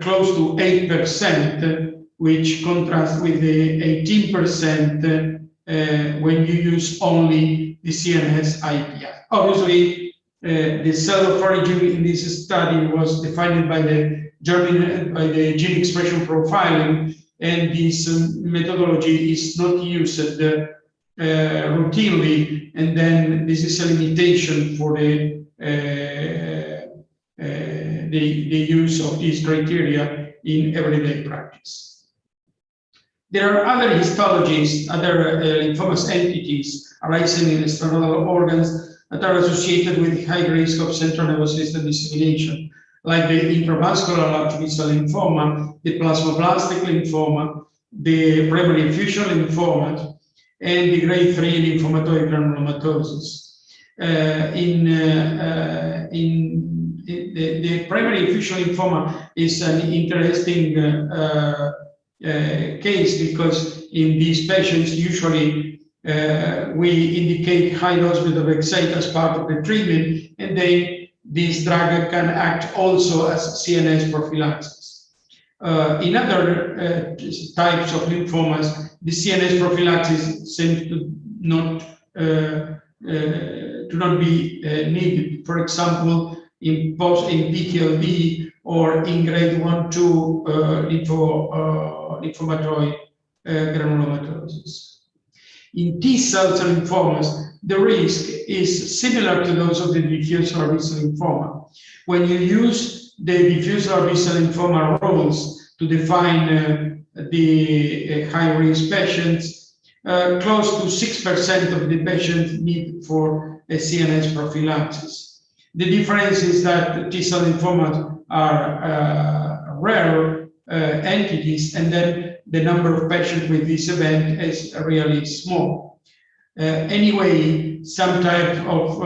close to 8%, which contrasts with the 18% when you use only the CNS IPI. Obviously, the cell of origin in this study was defined by the gene expression profiling, and this methodology is not used routinely, and then this is a limitation for the use of these criteria in everyday practice. There are other histologies, other lymphomas entities arising in extranodal organs that are associated with high risk of central nervous system dissemination, like the intravascular large B-cell lymphoma, the plasmablastic lymphoma, the primary diffuse lymphoma, and the grade 3 lymphomatoid granulomatosis. The primary diffuse lymphoma is an interesting case because in these patients, usually we indicate high dose methotrexate as part of the treatment, and then this drug can act also as CNS prophylaxis. In other types of lymphomas, the CNS prophylaxis seems to not be needed. For example, in PTLD or in grade 1-2 lymphomatoid granulomatosis. In T-cell lymphomas, the risk is similar to those of the diffuse large B-cell lymphoma. When you use the diffuse large B-cell lymphoma rules to define the high-risk patients, close to 6% of the patients need for a CNS prophylaxis. The difference is that T-cell lymphomas are rare entities, and then the number of patients with this event is really small. Anyway, some type of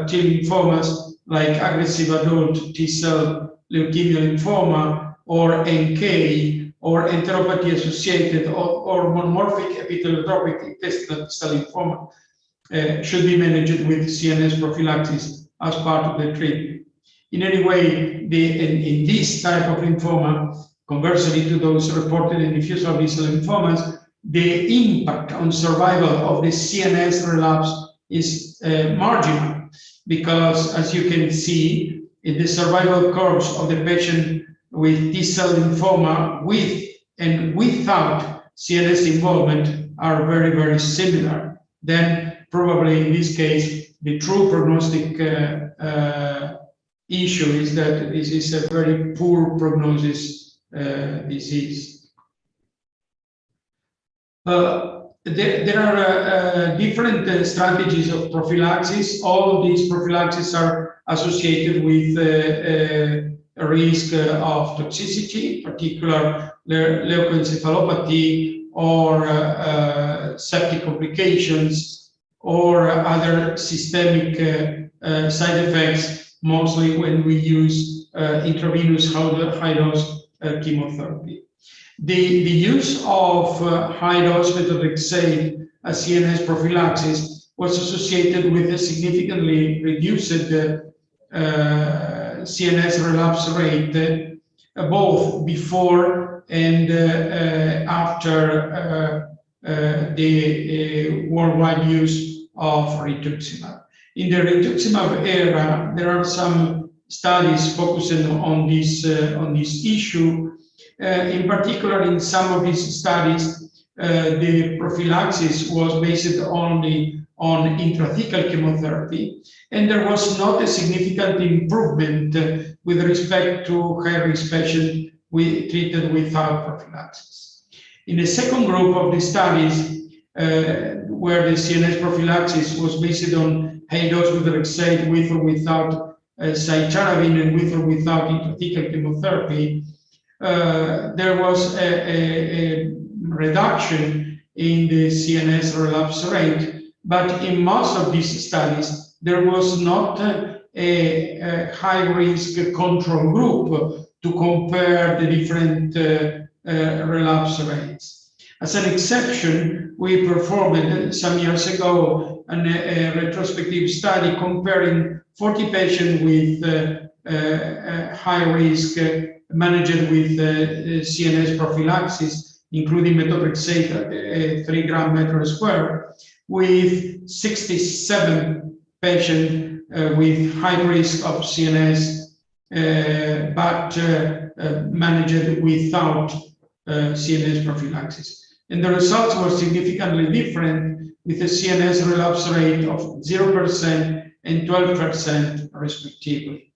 T lymphomas, like aggressive adult T-cell leukemia lymphoma, or NK, or enteropathy-associated or monomorphic epitheliotropic intestinal cell lymphoma, should be managed with CNS prophylaxis as part of the treatment. In any way, in this type of lymphoma, conversely to those reported in diffuse large B-cell lymphomas, the impact on survival of the CNS relapse is marginal, because as you can see, in the survival curves of the patient with T-cell lymphoma with and without CNS involvement are very, very similar. Then probably in this case, the true prognostic issue is that this is a very poor prognosis disease. There are different strategies of prophylaxis. All of these prophylaxis are associated with a risk of toxicity, in particular leukoencephalopathy or septic complications or other systemic side effects, mostly when we use intravenous high-dose chemotherapy. The use of high-dose methotrexate as CNS prophylaxis was associated with a significantly reduced CNS relapse rate, both before and after the worldwide use of rituximab. In the rituximab era, there are some studies focusing on this issue. In particular, in some of these studies, the prophylaxis was based only on intrathecal chemotherapy, and there was not a significant improvement with respect to high-risk patients treated without prophylaxis. In the second group of the studies, where the CNS prophylaxis was based on high-dose methotrexate with or without cytarabine and with or without intrathecal chemotherapy, there was a reduction in the CNS relapse rate, but in most of these studies, there was not a high-risk control group to compare the different relapse rates. As an exception, we performed some years ago a retrospective study comparing 40 patients with high risk managed with CNS prophylaxis, including methotrexate at 3 grams per square, with 67 patients with high risk of CNS, but managed without CNS prophylaxis. And the results were significantly different, with a CNS relapse rate of 0% and 12% respectively.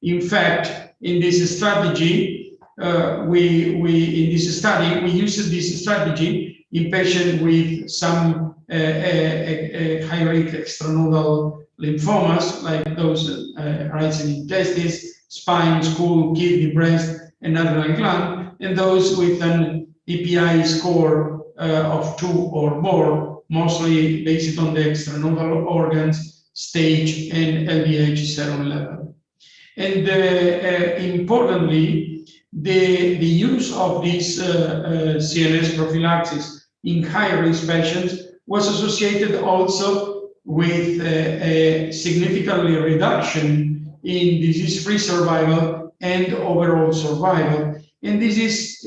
In fact, in this strategy, in this study, we used this strategy in patients with some high-risk extranodal lymphomas, like those arising in testes, spine, skull, kidney, breast, and adrenal gland, and those with an EPI score of 2 or more, mostly based on the extranodal organs, stage, and LDH serum level. And importantly, the use of this CNS prophylaxis in high-risk patients was associated also with a significant reduction in disease-free survival and overall survival. And this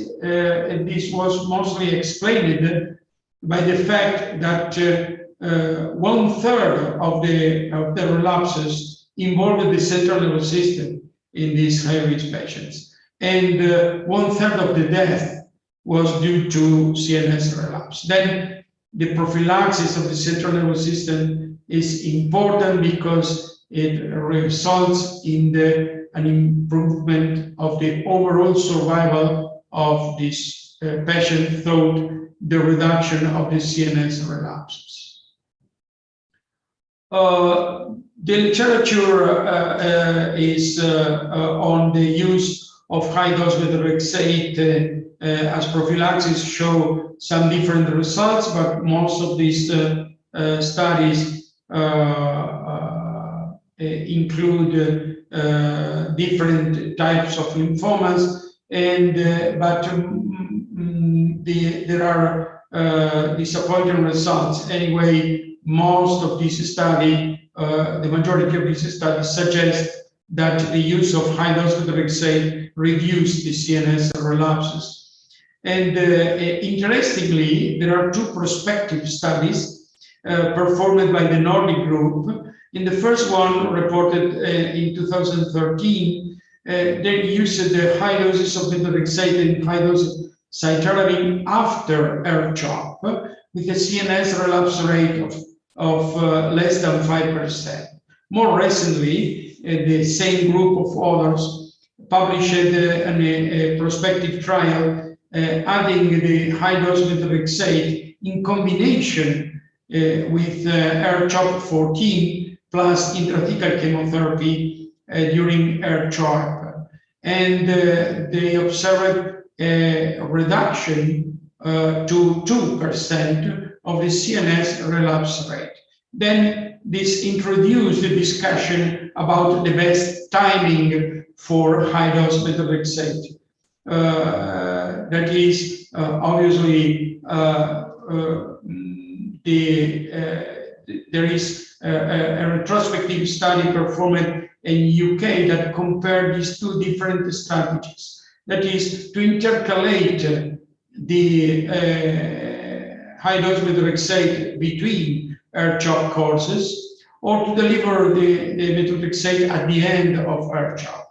was mostly explained by the fact that 1/3 of the relapses involved the central nervous system in these high-risk patients, and 1/3 of the death was due to CNS relapse. Then the prophylaxis of the central nervous system is important because it results in an improvement of the overall survival of this patient through the reduction of the CNS relapses. The literature is on the use of high-dose methotrexate as prophylaxis show some different results, but most of these studies include different types of lymphomas, and there are disappointing results. Anyway, most of this study, the majority of these studies suggest that the use of high-dose methotrexate reduced the CNS relapses. And interestingly, there are 2 prospective studies performed by the Nordic group. In the first one, reported in 2013, they used the high doses of methotrexate and high doses of cytarabine after R-CHOP with a CNS relapse rate of less than 5%. More recently, the same group of authors published a prospective trial adding the high-dose methotrexate in combination with R-CHOP 14 plus intrathecal chemotherapy during R-CHOP. And they observed a reduction to 2% of the CNS relapse rate. Then this introduced the discussion about the best timing for high-dose methotrexate. That is obviously there is a retrospective study performed in UK that compared these 2 different strategies. That is to intercalate the high-dose methotrexate between R-CHOP courses, or to deliver the methotrexate at the end of R-CHOP.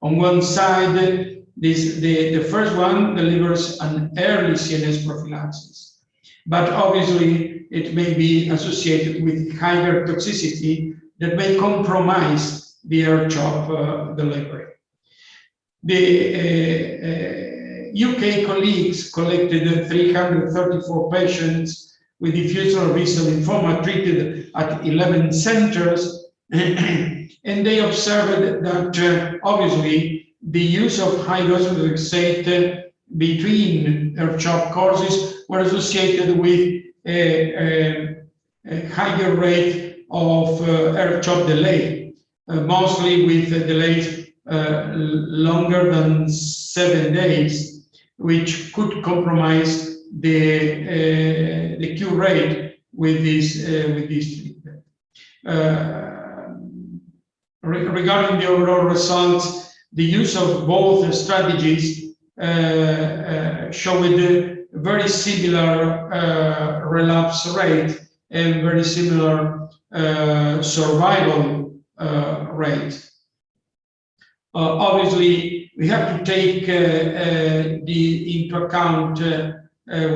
On one side, the first one delivers an early CNS prophylaxis, but obviously it may be associated with higher toxicity that may compromise the R-CHOP delivery. The UK colleagues collected 334 patients with diffuse large B-cell lymphoma treated at 11 centers, and they observed that obviously the use of high-dose methotrexate between R-CHOP courses were associated with a higher rate of R-CHOP delay, mostly with delays longer than 7 days, which could compromise the cure rate with this treatment. Regarding the overall results, the use of both strategies showed a very similar relapse rate and very similar survival rate. Obviously, we have to take into account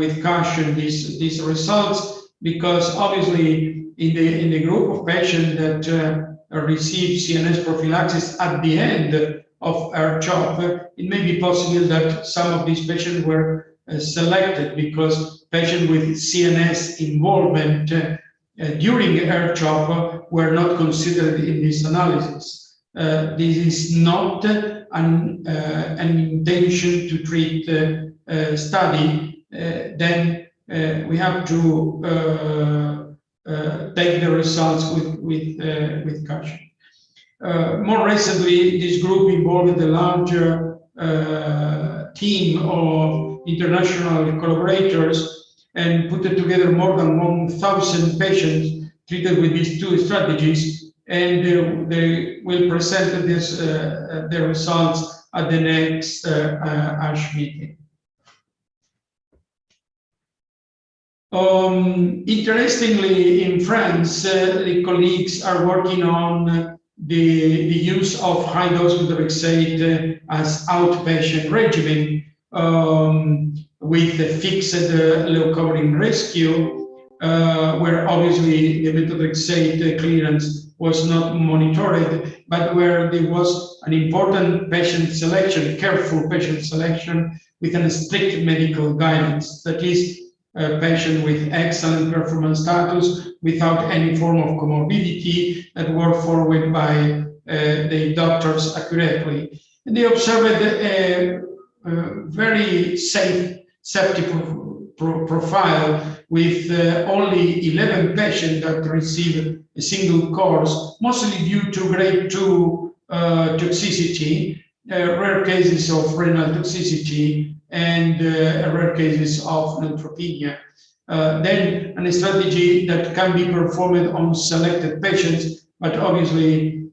with caution these results, because obviously in the group of patients that receive CNS prophylaxis at the end of R-CHOP, it may be possible that some of these patients were selected because patients with CNS involvement during R-CHOP were not considered in this analysis. This is not an intention to treat study. Then we have to take the results with caution. More recently, this group involved a larger team of international collaborators and put together more than 1,000 patients treated with these two strategies, and they will present their results at the next ASH meeting. Interestingly, in France, the colleagues are working on the use of high-dose methotrexate as outpatient regimen with a fixed leucovorin rescue, where obviously the methotrexate clearance was not monitored, but where there was an important patient selection, careful patient selection with a strict medical guidance. That is, a patient with excellent performance status without any form of comorbidity that were followed by the doctors accurately. And they observed a very safe safety profile with only 11 patients that received a single course, mostly due to grade 2 toxicity, rare cases of renal toxicity, and rare cases of neutropenia. Then a strategy that can be performed on selected patients, but obviously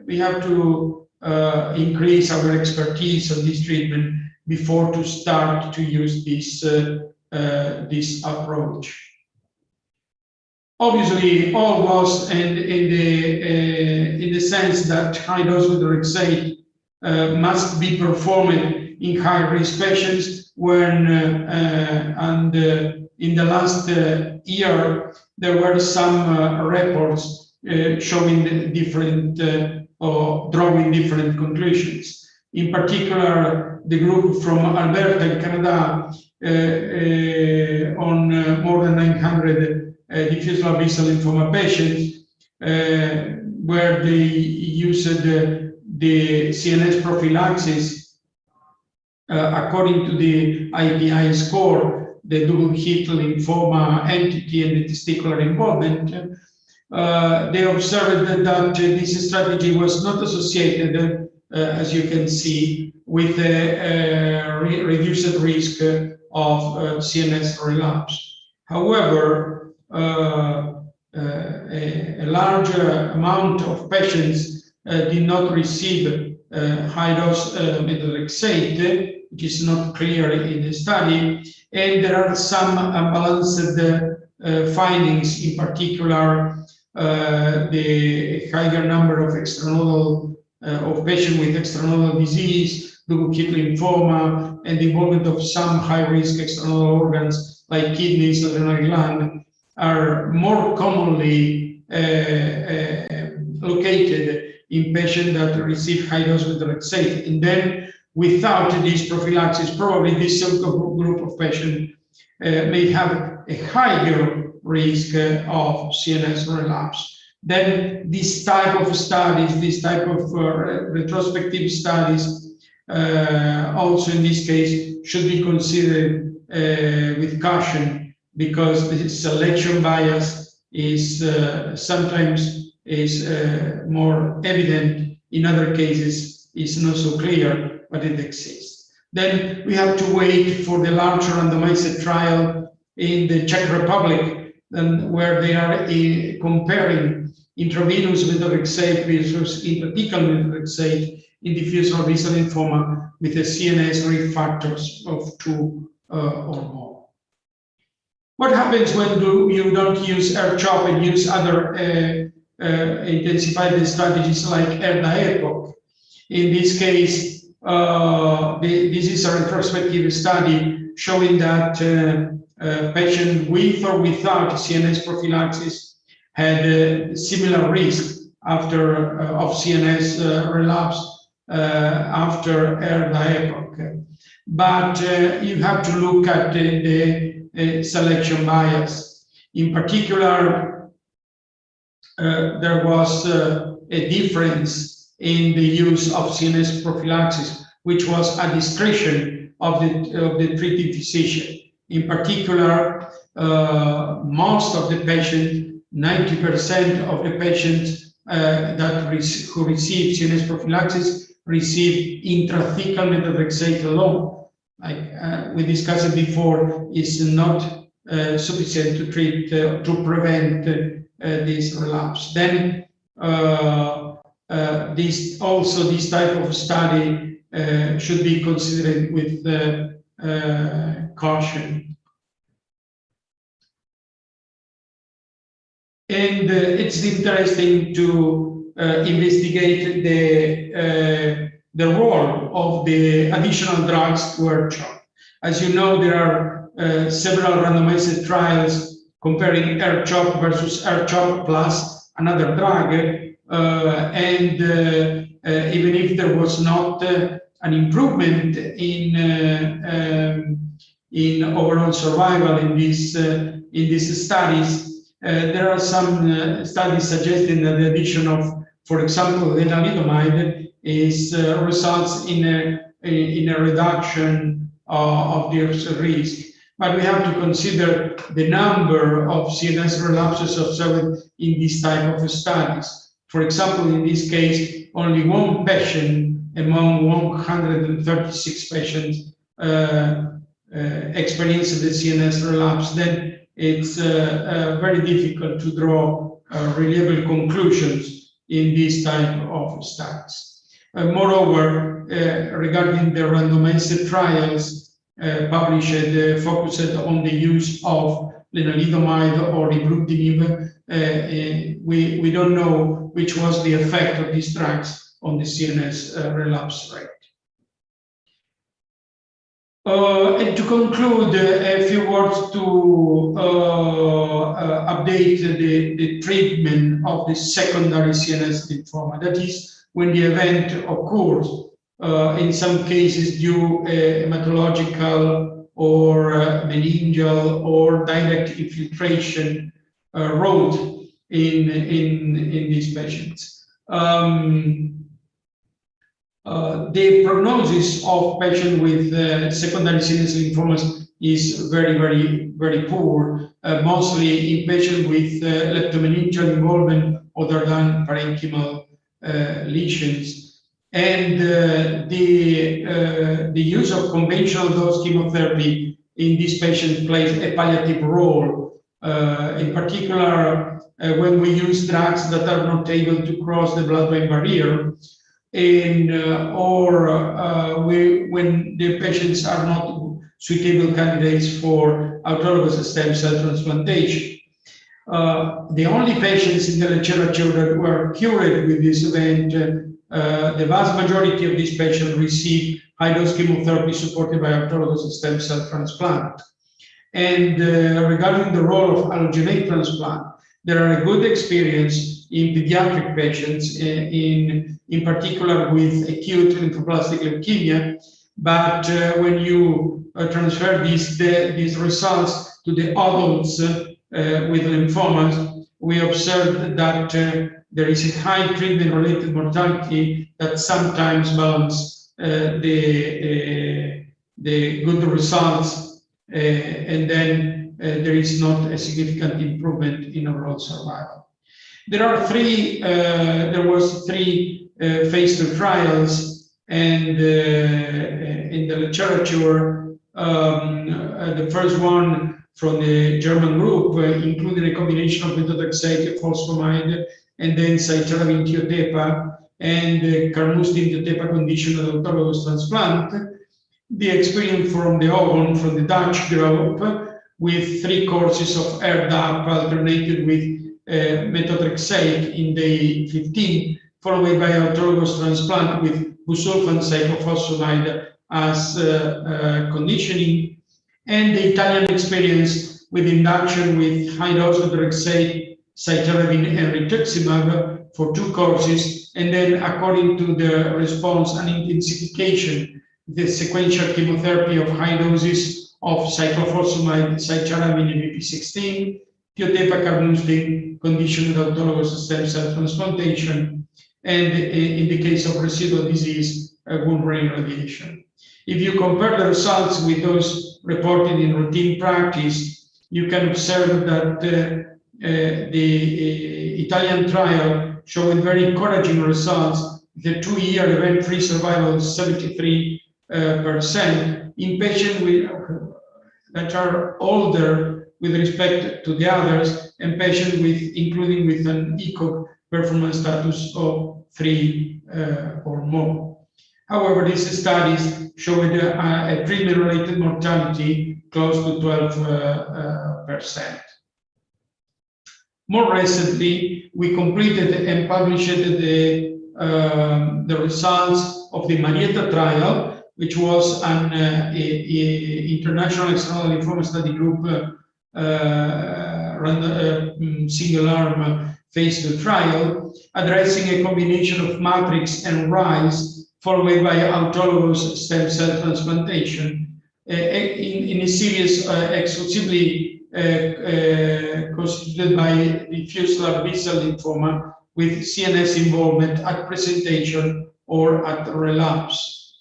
we have to increase our expertise on this treatment before to start to use this approach. Obviously, all was in the sense that high-dose methotrexate must be performed in high-risk patients when, in the last year, there were some reports showing different or drawing different conclusions. In particular, the group from Alberta in Canada on more than 900 diffuse large B-cell lymphoma patients, where they used the CNS prophylaxis according to the IPI score, the double hit lymphoma entity and the testicular involvement. They observed that this strategy was not associated, as you can see, with a reduced risk of CNS relapse. However, a large amount of patients did not receive high-dose methotrexate, which is not clear in the study, and there are some unbalanced findings, in particular the higher number of extranodal of patients with extranodal disease, Lugano lymphoma, and the involvement of some high-risk extranodal organs like kidneys, adrenal gland, are more commonly located in patients that receive high-dose methotrexate. And then, without this prophylaxis, probably this subgroup of patients may have a higher risk of CNS relapse. Then this type of studies, this type of retrospective studies, also in this case, should be considered with caution, because the selection bias is sometimes more evident, in other cases is not so clear, but it exists. Then we have to wait for the larger randomized trial in the Czech Republic, where they are comparing intravenous methotrexate versus intrathecal methotrexate in diffuse large B-cell lymphoma with the CNS risk factors of 2 or more. What happens when you don't use R-CHOP and use other intensified strategies like ERDA-EPOC? In this case, this is a retrospective study showing that patients with or without CNS prophylaxis had a similar risk after of CNS relapse after ERDA epoch. But you have to look at the selection bias. In particular, there was a difference in the use of CNS prophylaxis, which was at discretion of the treating physician. In particular, most of the patients, 90% of the patients who receive CNS prophylaxis receive intrathecal methotrexate alone. Like we discussed before, is not sufficient to treat to prevent this relapse. Then this type of study should be considered with caution. And it's interesting to investigate the role of the additional drugs to ERCHOP. As you know, there are several randomized trials comparing ERCHOP versus ERCHOP plus another drug, and even if there was not an improvement in overall survival in these studies, there are some studies suggesting that the addition of, for example, lenalidomide results in a reduction of the risk. But we have to consider the number of CNS relapses observed in this type of studies. For example, in this case, only one patient among 136 patients experienced the CNS relapse. Then it's very difficult to draw reliable conclusions in this type of studies. Moreover, regarding the randomized trials published focused on the use of lenalidomide or ibrutinib, we don't know which was the effect of these drugs on the CNS relapse rate. And to conclude, a few words to update the treatment of the secondary CNS lymphoma. That is, when the event occurs, in some cases due hematological or meningeal or direct infiltration route in these patients. The prognosis of patients with secondary CNS lymphomas is very poor, mostly in patients with leptomeningeal involvement other than parenchymal lesions. And the use of conventional dose chemotherapy in these patients plays a palliative role, in particular when we use drugs that are not able to cross the blood-brain barrier, and when the patients are not suitable candidates for autologous stem cell transplantation. The only patients in the literature that were cured with this event, the vast majority of these patients receive high-dose chemotherapy supported by autologous stem cell transplant. And regarding the role of allogeneic transplant, there are a good experience in pediatric patients, in particular with acute lymphoblastic leukemia. But when you transfer these results to the adults with lymphomas, we observed that there is a high treatment-related mortality that sometimes balances the good results, and then there is not a significant improvement in overall survival. There was three phase 2 trials, and in the literature, the first one from the German group included a combination of methotrexate, fosfamide, and then cytarabine tiotepa, and carmustine tiotepa conditional autologous transplant. The experience from the Ogon, from the Dutch group, with 3 courses of ERDAP alternated with methotrexate in day 15, followed by autologous transplant with busulfan cyclophosphamide as conditioning, and the Italian experience with induction with high-dose methotrexate, cytarabine, and rituximab, for 2 courses, and then according to the response and intensification, the sequential chemotherapy of high doses of cyclophosphamide, cytarabine, and BP16, tiotepa carmustine, conditioned autologous stem cell transplantation, and in the case of residual disease, wound brain radiation. If you compare the results with those reported in routine practice, you can observe that the Italian trial showed very encouraging results. The 2-year event-free survival is 73% in patients that are older with respect to the others, and patients including with an ECOG performance status of 3 or more. However, these studies showed a treatment-related mortality close to 12%. More recently, we completed and published the results of the Marietta trial, which was an international external lymphoma study group single-arm phase 2 trial, addressing a combination of matrix and RISE, followed by autologous stem cell transplantation in a series exclusively constituted by diffuse large B-cell lymphoma with CNS involvement at presentation or at relapse.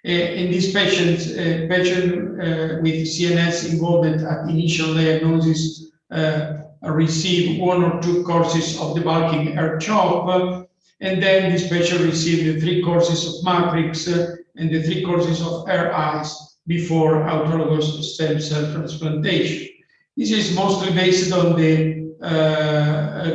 In these patients, with CNS involvement at initial diagnosis receive 1 or 2 courses of debulking R-CHOP, and then this patient received the 3 courses of matrix and the 3 courses of RISE before autologous stem cell transplantation. This is mostly based on the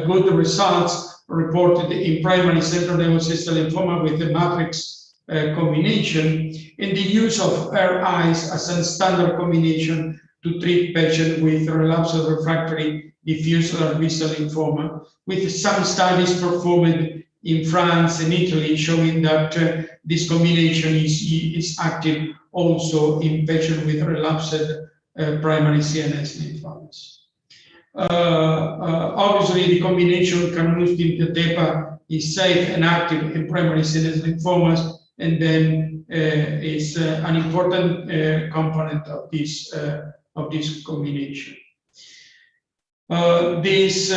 good results reported in primary central nervous system lymphoma with the matrix combination, and the use of RISE as a standard combination to treat patients with relapsed or refractory diffuse large B-cell lymphoma, with some studies performed in France and Italy showing that this combination is active also in patients with relapsed primary CNS lymphomas. Obviously, the combination of carmustine tiotepa is safe and active in primary CNS lymphomas, and then is an important component of this combination. This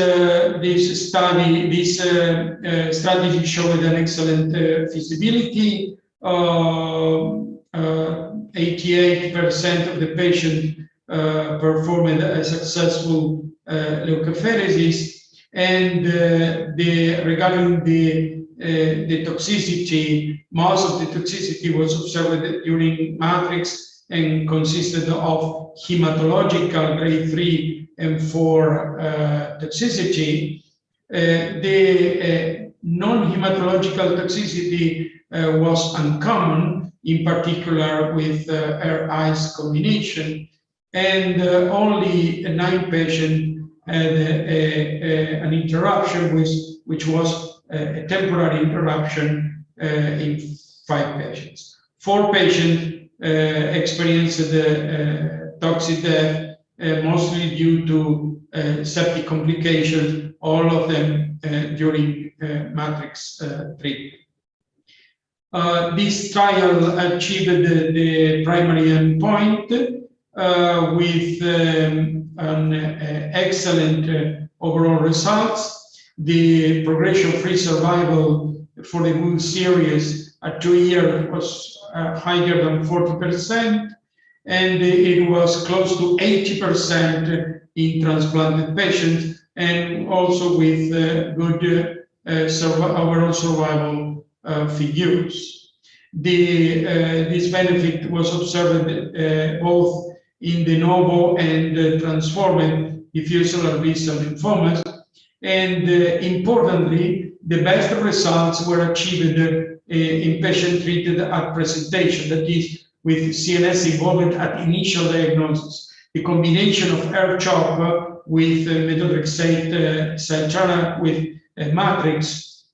strategy showed an excellent feasibility. 88% of the patients performed a successful leukapheresis, and regarding the toxicity, most of the toxicity was observed during matrix and consisted of hematological grade 3 and 4 toxicity. The non-hematological toxicity was uncommon, in particular with RISE combination, and only 9 patients had an interruption, which was a temporary interruption in 5 patients. 4 patients experienced toxic death, mostly due to septic complications, all of them during matrix treatment. This trial achieved the primary endpoint with an excellent overall results. The progression-free survival for the wound series at 2 years was higher than 40%, and it was close to 80% in transplanted patients, and also with good overall survival figures. This benefit was observed both in de novo and transformed diffuse large B-cell lymphomas, and importantly, the best results were achieved in patients treated at presentation, that is, with CNS involvement at initial diagnosis. The combination of R-CHOP with methotrexate cytarabine with matrix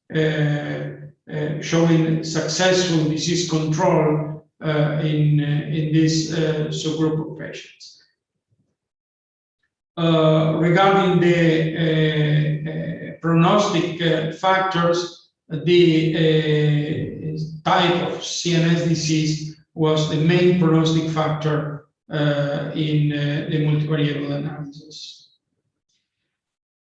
showing successful disease control in this subgroup of patients. regarding the prognostic factors, the type of CNS disease was the main prognostic factor in the multivariable analysis.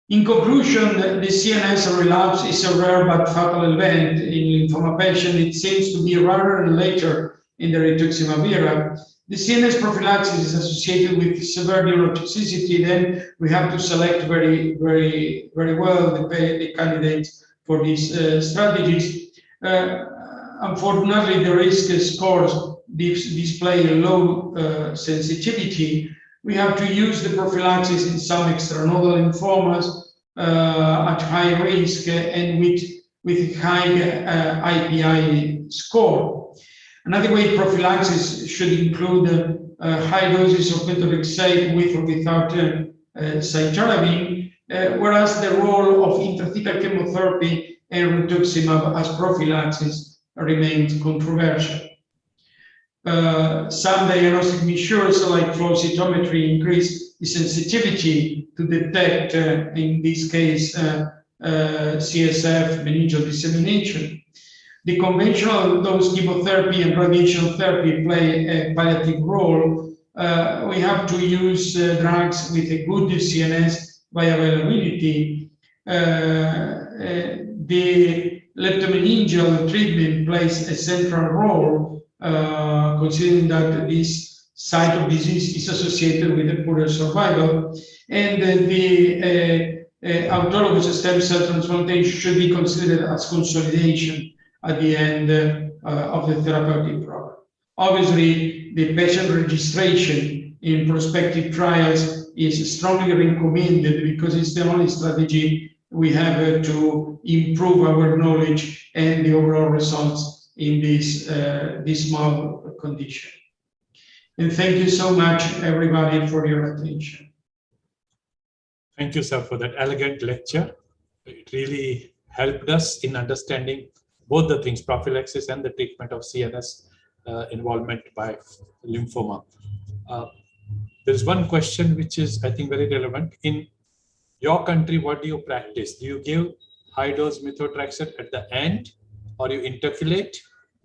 In conclusion, the CNS relapse is a rare but fatal event in lymphoma patients. It seems to be rarer and later in the rituximab era. The CNS prophylaxis is associated with severe neurotoxicity. Then we have to select very well the candidates for these strategies. Unfortunately, the risk scores display a low sensitivity. We have to use the prophylaxis in some extranodal lymphomas at high risk and with high IPI score. Another way prophylaxis should include high doses of methotrexate with or without cytarabine, whereas the role of intrathecal chemotherapy and rituximab as prophylaxis remains controversial. Some diagnostic measures like flow cytometry increase the sensitivity to detect, in this case, CSF meningeal dissemination. The conventional dose chemotherapy and radiation therapy play a palliative role. We have to use drugs with a good CNS bioavailability. The leptomeningeal treatment plays a central role, considering that this site of disease is associated with a poorer survival, and the autologous stem cell transplantation should be considered as consolidation at the end of the therapeutic program. Obviously, the patient registration in prospective trials is strongly recommended because it's the only strategy we have to improve our knowledge and the overall results in this dismal condition. And thank you so much, everybody, for your attention. Thank you, sir, for that elegant lecture. It really helped us in understanding both the things, prophylaxis and the treatment of CNS involvement by lymphoma. There's one question which is, I think, very relevant. In your country, what do you practice? Do you give high-dose methotrexate at the end, or you intercalate?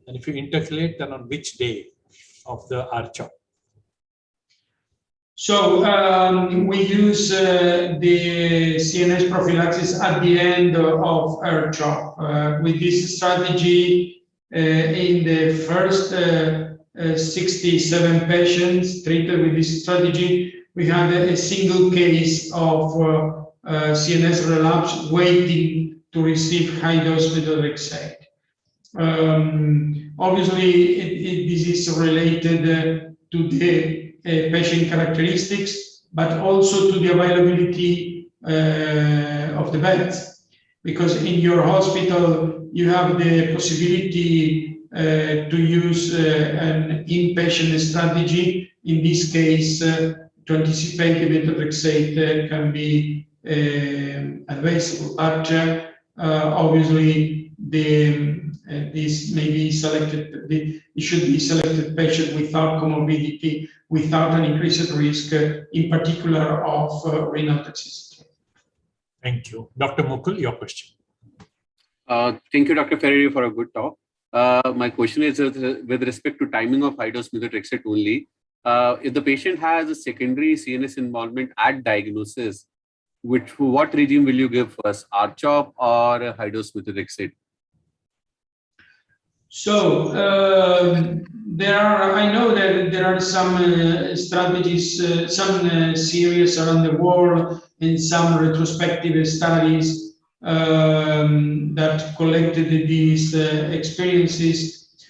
And if you intercalate, then on which day of the R-CHOP? So we use the CNS prophylaxis at the end of R-CHOP. With this strategy, in the first 67 patients treated with this strategy, we had a single case of CNS relapse waiting to receive high-dose methotrexate. Obviously, this is related to the patient characteristics, but also to the availability of the beds, because in your hospital you have the possibility to use an inpatient strategy. In this case, to anticipate the methotrexate can be advisable, but obviously this may be selected. It should be selected patient without comorbidity, without an increased risk, in particular of renal toxicity. Thank you. Dr. Mukul, your question. Thank you, Dr. Ferrari, for a good talk. My question is with respect to timing of high-dose methotrexate only. If the patient has a secondary CNS involvement at diagnosis, what regime will you give first, R-CHOP or high-dose methotrexate? So I know that there are some strategies, some series around the world, and some retrospective studies that collected these experiences.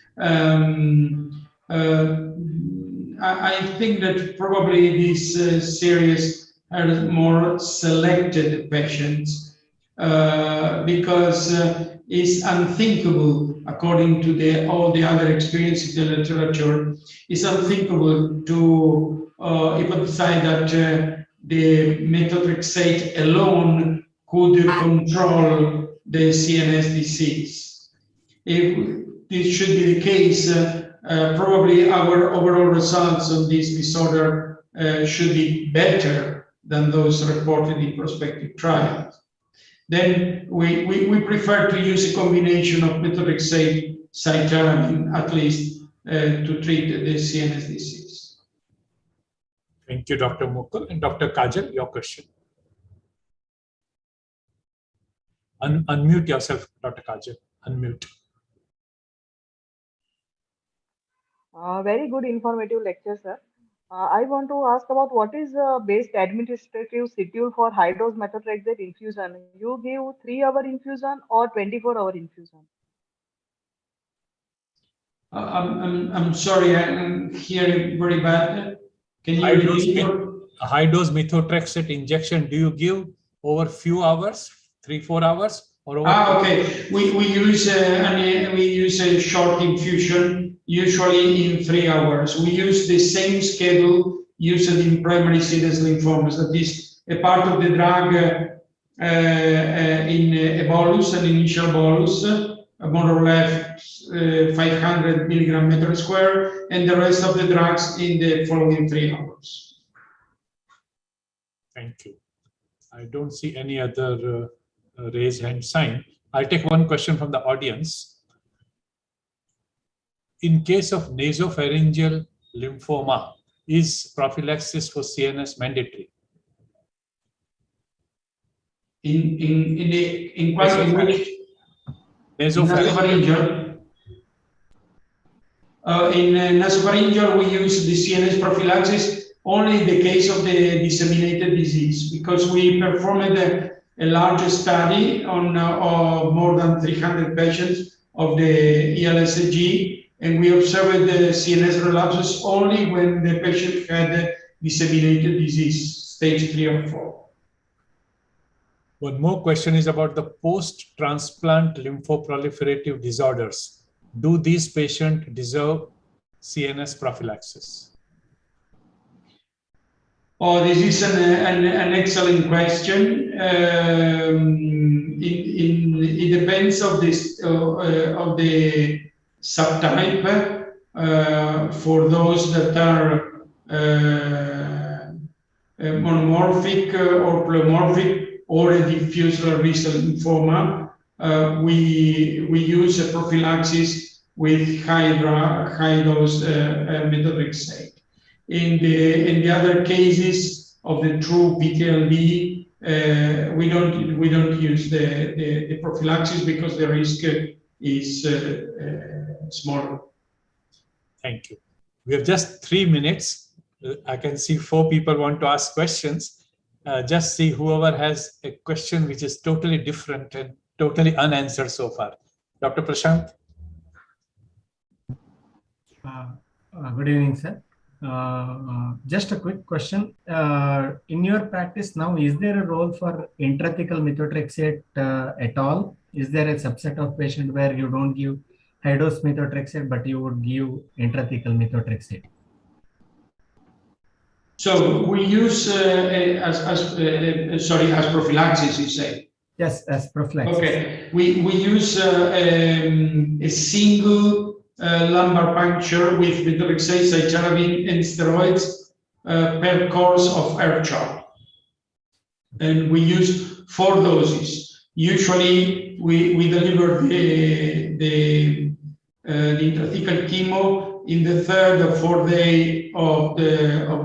I think that probably this series has more selected patients because it's unthinkable, according to all the other experiences in the literature, it's unthinkable to hypothesize that the methotrexate alone could control the CNS disease. If this should be the case, probably our overall results on this disorder should be better than those reported in prospective trials. Then we prefer to use a combination of methotrexate, cytarabine, at least to treat the CNS disease. Thank you, Dr. Mukul. And Dr. Kajal, your question. Unmute yourself, Dr. Kajal. Unmute. Very good informative lecture, sir. I want to ask about what is the best administrative schedule for high-dose methotrexate infusion? You give 3-hour infusion or 24-hour infusion? I'm sorry, I'm hearing very bad. Can you repeat? High-dose methotrexate injection, do you give over few hours, 3-4 hours? Or over okay. We use a short infusion, usually in 3 hours. We use the same schedule used in primary CNS lymphomas. That is a part of the drug in a bolus, an initial bolus, more or less 500 milligram meter square, and the rest of the drugs in the following 3 hours. Thank you. I don't see any other raise hand sign. I'll take one question from the audience. In case of nasopharyngeal lymphoma, is prophylaxis for CNS mandatory? In which? Nasopharyngeal. In nasopharyngeal, we use the CNS prophylaxis only in the case of the disseminated disease, because we performed a large study on more than 300 patients of the ELSG, and we observed the CNS relapses only when the patient had disseminated disease, stage 3 or 4. One more question is about the post-transplant lymphoproliferative disorders. Do these patients deserve CNS prophylaxis? Oh, this is an excellent question. It depends of this of the subtype. For those that are monomorphic or pleomorphic or a diffuse large B-cell lymphoma, we use a prophylaxis with high dose methotrexate. In the other cases of the true PTLD, we don't use the prophylaxis because the risk is smaller. Thank you. We have just 3 minutes. I can see 4 people want to ask questions. Just see whoever has a question which is totally different and totally unanswered so far. Dr. Prashant. Good evening, sir. Just a quick question. In your practice now, is there a role for intrathecal methotrexate at all? Is there a subset of patient where you don't give high-dose methotrexate, but you would give intrathecal methotrexate? So we use as prophylaxis, you say? Yes, as prophylaxis. Okay, we use a single lumbar puncture with methotrexate, cytarabine, and steroids per course of R-CHOP. And we use 4 doses. Usually, we deliver the intrathecal chemo in the 3rd or 4th day of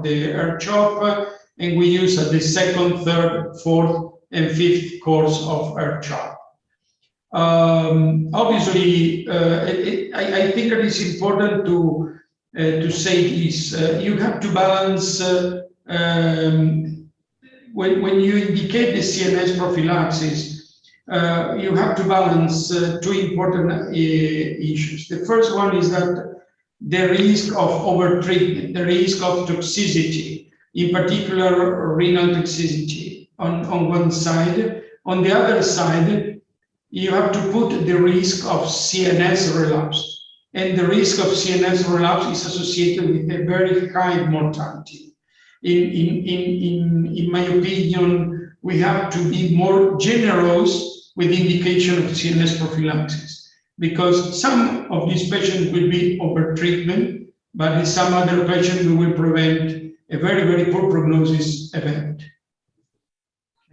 the R-CHOP, and we use at the 2nd, 3rd, 4th, and 5th course of R-CHOP. Obviously, I think it is important to say this. You have to balance when you indicate the CNS prophylaxis. You have to balance 2 important issues. The first one is that the risk of overtreatment, the risk of toxicity, in particular renal toxicity on one side. On the other side, you have to put the risk of CNS relapse. And the risk of CNS relapse is associated with a very high mortality. In my opinion, we have to be more generous with indication of CNS prophylaxis, because some of these patients will be over treatment, but in some other patients we will prevent a very, very poor prognosis event.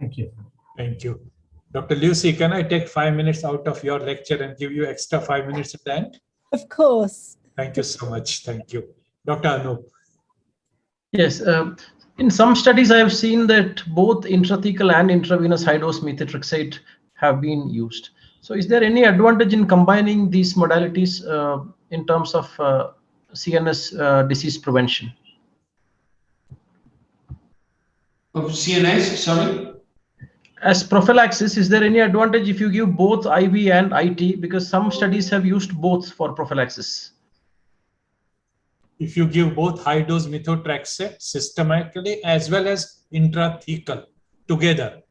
Thank you. Thank you. Dr. Lucy, can I take 5 minutes out of your lecture and give you extra 5 minutes at the end? Of course. Thank you so much. Thank you. Dr. Anup. Yes, in some studies I have seen that both intrathecal and intravenous high-dose methotrexate have been used. So is there any advantage in combining these modalities in terms of CNS disease prevention? Of CNS, sorry? As prophylaxis, is there any advantage if you give both IV and IT? Because some studies have used both for prophylaxis. If you give both high-dose methotrexate systematically as well as intrathecal together,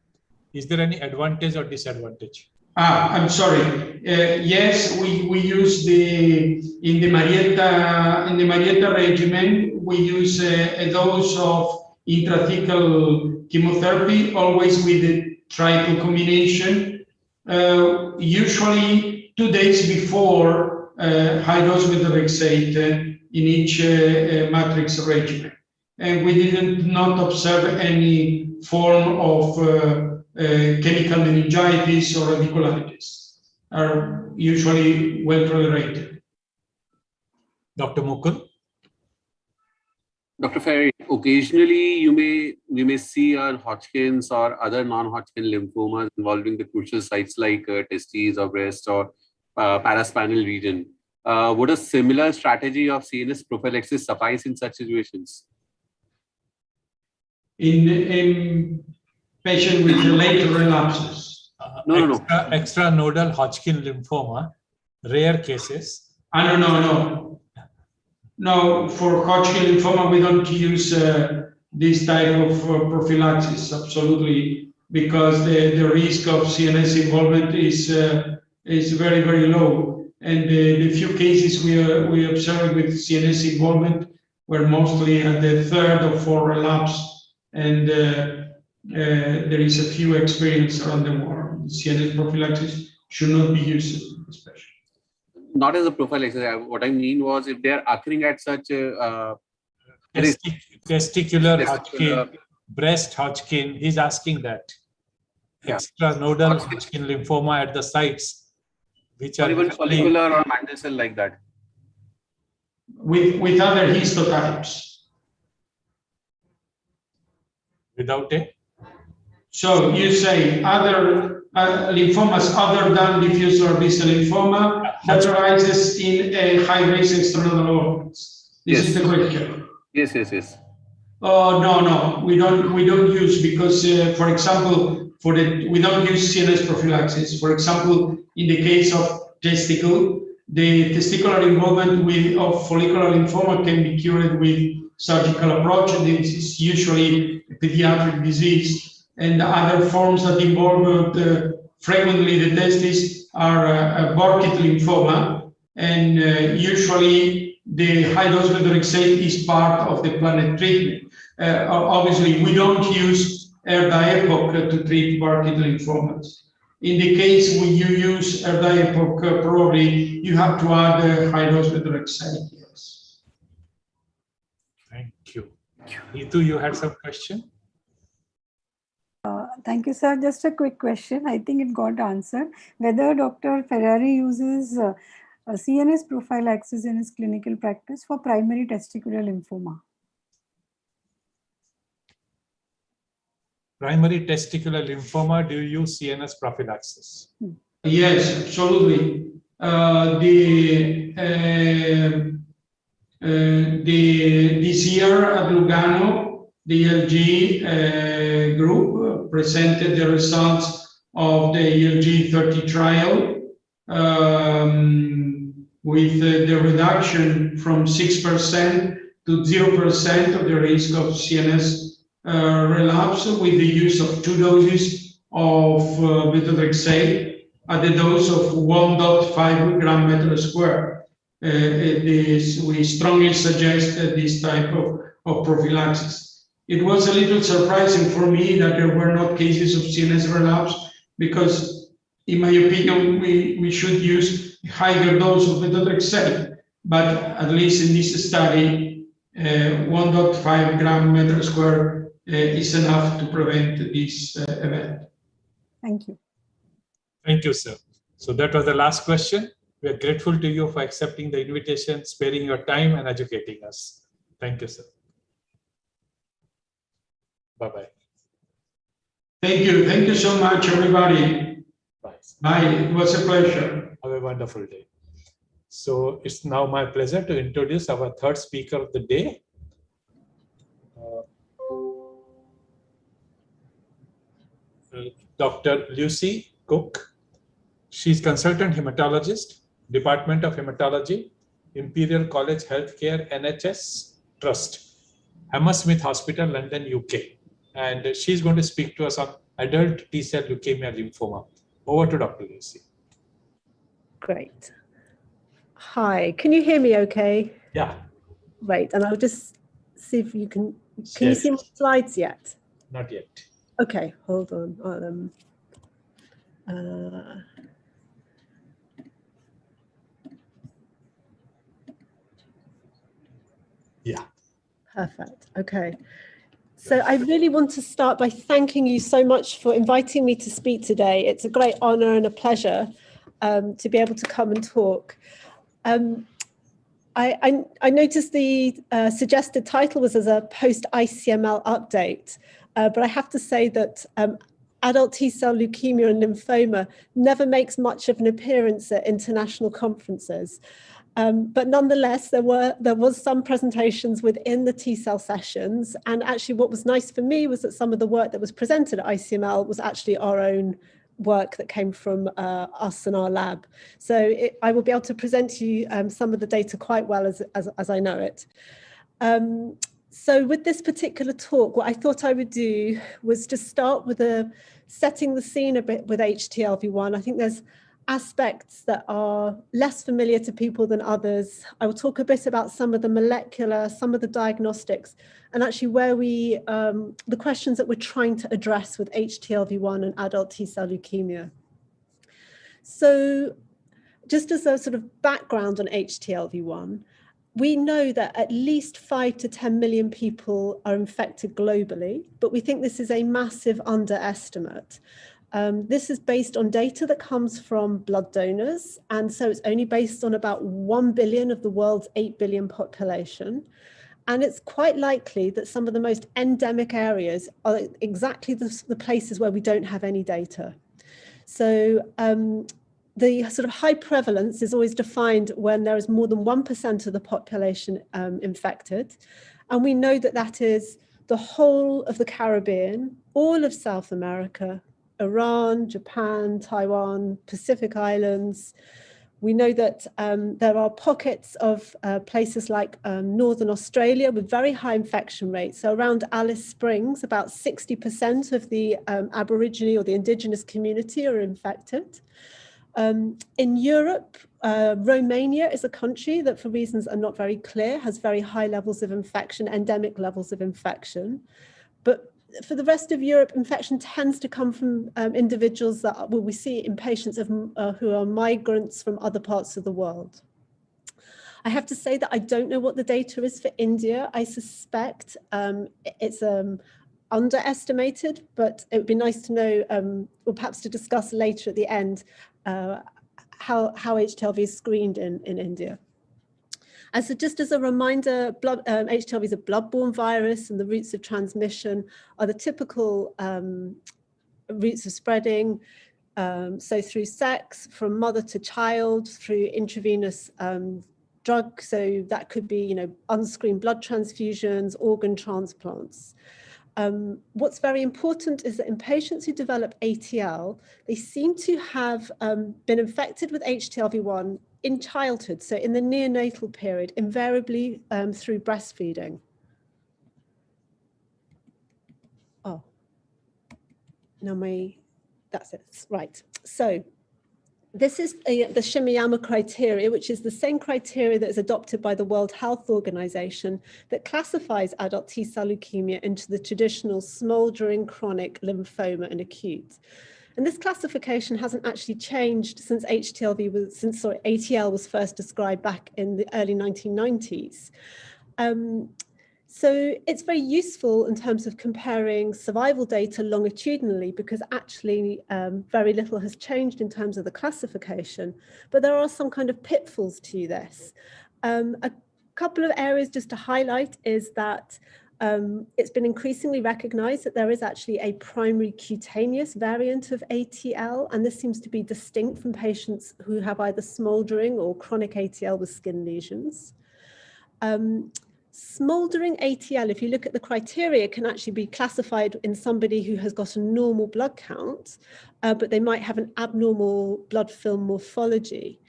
is there any advantage or disadvantage? I'm sorry. Yes, we use in the Marietta regimen, we use a dose of intrathecal chemotherapy, always with the triple combination, usually 2 days before high-dose methotrexate in each matrix regimen. And we did not observe any form of chemical meningitis or radiculitis, are usually well tolerated. Dr. Mukul? Dr. Ferry, occasionally you may see Hodgkin's or other non-Hodgkin lymphomas involving the crucial sites like testes or breast or paraspinal region. Would a similar strategy of CNS prophylaxis suffice in such situations? In patient with later relapses? Extranodal Hodgkin lymphoma, rare cases. No, for Hodgkin lymphoma, we don't use this type of prophylaxis, absolutely, because the risk of CNS involvement is very, very low. And the few cases we observed with CNS involvement were mostly at the third or fourth relapse, and there is a few experience around the world. CNS prophylaxis should not be used, especially. Not as a prophylaxis. What I mean was if they are occurring at such testicular Hodgkin, breast Hodgkin, he's asking that. Yeah. Extranodal Hodgkin lymphoma at the sites, which or are even follicular or mantle cell like that. With other histotypes. Without a? So you say other lymphomas other than diffuse large B-cell lymphoma that arises in a high-risk extranodal organs. This is the question. Yes. No, we don't use, because for example, we don't use CNS prophylaxis. For example, in the case of testicle, the testicular involvement of follicular lymphoma can be cured with surgical approach. This is usually a pediatric disease. And other forms that involve frequently the testes are Burkitt lymphoma, and usually the high-dose methotrexate is part of the planned treatment. Obviously, we don't use erdaepok to treat Burkitt lymphomas. In the case when you use erdaepok, probably you have to add high-dose methotrexate. Yes. Thank you. Ritu, you had some question? Thank you, sir. Just a quick question. I think it got answered. Whether Dr. Ferrari uses CNS prophylaxis in his clinical practice for primary testicular lymphoma. Primary testicular lymphoma, do you use CNS prophylaxis? Yes, absolutely. This year at Lugano, the ELG group presented the results of the ELG 30 trial with the reduction from 6% to 0% of the risk of CNS relapse with the use of 2 doses of methotrexate at the dose of 1.5 gram meter square. We strongly suggest this type of prophylaxis. It was a little surprising for me that there were not cases of CNS relapse, because in my opinion, we should use a higher dose of methotrexate, but at least in this study, 1.5 gram meter square is enough to prevent this event. Thank you. Thank you, sir. So that was the last question. We are grateful to you for accepting the invitation, sparing your time and educating us. Thank you, sir. Bye-bye. Thank you. Thank you so much, everybody. Bye. Bye. It was a pleasure. Have a wonderful day. So it's now my pleasure to introduce our third speaker of the day. Dr. Lucy Cook. She's consultant hematologist, Department of Hematology, Imperial College Healthcare NHS Trust, Hammersmith Hospital, London, UK. And she's going to speak to us on adult T-cell leukemia lymphoma. Over to Dr. Lucy. Great. Hi, can you hear me okay? Yeah. Right, and I'll just see if you can you Yes. see my slides yet? Not yet. Okay, hold on. Yeah. Perfect. Okay. So I really want to start by thanking you so much for inviting me to speak today. It's a great honor and a pleasure to be able to come and talk. I noticed the suggested title was as a post-ICML update, but I have to say that adult T-cell leukemia and lymphoma never makes much of an appearance at international conferences. But nonetheless, there was some presentations within the T-cell sessions. And actually what was nice for me was that some of the work that was presented at ICML was actually our own work that came from us and our lab. So I will be able to present to you some of the data quite well as I know it. So with this particular talk, what I thought I would do was just start with setting the scene a bit with HTLV1. I think there's aspects that are less familiar to people than others. I will talk a bit about some of the molecular, some of the diagnostics, and actually where the questions that we're trying to address with HTLV1 and adult T-cell leukemia. So just as a sort of background on HTLV1, we know that at least 5 to 10 million people are infected globally, but we think this is a massive underestimate. This is based on data that comes from blood donors, and so it's only based on about 1 billion of the world's 8 billion population. And it's quite likely that some of the most endemic areas are exactly the places where we don't have any data. So the sort of high prevalence is always defined when there is more than 1% of the population infected. And we know that that is the whole of the Caribbean, all of South America, Iran, Japan, Taiwan, Pacific Islands. We know that there are pockets of places like Northern Australia with very high infection rates. So around Alice Springs, about 60% of the Aborigine or the indigenous community are infected. In Europe, Romania is a country that for reasons are not very clear, has very high levels of infection, endemic levels of infection. But for the rest of Europe, infection tends to come from individuals that we see in patients who are migrants from other parts of the world. I have to say that I don't know what the data is for India. I suspect it's underestimated, but it would be nice to know, or perhaps to discuss later at the end, how HTLV is screened in India. And so just as a reminder, HTLV is a blood-borne virus, and the routes of transmission are the typical routes of spreading. So through sex, from mother to child, through intravenous drugs. So that could be, unscreened blood transfusions, organ transplants. What's very important is that in patients who develop ATL, they seem to have been infected with HTLV1 in childhood, so in the neonatal period, invariably through breastfeeding. Oh, now that's it, right. So this is the Shimoyama criteria, which is the same criteria that is adopted by the World Health Organization that classifies adult T-cell leukemia into the traditional smoldering chronic lymphoma and acute. And this classification hasn't actually changed since ATL was first described back in the early 1990s. So it's very useful in terms of comparing survival data longitudinally, because actually very little has changed in terms of the classification, but there are some kind of pitfalls to this. A couple of areas just to highlight is that it's been increasingly recognized that there is actually a primary cutaneous variant of ATL, and this seems to be distinct from patients who have either smoldering or chronic ATL with skin lesions. Smoldering ATL, if you look at the criteria, can actually be classified in somebody who has got a normal blood count, but they might have an abnormal blood film morphology.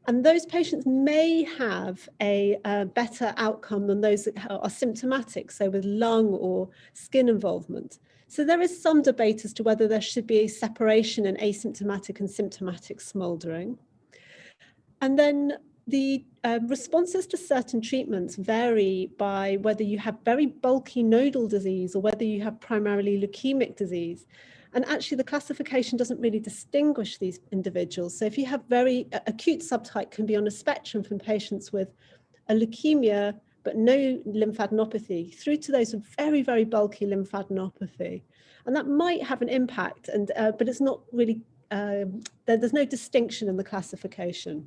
And those patients may have a better outcome than those that are symptomatic, so with lung or skin involvement. So there is some debate as to whether there should be a separation in asymptomatic and symptomatic smoldering. And then the responses to certain treatments vary by whether you have very bulky nodal disease or whether you have primarily leukemic disease. And actually the classification doesn't really distinguish these individuals. So if you have very acute subtype, can be on a spectrum from patients with a leukemia but no lymphadenopathy through to those with very, very bulky lymphadenopathy. And that might have an impact, and but it's not really, there's no distinction in the classification.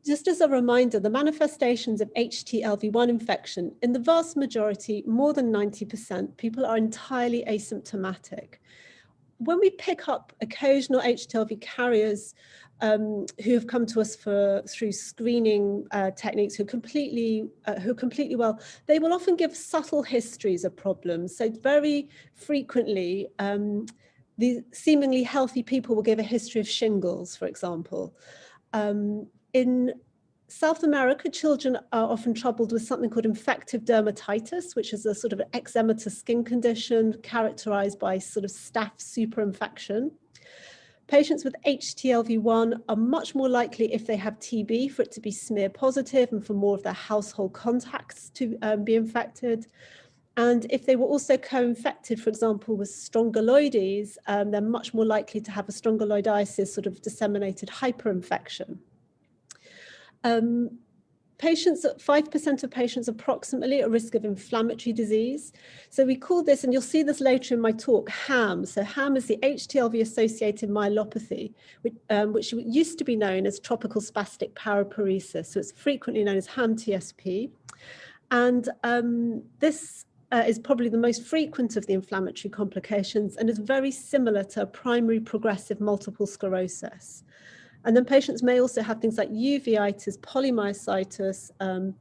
Just as a reminder, the manifestations of HTLV1 infection, in the vast majority, more than 90%, people are entirely asymptomatic. When we pick up occasional HTLV carriers who have come to us through screening techniques, who are completely well, they will often give subtle histories of problems. So very frequently, the seemingly healthy people will give a history of shingles, for example. In South America, children are often troubled with something called infective dermatitis, which is a sort of eczematous skin condition characterized by sort of staph superinfection. Patients with HTLV1 are much more likely, if they have TB, for it to be smear positive and for more of their household contacts to be infected. And if they were also co-infected, for example, with strongyloides, they're much more likely to have a strongyloidiasis, sort of disseminated hyperinfection. 5% of patients approximately at risk of inflammatory disease. So we call this, and you'll see this later in my talk, HAM. So HAM is the HTLV-associated myelopathy, which used to be known as tropical spastic paraparesis. So it's frequently known as HAM-TSP. And this is probably the most frequent of the inflammatory complications and is very similar to primary progressive multiple sclerosis. And then patients may also have things like uveitis, polymyositis, and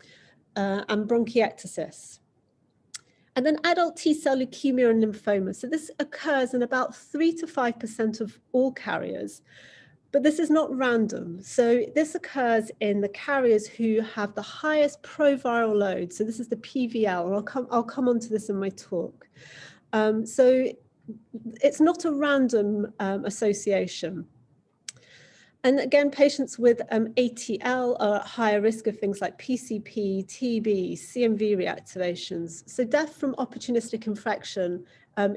bronchiectasis. And then adult T-cell leukemia and lymphoma. So this occurs in about 3 to 5% of all carriers, but this is not random. So this occurs in the carriers who have the highest proviral load. So this is the PVL, and I'll come on to this in my talk. So it's not a random association. And again, patients with ATL are at higher risk of things like PCP, TB, CMV reactivations. So death from opportunistic infection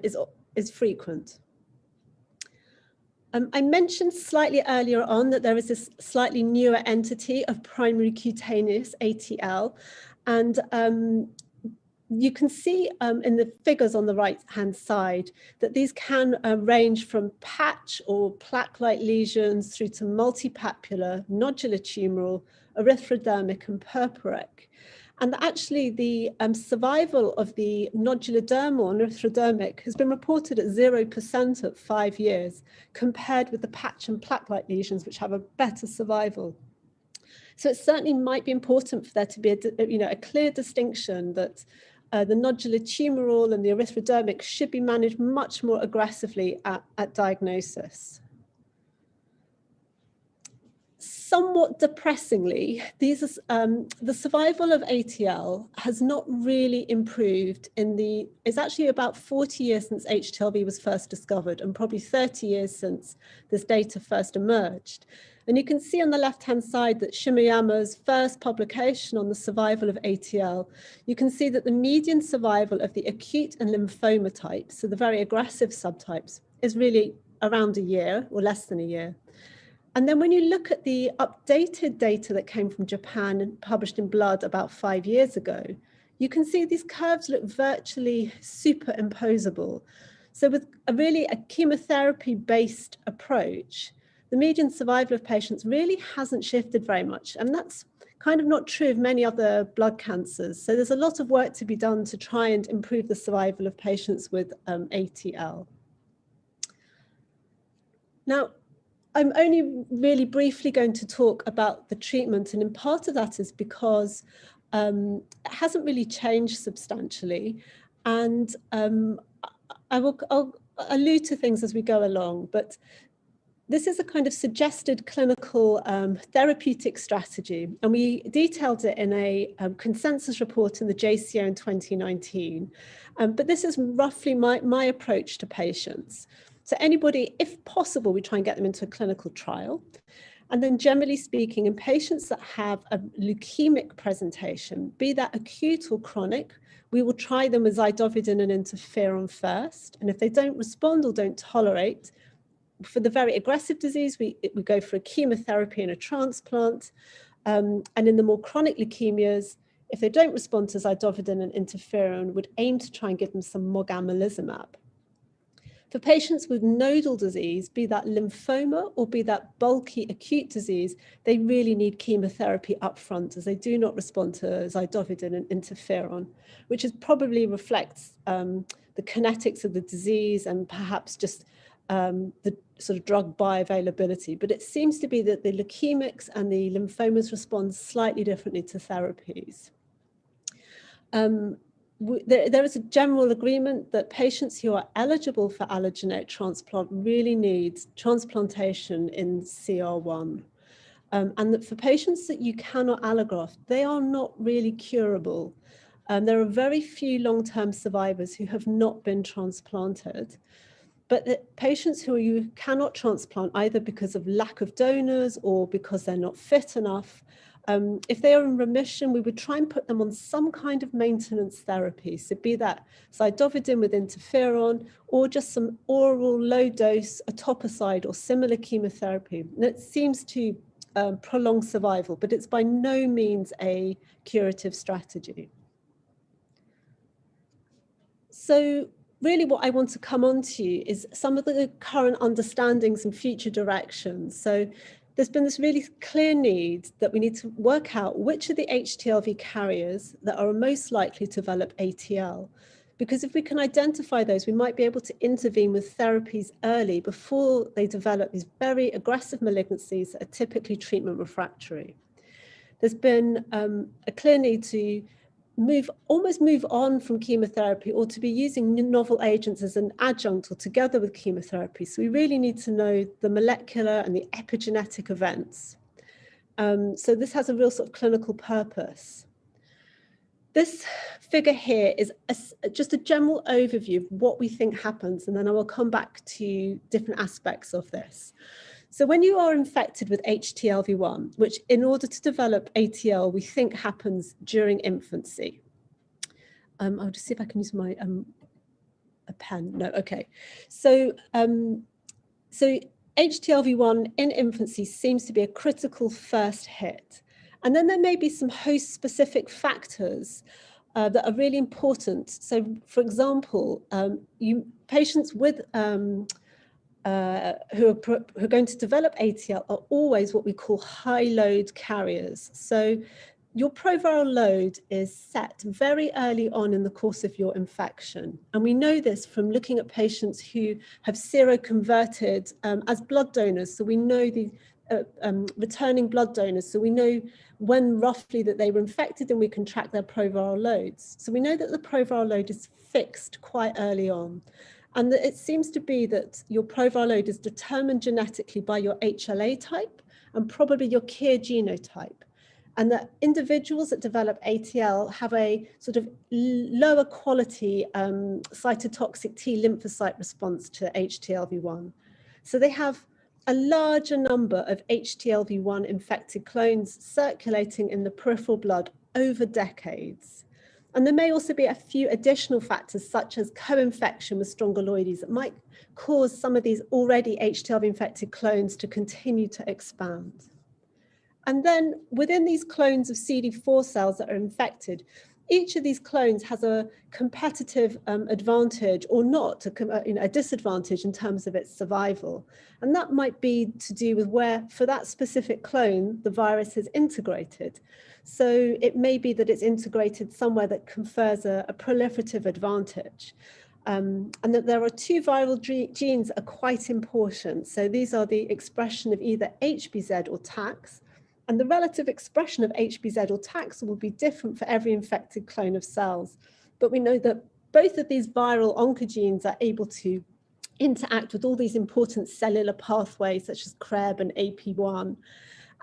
is frequent. I mentioned slightly earlier on that there is this slightly newer entity of primary cutaneous ATL. And you can see in the figures on the right-hand side that these can range from patch or plaque-like lesions through to multipapular, nodular tumoral, erythrodermic, and purpuric. And actually, the survival of the nodular dermal and erythrodermic has been reported at 0% at 5 years, compared with the patch and plaque-like lesions, which have a better survival. So it certainly might be important for there to be a clear distinction that the nodular tumoral and the erythrodermic should be managed much more aggressively at diagnosis. Somewhat depressingly, the survival of ATL has not really improved it's actually about 40 years since HTLV was first discovered and probably 30 years since this data first emerged. And you can see on the left-hand side that Shimoyama's first publication on the survival of ATL, you can see that the median survival of the acute and lymphoma types, so the very aggressive subtypes, is really around a year or less than a year. And then when you look at the updated data that came from Japan and published in Blood about 5 years ago, you can see these curves look virtually superimposable. So with a chemotherapy-based approach, the median survival of patients really hasn't shifted very much. And that's kind of not true of many other blood cancers. So there's a lot of work to be done to try and improve the survival of patients with ATL. Now, I'm only really briefly going to talk about the treatment, and in part of that is because it hasn't really changed substantially, and I'll allude to things as we go along, but this is a kind of suggested clinical therapeutic strategy, and we detailed it in a consensus report in the JCO in 2019, but this is roughly my approach to patients. So anybody, if possible, we try and get them into a clinical trial. And then generally speaking, in patients that have a leukemic presentation, be that acute or chronic, we will try them with zidovudin and interferon first. And if they don't respond or don't tolerate, for the very aggressive disease, we go for a chemotherapy and a transplant. And in the more chronic leukemias, if they don't respond to zidovudin and interferon, would aim to try and give them some mogamulizumab. For patients with nodal disease, be that lymphoma or be that bulky acute disease, they really need chemotherapy upfront as they do not respond to zidovudin and interferon, which probably reflects the kinetics of the disease and perhaps just the sort of drug bioavailability. But it seems to be that the leukemics and the lymphomas respond slightly differently to therapies. There is a general agreement that patients who are eligible for allogeneic transplant really need transplantation in CR1. And that for patients that you cannot allograft, they are not really curable. There are very few long-term survivors who have not been transplanted. But the patients who you cannot transplant either because of lack of donors or because they're not fit enough, if they are in remission, we would try and put them on some kind of maintenance therapy. So be that zidovudin with interferon or just some oral low dose etoposide or similar chemotherapy. And it seems to prolong survival, but it's by no means a curative strategy. So really what I want to come on to is some of the current understandings and future directions. So there's been this really clear need that we need to work out which are the HTLV carriers that are most likely to develop ATL. Because if we can identify those, we might be able to intervene with therapies early before they develop these very aggressive malignancies that are typically treatment refractory. There's been a clear need to almost move on from chemotherapy or to be using novel agents as an adjunct or together with chemotherapy. So we really need to know the molecular and the epigenetic events. So this has a real sort of clinical purpose. This figure here is just a general overview of what we think happens, and then I will come back to different aspects of this. So when you are infected with HTLV1, which in order to develop ATL, we think happens during infancy. I'll just see if I can use my a pen. No, okay. So, so HTLV1 in infancy seems to be a critical first hit. And then there may be some host-specific factors that are really important. So, for example, patients with who are going to develop ATL are always what we call high load carriers. So your proviral load is set very early on in the course of your infection. And we know this from looking at patients who have seroconverted as blood donors. So we know the returning blood donors. So we know when roughly that they were infected and we can track their proviral loads. So we know that the proviral load is fixed quite early on. And that it seems to be that your proviral load is determined genetically by your HLA type and probably your KIR genotype. And that individuals that develop ATL have a sort of lower quality cytotoxic T lymphocyte response to HTLV1. So they have a larger number of HTLV1 infected clones circulating in the peripheral blood over decades. And there may also be a few additional factors such as co-infection with strongyloides that might cause some of these already HTLV infected clones to continue to expand. And then within these clones of CD4 cells that are infected, each of these clones has a competitive advantage or not, a disadvantage in terms of its survival. And that might be to do with where, for that specific clone, the virus is integrated. So it may be that it's integrated somewhere that confers a proliferative advantage. And that there are two viral genes that are quite important. So these are the expression of either HBZ or TAX. And the relative expression of HBZ or TAX will be different for every infected clone of cells. But we know that both of these viral oncogenes are able to interact with all these important cellular pathways such as CREB and AP1.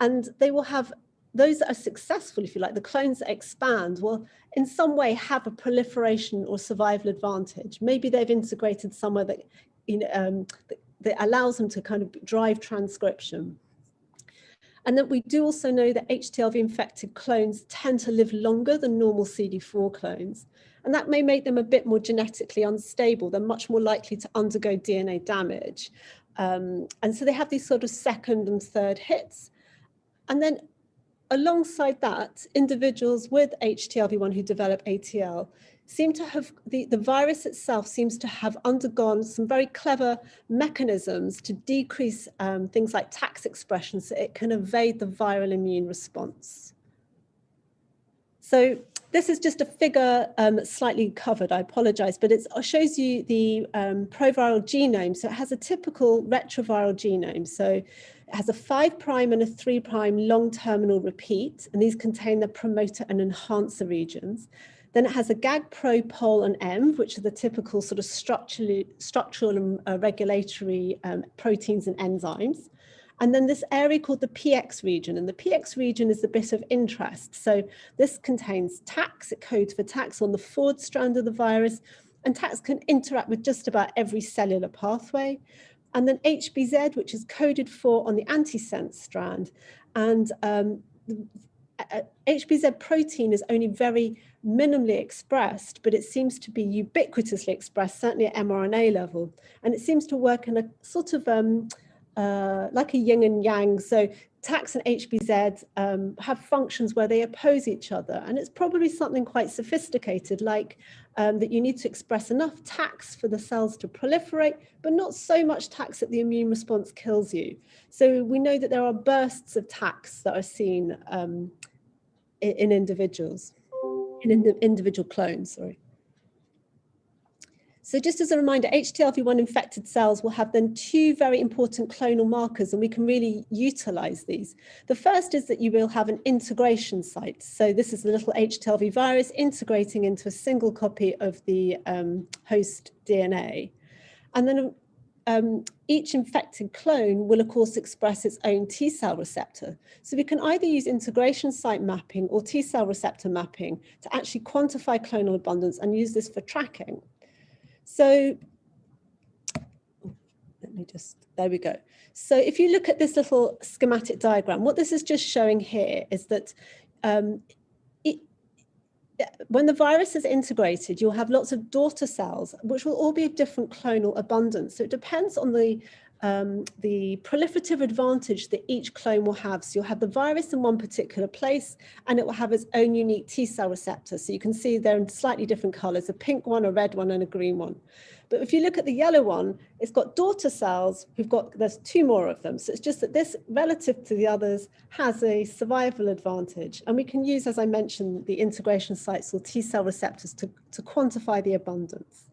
And they will have, those that are successful, if you like, the clones that expand will in some way have a proliferation or survival advantage. Maybe they've integrated somewhere that, that allows them to kind of drive transcription. And that we do also know that HTLV infected clones tend to live longer than normal CD4 clones. And that may make them a bit more genetically unstable. They're much more likely to undergo DNA damage. And so they have these sort of second and third hits. And then alongside that, individuals with HTLV1 who develop ATL seem to have, the virus itself seems to have undergone some very clever mechanisms to decrease things like TAX expression so it can evade the viral immune response. So this is just a figure slightly covered, I apologize, but it shows you the proviral genome. So it has a typical retroviral genome. So it has a 5' and a 3' long terminal repeat, and these contain the promoter and enhancer regions. Then it has a GAG, Pro, Pol, and M, which are the typical sort of structural and regulatory proteins and enzymes. And then this area called the PX region, and the PX region is the bit of interest. So this contains TAX, it codes for TAX on the forward strand of the virus, and TAX can interact with just about every cellular pathway. And then HBZ, which is coded for on the antisense strand. And HBZ protein is only very minimally expressed, but it seems to be ubiquitously expressed, certainly at mRNA level. And it seems to work in a sort of like a yin and yang. So TAX and HBZ have functions where they oppose each other. And it's probably something quite sophisticated, like that you need to express enough TAX for the cells to proliferate, but not so much TAX that the immune response kills you. So we know that there are bursts of TAX that are seen in individuals, in individual clones, sorry. So just as a reminder, HTLV1 infected cells will have then two very important clonal markers, and we can really utilize these. The first is that you will have an integration site. So this is the little HTLV virus integrating into a single copy of the host DNA. And then each infected clone will, of course, express its own T cell receptor. So we can either use integration site mapping or T cell receptor mapping to actually quantify clonal abundance and use this for tracking. So let me just, there we go. So if you look at this little schematic diagram, what this is just showing here is that when the virus is integrated, you'll have lots of daughter cells, which will all be of different clonal abundance. So it depends on the proliferative advantage that each clone will have. So you'll have the virus in one particular place, and it will have its own unique T cell receptor. So you can see they're in slightly different colors, a pink one, a red one, and a green one. But if you look at the yellow one, it's got daughter cells. There's two more of them. So it's just that this, relative to the others, has a survival advantage. And we can use, as I mentioned, the integration sites or T cell receptors to quantify the abundance.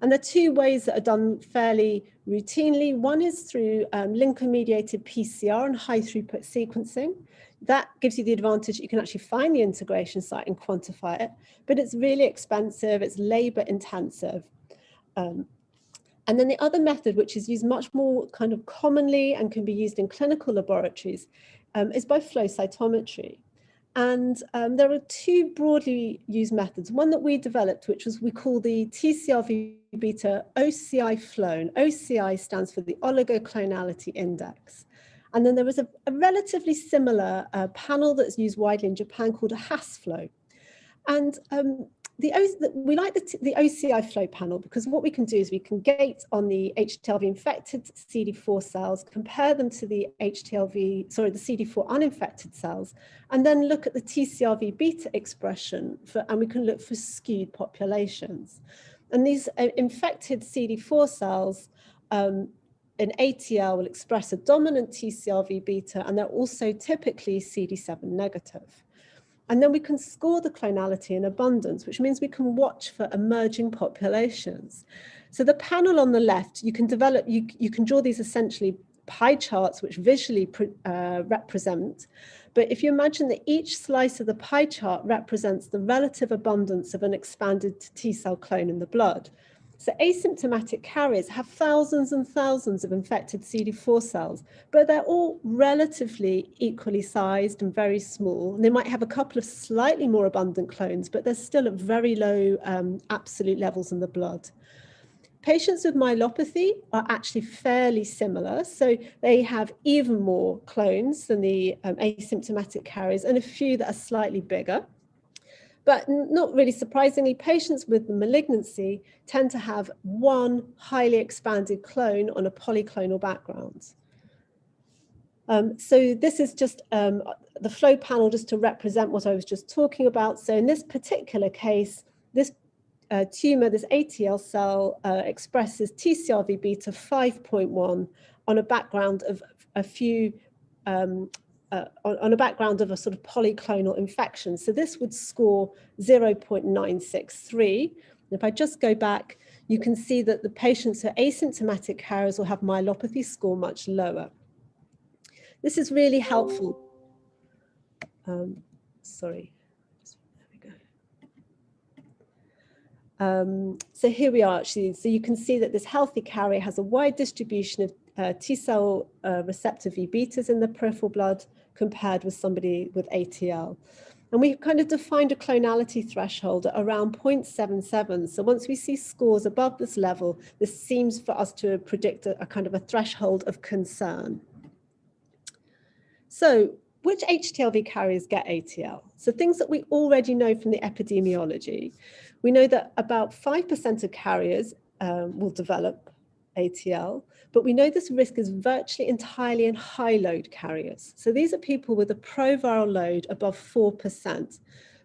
And there are two ways that are done fairly routinely. One is through linker-mediated PCR and high-throughput sequencing. That gives you the advantage you can actually find the integration site and quantify it, but it's really expensive, it's labor-intensive. And then the other method, which is used much more kind of commonly and can be used in clinical laboratories, is by flow cytometry. And there are two broadly used methods. One that we developed, which we call the TCRV beta OCI flow. And OCI stands for the oligoclonality index. And then there was a relatively similar panel that's used widely in Japan called a HAS flow. And We like the OCI flow panel because what we can do is we can gate on the HTLV infected CD4 cells, compare them to the the CD4 uninfected cells, and then look at the TCRV beta expression and we can look for skewed populations. And these infected CD4 cells in ATL will express a dominant TCRV beta, and they're also typically CD7 negative. And then we can score the clonality in abundance, which means we can watch for emerging populations. So the panel on the left, you can develop, you can draw these essentially pie charts which visually represent. But if you imagine that each slice of the pie chart represents the relative abundance of an expanded T cell clone in the blood. So asymptomatic carriers have thousands and thousands of infected CD4 cells, but they're all relatively equally sized and very small. And they might have a couple of slightly more abundant clones, but they're still at very low absolute levels in the blood. Patients with myelopathy are actually fairly similar. So they have even more clones than the asymptomatic carriers and a few that are slightly bigger. But not really surprisingly, patients with the malignancy tend to have one highly expanded clone on a polyclonal background. So this is just the flow panel just to represent what I was just talking about. So in this particular case, this tumor, this ATL cell expresses TCRV beta 5.1 on a background of a few on a background of a sort of polyclonal infection. So this would score 0.963. If I just go back, you can see that the patients who are asymptomatic carriers will have myelopathy score much lower. This is really helpful. Sorry. There we go. So here we are actually. So you can see that this healthy carrier has a wide distribution of T cell receptor V betas in the peripheral blood compared with somebody with ATL. And we've kind of defined a clonality threshold at around 0.77. So once we see scores above this level, this seems for us to predict a kind of a threshold of concern. So which HTLV carriers get ATL? So things that we already know from the epidemiology. We know that about 5% of carriers will develop ATL, but we know this risk is virtually entirely in high load carriers. So these are people with a proviral load above 4%.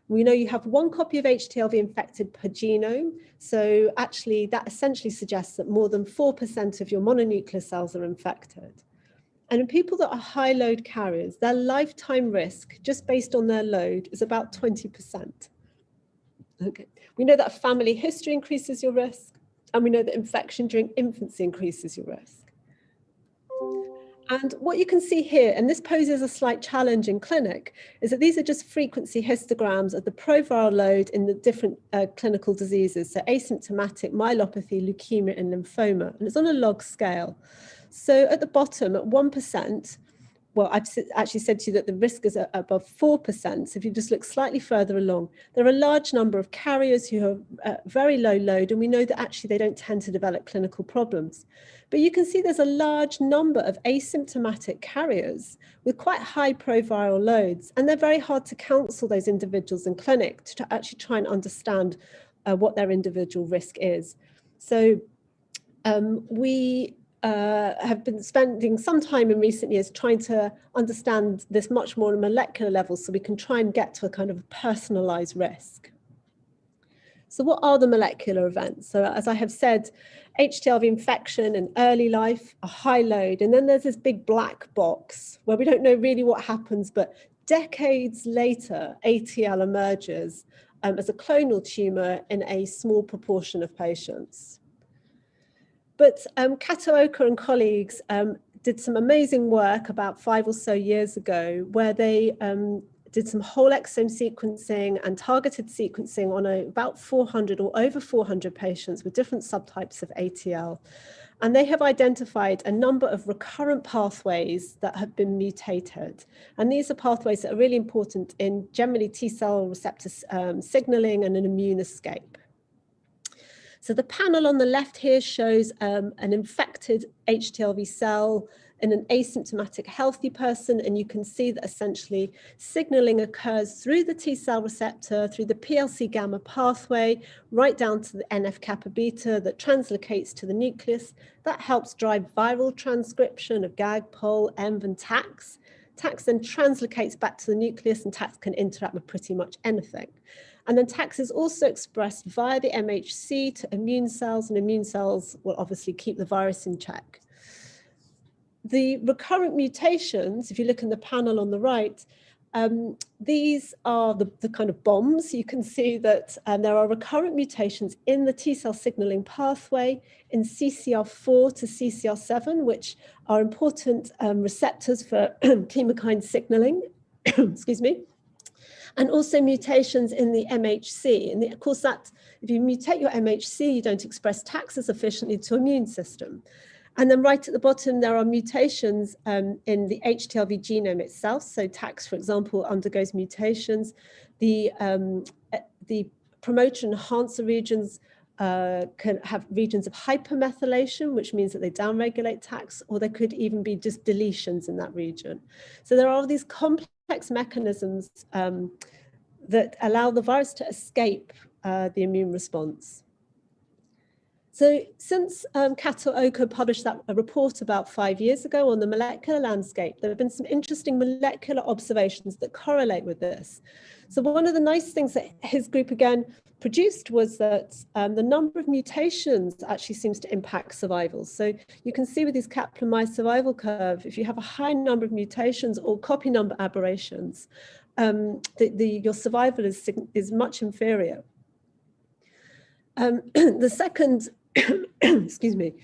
We know you have one copy of HTLV infected per genome. So actually that essentially suggests that more than 4% of your mononuclear cells are infected. And in people that are high load carriers, their lifetime risk just based on their load is about 20%. Okay. We know that family history increases your risk. And we know that infection during infancy increases your risk. And what you can see here, and this poses a slight challenge in clinic, is that these are just frequency histograms of the proviral load in the different clinical diseases, so asymptomatic, myelopathy, leukemia, and lymphoma. And it's on a log scale. So at the bottom, at 1%, well, I've actually said to you that the risk is above 4%. So if you just look slightly further along, there are a large number of carriers who have very low load, and we know that actually they don't tend to develop clinical problems. But you can see there's a large number of asymptomatic carriers with quite high proviral loads, and they're very hard to counsel those individuals in clinic to actually try and understand what their individual risk is. So we have been spending some time in recent years trying to understand this much more on a molecular level so we can try and get to a kind of personalized risk. So what are the molecular events? So as I have said, HTLV infection in early life, a high load, and then there's this big black box where we don't know really what happens, but decades later, ATL emerges as a clonal tumor in a small proportion of patients. But Kataoka and colleagues did some amazing work about 5 or so years ago where they did some whole exome sequencing and targeted sequencing on about 400 or over 400 patients with different subtypes of ATL. And they have identified a number of recurrent pathways that have been mutated. And these are pathways that are really important in generally T cell receptor signaling and an immune escape. So the panel on the left here shows an infected HTLV cell in an asymptomatic healthy person, and you can see that essentially signaling occurs through the T cell receptor, through the PLC gamma pathway, right down to the NF kappa beta that translocates to the nucleus. That helps drive viral transcription of GAG, POL, ENV, and TAX. TAX then translocates back to the nucleus, and TAX can interact with pretty much anything. And then TAX is also expressed via the MHC to immune cells, and immune cells will obviously keep the virus in check. The recurrent mutations, if you look in the panel on the right, these are the kind of bombs. You can see that there are recurrent mutations in the T cell signaling pathway in CCR4 to CCR7, which are important receptors for chemokine signaling, excuse me, and also mutations in the MHC. And of course, that if you mutate your MHC, you don't express TAX as efficiently to immune system. And then right at the bottom, there are mutations in the HTLV genome itself. So TAX, for example, undergoes mutations. The promoter enhancer regions can have regions of hypermethylation, which means that they downregulate TAX, or there could even be just deletions in that region. So there are these complex mechanisms that allow the virus to escape the immune response. So since Kato Oka published a report about 5 years ago on the molecular landscape, there have been some interesting molecular observations that correlate with this. So one of the nice things that his group again produced was that the number of mutations actually seems to impact survival. So you can see with this Kaplan-Meier survival curve, if you have a high number of mutations or copy number aberrations, your survival is much inferior. The second, excuse me,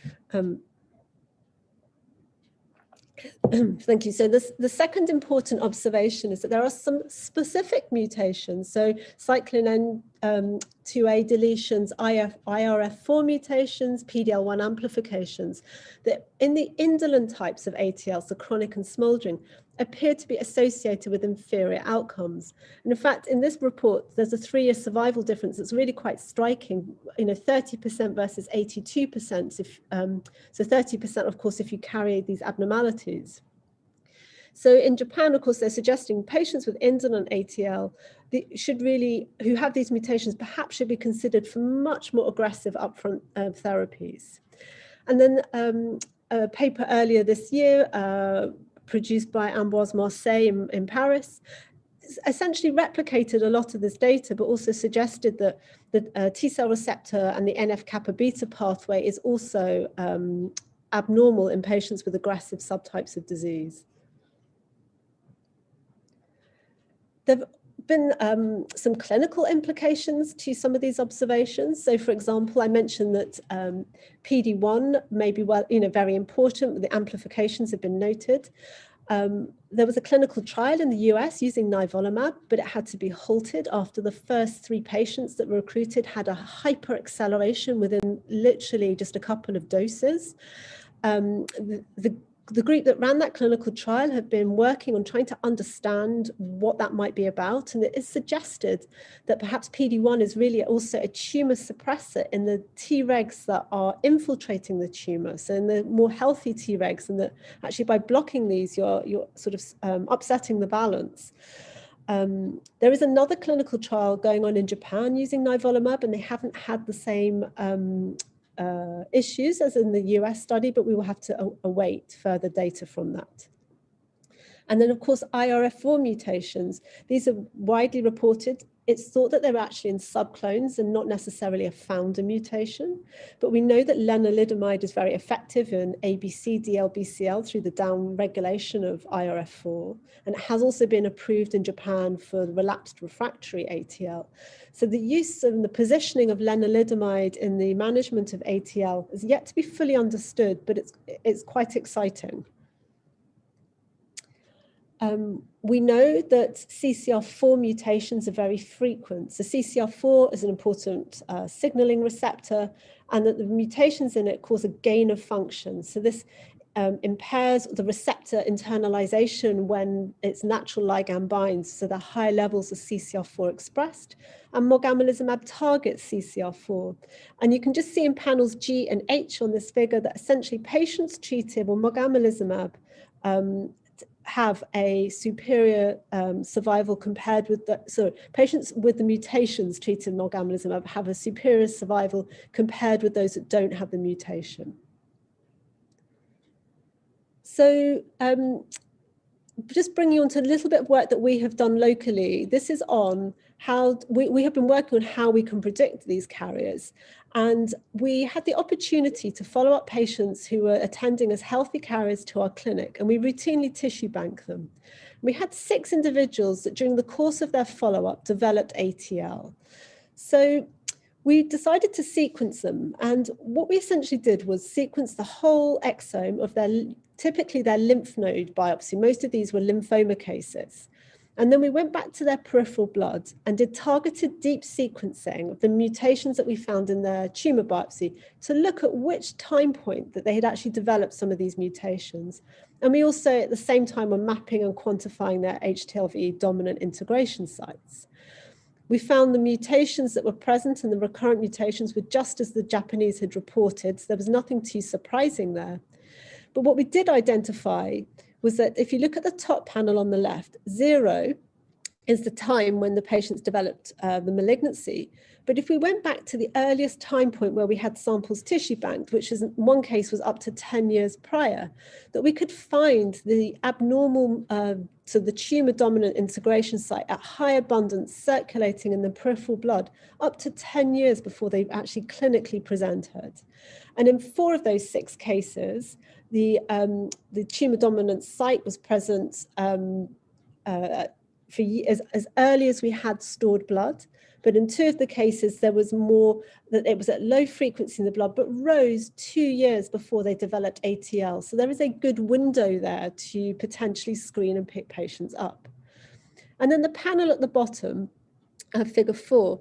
thank you. So the second important observation is that there are some specific mutations. So cyclin N2A deletions, IRF4 mutations, PDL1 amplifications, that in the indolent types of ATLs, the chronic and smoldering, appear to be associated with inferior outcomes. And in fact, in this report, there's a 3-year survival difference that's really quite striking, 30% versus 82%. So 30%, of course, if you carry these abnormalities. So in Japan, of course, they're suggesting patients with indolent ATL who have these mutations perhaps should be considered for much more aggressive upfront therapies. And then a paper earlier this year, produced by Ambroise Marseille in Paris, essentially replicated a lot of this data, but also suggested that the T cell receptor and the NF kappa beta pathway is also abnormal in patients with aggressive subtypes of disease. There have been some clinical implications to some of these observations. So, for example, I mentioned that PD1 may be very important. The amplifications have been noted. There was a clinical trial in the US using nivolumab, but it had to be halted after the first 3 patients that were recruited had a hyper-acceleration within literally just a couple of doses. The group that ran that clinical trial have been working on trying to understand what that might be about. And it is suggested that perhaps PD1 is really also a tumor suppressor in the Tregs that are infiltrating the tumor. So in the more healthy Tregs, and that actually by blocking these, you're sort of upsetting the balance. There is another clinical trial going on in Japan using nivolumab, and they haven't had the same issues as in the US study, but we will have to await further data from that. And then, of course, IRF4 mutations. These are widely reported. It's thought that they're actually in subclones and not necessarily a founder mutation. But we know that lenalidomide is very effective in ABC, DLBCL through the downregulation of IRF4. And it has also been approved in Japan for relapsed refractory ATL. So the use and the positioning of lenalidomide in the management of ATL is yet to be fully understood, but it's quite exciting. We know that CCR4 mutations are very frequent. So CCR4 is an important signaling receptor, and that the mutations in it cause a gain of function. So this impairs the receptor internalization when its natural ligand binds, so the higher levels of CCR4 expressed, and mogamulizumab targets CCR4. And you can just see in panels G and H on this figure that essentially patients treated with mogamulizumab have a superior survival compared with patients with the mutations treated with mogamulizumab have a superior survival compared with those that don't have the mutation. So just bringing you on to a little bit of work that we have done locally. This is on how we have been working on how we can predict these carriers. And we had the opportunity to follow up patients who were attending as healthy carriers to our clinic, and we routinely tissue bank them. We had 6 individuals that during the course of their follow-up developed ATL. So we decided to sequence them, and what we essentially did was sequence the whole exome of typically their lymph node biopsy. Most of these were lymphoma cases. And then we went back to their peripheral blood and did targeted deep sequencing of the mutations that we found in their tumor biopsy to look at which time point that they had actually developed some of these mutations. And we also, at the same time, were mapping and quantifying their HTLV dominant integration sites. We found the mutations that were present and the recurrent mutations were just as the Japanese had reported, so there was nothing too surprising there. But what we did identify was that if you look at the top panel on the left, 0 is the time when the patients developed the malignancy. But if we went back to the earliest time point where we had samples tissue banked, which is in one case was up to 10 years prior, that we could find the abnormal, so the tumor dominant integration site at high abundance circulating in the peripheral blood up to 10 years before they actually clinically presented. And in 4 of those 6 cases, the tumor dominant site was present for years, as early as we had stored blood. But in 2 of the cases, there was more that it was at low frequency in the blood, but rose 2 years before they developed ATL. So there is a good window there to potentially screen and pick patients up. And then the panel at the bottom, figure 4,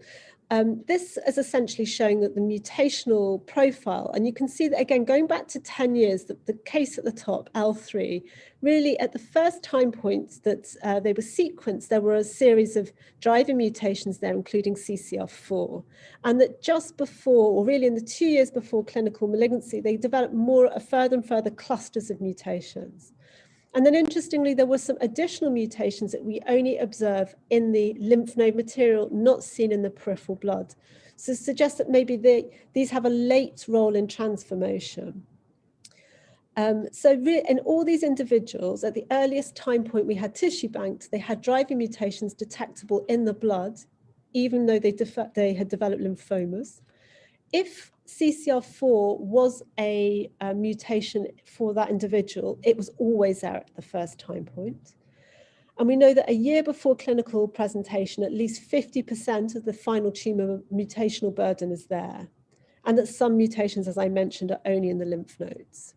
this is essentially showing that the mutational profile, and you can see that again, going back to 10 years, the case at the top, L3, really at the first time points that they were sequenced, there were a series of driver mutations there, including CCR4, and that just before, or really in the 2 years before clinical malignancy, they developed further and further clusters of mutations. And then interestingly, there were some additional mutations that we only observe in the lymph node material, not seen in the peripheral blood. So it suggests that maybe these have a late role in transformation. In all these individuals, at the earliest time point we had tissue banked, they had driving mutations detectable in the blood, even though they had developed lymphomas. If CCR4 was a mutation for that individual, it was always there at the first time point. And we know that a year before clinical presentation, at least 50% of the final tumor mutational burden is there. And that some mutations, as I mentioned, are only in the lymph nodes.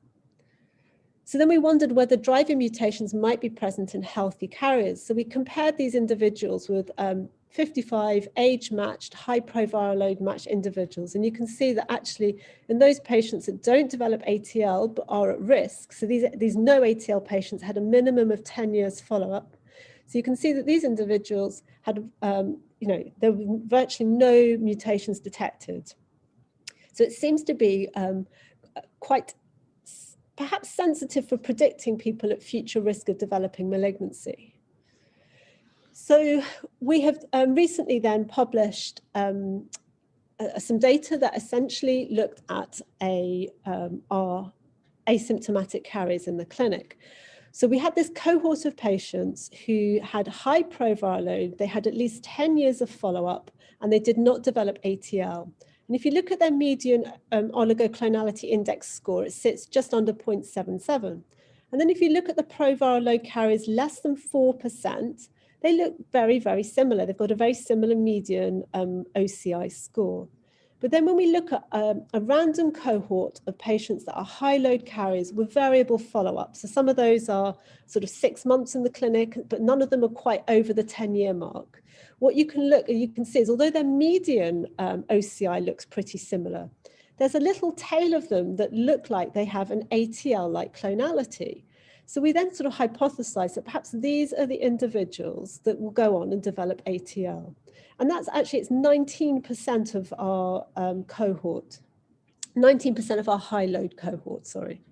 So then we wondered whether driving mutations might be present in healthy carriers. So we compared these individuals with 55 age-matched, high proviral load matched individuals. And you can see that actually in those patients that don't develop ATL but are at risk, so these no ATL patients had a minimum of 10 years follow-up. So you can see that these individuals had, there were virtually no mutations detected. So it seems to be quite perhaps sensitive for predicting people at future risk of developing malignancy. So we have recently then published some data that essentially looked at our asymptomatic carriers in the clinic. So we had this cohort of patients who had high proviral load, they had at least 10 years of follow-up, and they did not develop ATL. And if you look at their median oligoclonality index score, it sits just under 0.77. And then if you look at the proviral load carriers less than 4%, they look very, very similar. They've got a very similar median OCI score. But then when we look at a random cohort of patients that are high load carriers with variable follow-up, so some of those are sort of 6 months in the clinic, but none of them are quite over the 10-year mark. What you can see is although their median OCI looks pretty similar, there's a little tail of them that look like they have an ATL-like clonality. So we then sort of hypothesize that perhaps these are the individuals that will go on and develop ATL. And that's actually, it's 19% of our cohort, 19% of our high load cohort, sorry.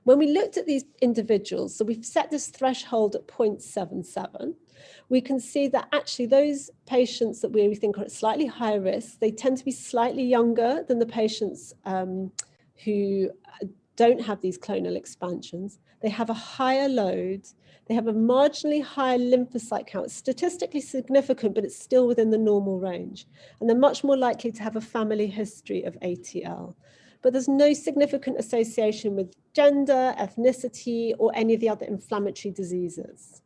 When we looked at these individuals, so we've set this threshold at 0.77, we can see that actually those patients that we think are at slightly higher risk, they tend to be slightly younger than the patients who don't have these clonal expansions. They have a higher load. They have a marginally higher lymphocyte count. It's statistically significant, but it's still within the normal range. And they're much more likely to have a family history of ATL. But there's no significant association with gender, ethnicity, or any of the other inflammatory diseases.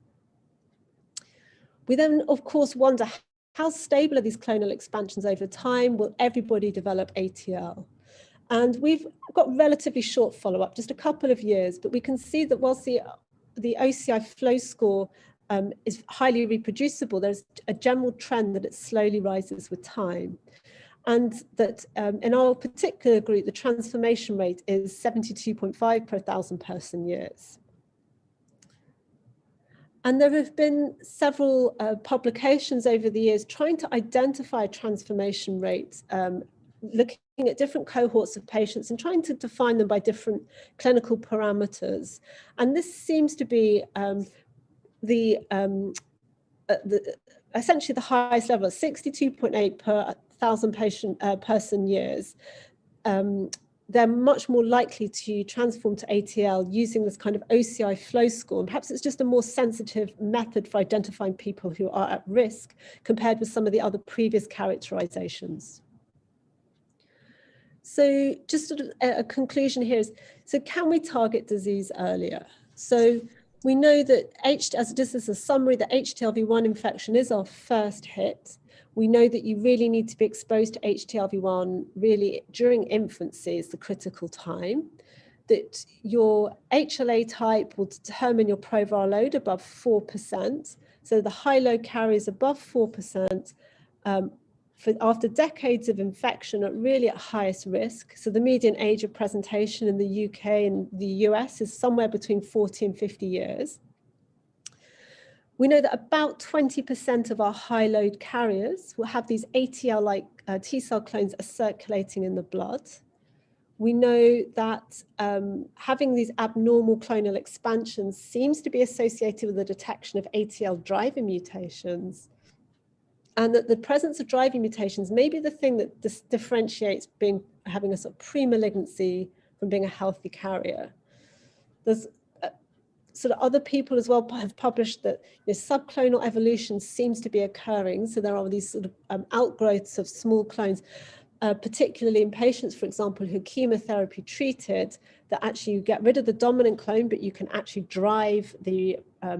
We then, of course, wonder how stable are these clonal expansions over time? Will everybody develop ATL? And we've got relatively short follow-up, just a couple of years, but we can see that whilst the OCI flow score is highly reproducible, there's a general trend that it slowly rises with time. And that in our particular group, the transformation rate is 72.5 per 1,000 person years. And there have been several publications over the years trying to identify transformation rates, looking at different cohorts of patients and trying to define them by different clinical parameters. And this seems to be essentially the highest level, 62.8 per 1,000 person years. They're much more likely to transform to ATL using this kind of OCI flow score. And perhaps it's just a more sensitive method for identifying people who are at risk compared with some of the other previous characterizations. So just sort of a conclusion here is, so can we target disease earlier? So we know that, as this is a summary, that HTLV1 infection is our first hit. We know that you really need to be exposed to HTLV1 really during infancy is the critical time, that your HLA type will determine your proviral load above 4%. So the high load carriers above 4%, after decades of infection are really at highest risk. So the median age of presentation in the UK and the US is somewhere between 40 and 50 years. We know that about 20% of our high load carriers will have these ATL-like T-cell clones circulating in the blood. We know that having these abnormal clonal expansions seems to be associated with the detection of ATL driver mutations, and that the presence of driving mutations may be the thing that differentiates having a sort of pre-malignancy from being a healthy carrier. There's sort of other people as well have published that subclonal evolution seems to be occurring. So there are these sort of outgrowths of small clones, particularly in patients, for example, who are chemotherapy treated, that actually you get rid of the dominant clone, but you can actually drive the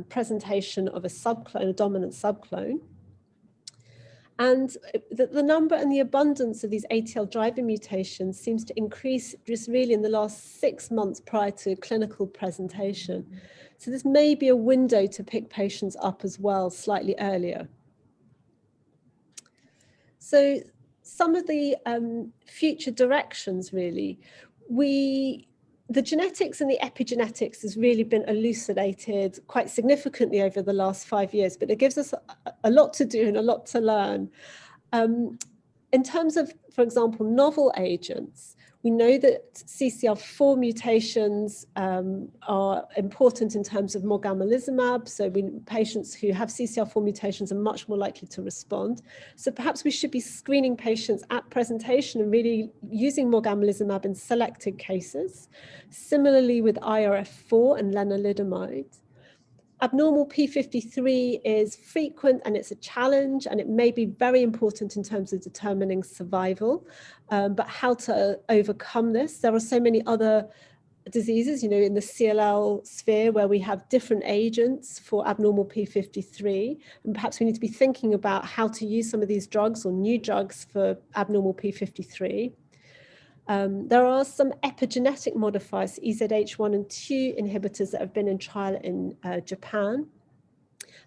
presentation of a subclone, a dominant subclone. And the number and the abundance of these ATL driver mutations seems to increase just really in the last 6 months prior to clinical presentation. So this may be a window to pick patients up as well slightly earlier. So some of the future directions really, the genetics and the epigenetics has really been elucidated quite significantly over the last 5 years, but it gives us a lot to do and a lot to learn. In terms of, for example, novel agents, we know that CCL4 mutations are important in terms of mogamulizumab. So patients who have CCL4 mutations are much more likely to respond. So perhaps we should be screening patients at presentation and really using mogamulizumab in selected cases. Similarly with IRF4 and lenalidomide. Abnormal P53 is frequent and it's a challenge, and it may be very important in terms of determining survival, but how to overcome this. There are so many other diseases, in the CLL sphere where we have different agents for abnormal P53, and perhaps we need to be thinking about how to use some of these drugs or new drugs for abnormal P53. There are some epigenetic modifiers, EZH1 and 2 inhibitors that have been in trial in Japan.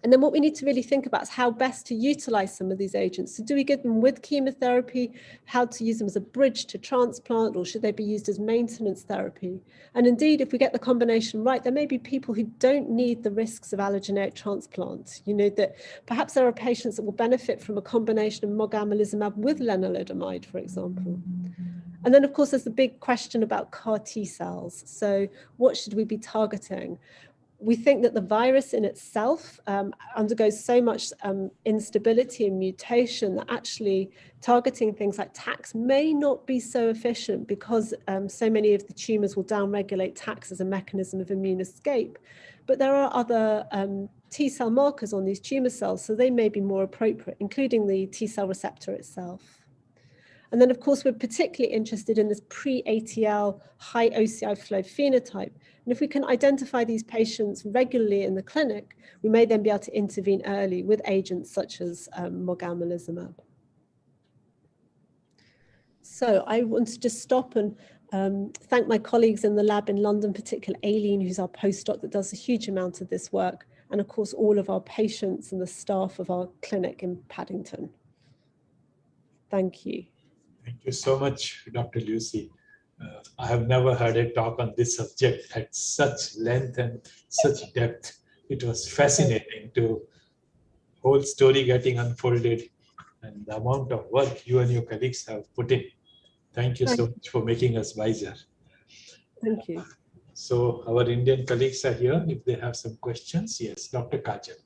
And then what we need to really think about is how best to utilize some of these agents. So do we give them with chemotherapy, how to use them as a bridge to transplant, or should they be used as maintenance therapy? And indeed, if we get the combination right, there may be people who don't need the risks of allogeneic transplant. You know, that perhaps there are patients that will benefit from a combination of mogamulizumab with lenalidomide, for example. And then, of course, there's the big question about CAR T cells. So what should we be targeting? We think that the virus in itself undergoes so much instability and mutation that actually targeting things like TAX may not be so efficient, because so many of the tumors will downregulate TAX as a mechanism of immune escape. But there are other T cell markers on these tumor cells, so they may be more appropriate, including the T cell receptor itself. And then, of course, we're particularly interested in this pre-ATL high OCI flow phenotype. And if we can identify these patients regularly in the clinic, we may then be able to intervene early with agents such as mogamulizumab. So I want to just stop and thank my colleagues in the lab in London, particularly Aileen, who's our postdoc that does a huge amount of this work, and of course, all of our patients and the staff of our clinic in Paddington. Thank you. Thank you so much, Dr. Lucy. I have never heard a talk on this subject at such length and such depth. It was fascinating to whole story getting unfolded and the amount of work you and your colleagues have put in. Thank you so much for making us wiser. Thank you. So our Indian colleagues are here if they have some questions. Yes, Dr. Kajal.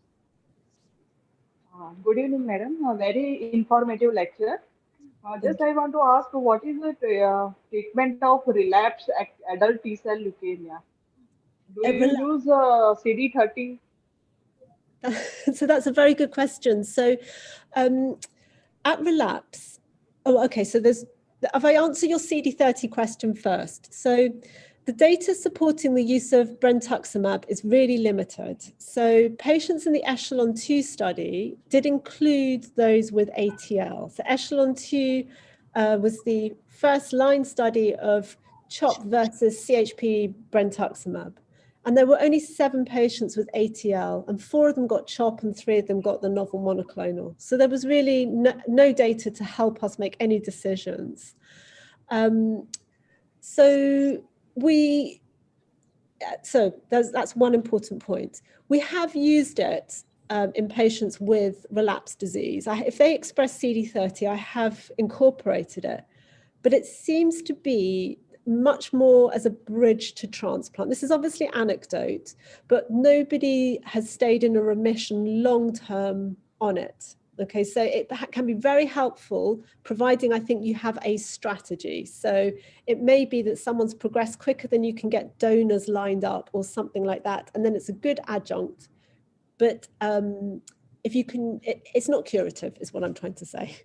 Good evening, madam. A very informative lecture. Just I want to ask, what is the treatment of relapsed adult T-cell leukemia? Do you use CD30? So that's a very good question. So at relapse, so if I answer your CD30 question first. So the data supporting the use of brentuximab is really limited. So patients in the Echelon 2 study did include those with ATL. So Echelon 2 was the first line study of CHOP versus CHP brentuximab. And there were only 7 patients with ATL, and 4 of them got CHOP and 3 of them got the novel monoclonal. So there was really no data to help us make any decisions. So that's one important point. We have used it in patients with relapsed disease. If they express CD30, I have incorporated it, but it seems to be much more as a bridge to transplant. This is obviously anecdote, but nobody has stayed in a remission long-term on it. Okay, so it can be very helpful, providing I think you have a strategy. So it may be that someone's progressed quicker than you can get donors lined up or something like that, and then it's a good adjunct. But if you can, it's not curative, is what I'm trying to say.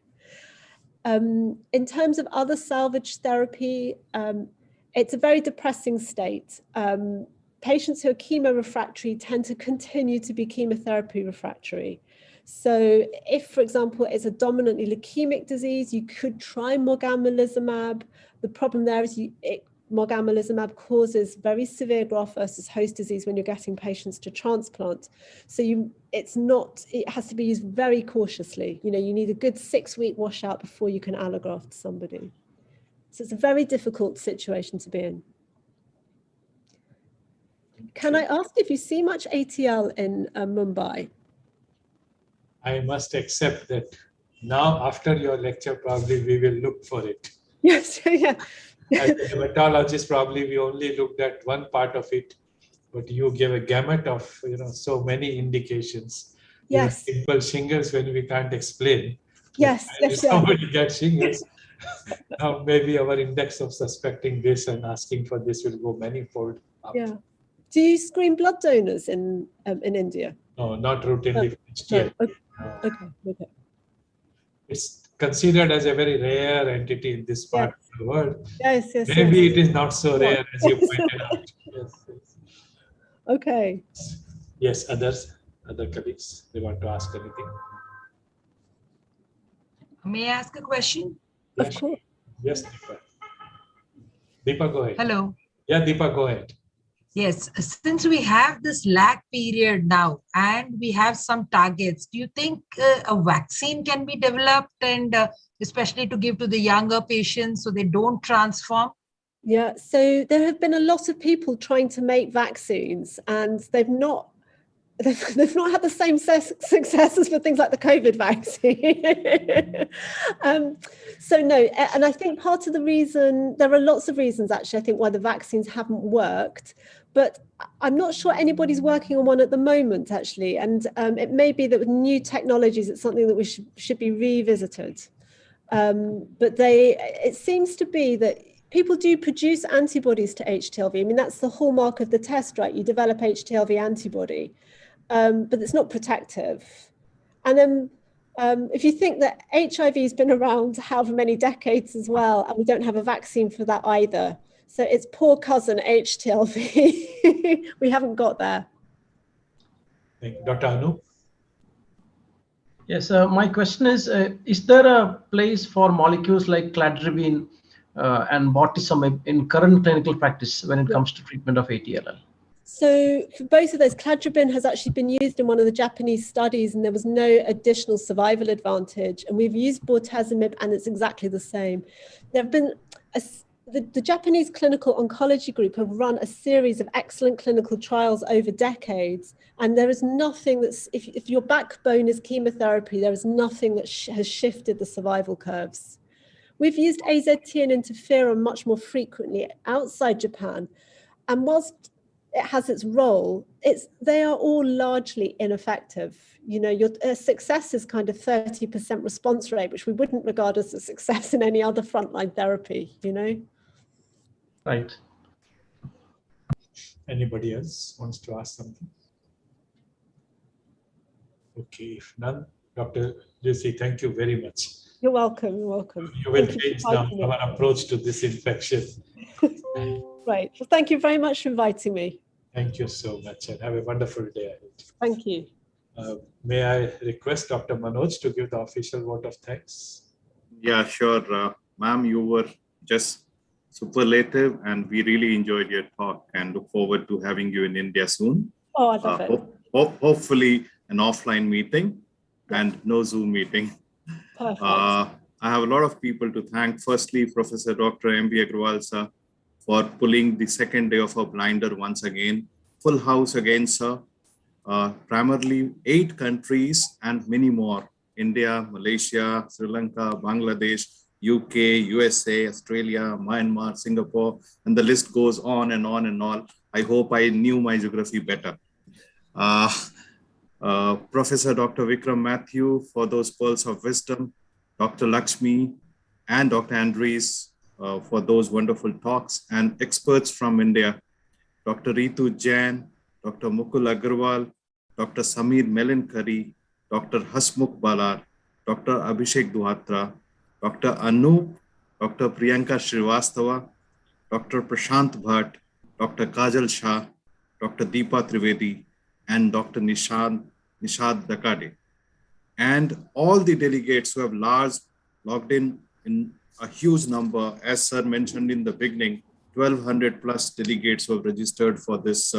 In terms of other salvage therapy, it's a very depressing state. Patients who are chemo refractory tend to continue to be chemotherapy refractory. So if, for example, it's a dominantly leukemic disease, you could try mogamulizumab. The problem there is mogamulizumab causes very severe graft versus host disease when you're getting patients to transplant. So it has to be used very cautiously. You know, you need a good 6-week washout before you can allograft somebody. So it's a very difficult situation to be in. Can I ask if you see much ATL in Mumbai? I must accept that now after your lecture, probably we will look for it. Yes, yeah. As a hematologist, probably we only looked at one part of it, but you gave a gamut of so many indications. Yes. Simple shingles when we can't explain. Yes. If somebody gets shingles, now maybe our index of suspecting this and asking for this will go manifold up. Yeah. Do you screen blood donors in India? No, not routinely yet. Okay. It's considered as a very rare entity in this part of the world. Yes. Maybe it is not so rare as you pointed out. Yes. Okay. Yes, other colleagues, they want to ask anything. May I ask a question? Of course. Yes, Deepa. Deepa, go ahead. Hello. Yeah, Deepa, go ahead. Yes, since we have this lag period now and we have some targets, do you think a vaccine can be developed and especially to give to the younger patients so they don't transform? Yeah, so there have been a lot of people trying to make vaccines and they've not had the same success as for things like the COVID vaccine. So no, and I think part of the reason, there are lots of reasons actually, I think why the vaccines haven't worked, but I'm not sure anybody's working on one at the moment actually. And it may be that with new technologies, it's something that we should be revisited. But it seems to be that people do produce antibodies to HTLV. I mean, that's the hallmark of the test, right? You develop HTLV antibody. But it's not protective. And then if you think that HIV has been around however many decades as well, and we don't have a vaccine for that either. So it's poor cousin HTLV. We haven't got there. Thank you. Dr. Anu? Yes, my question is there a place for molecules like cladribine and bortezomib in current clinical practice when it comes to treatment of ATLL? So for both of those, cladribine has actually been used in one of the Japanese studies and there was no additional survival advantage. And we've used bortezomib and it's exactly the same. There have been, the Japanese clinical oncology group have run a series of excellent clinical trials over decades. And there is nothing that's, if your backbone is chemotherapy, there is nothing that has shifted the survival curves. We've used AZT and interferon much more frequently outside Japan. And whilst it has its role, they are all largely ineffective. You know, your success is kind of 30% response rate, which we wouldn't regard as a success in any other frontline therapy, you know? Right. Anybody else wants to ask something? Okay, if none, Dr. Lucy, thank you very much. You're welcome, you're welcome. You will change now our approach to this infection. Right, well, thank you very much for inviting me. Thank you so much and have a wonderful day ahead. Thank you. May I request Dr. Manoj to give the official vote of thanks? Yeah, sure. Ma'am, you were just superlative and we really enjoyed your talk and look forward to having you in India soon. Oh, I love it. Hopefully an offline meeting and no Zoom meeting. Perfect. I have a lot of people to thank. Firstly, Professor Dr. M.B. Agrawal sir, for pulling the second day of our blinder once again. Full house again, sir. Primarily 8 countries and many more. India, Malaysia, Sri Lanka, Bangladesh, UK, USA, Australia, Myanmar, Singapore, and the list goes on and on and on. I hope I knew my geography better. Professor Dr. Vikram Matthew for those pearls of wisdom, Dr. Lakshmi and Dr. Andres for those wonderful talks, and experts from India, Dr. Ritu Jain, Dr. Mukul Agarwal, Dr. Samir Melinkari, Dr. Hasmukh Balar, Dr. Abhishek Duhatra, Dr. Anup, Dr. Priyanka Srivastava, Dr. Prashant Bhatt, Dr. Kajal Shah, Dr. Deepa Trivedi, and Dr. Nishad Dakade. And all the delegates who have logged in a huge number, as sir mentioned in the beginning, 1,200 plus delegates who have registered for this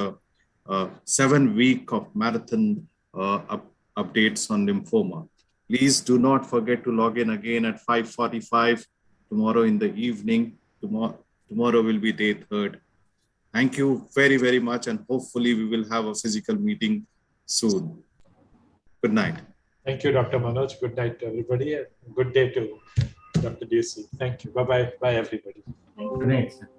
7-week of marathon updates on lymphoma. Please do not forget to log in again at 5:45 tomorrow in the evening. Tomorrow will be day 3rd. Thank you very, very much. And hopefully we will have a physical meeting soon. Good night. Thank you, Dr. Manoj. Good night to everybody. Good day to Dr. DC. Thank you. Bye-bye. Bye, everybody. Good night, sir.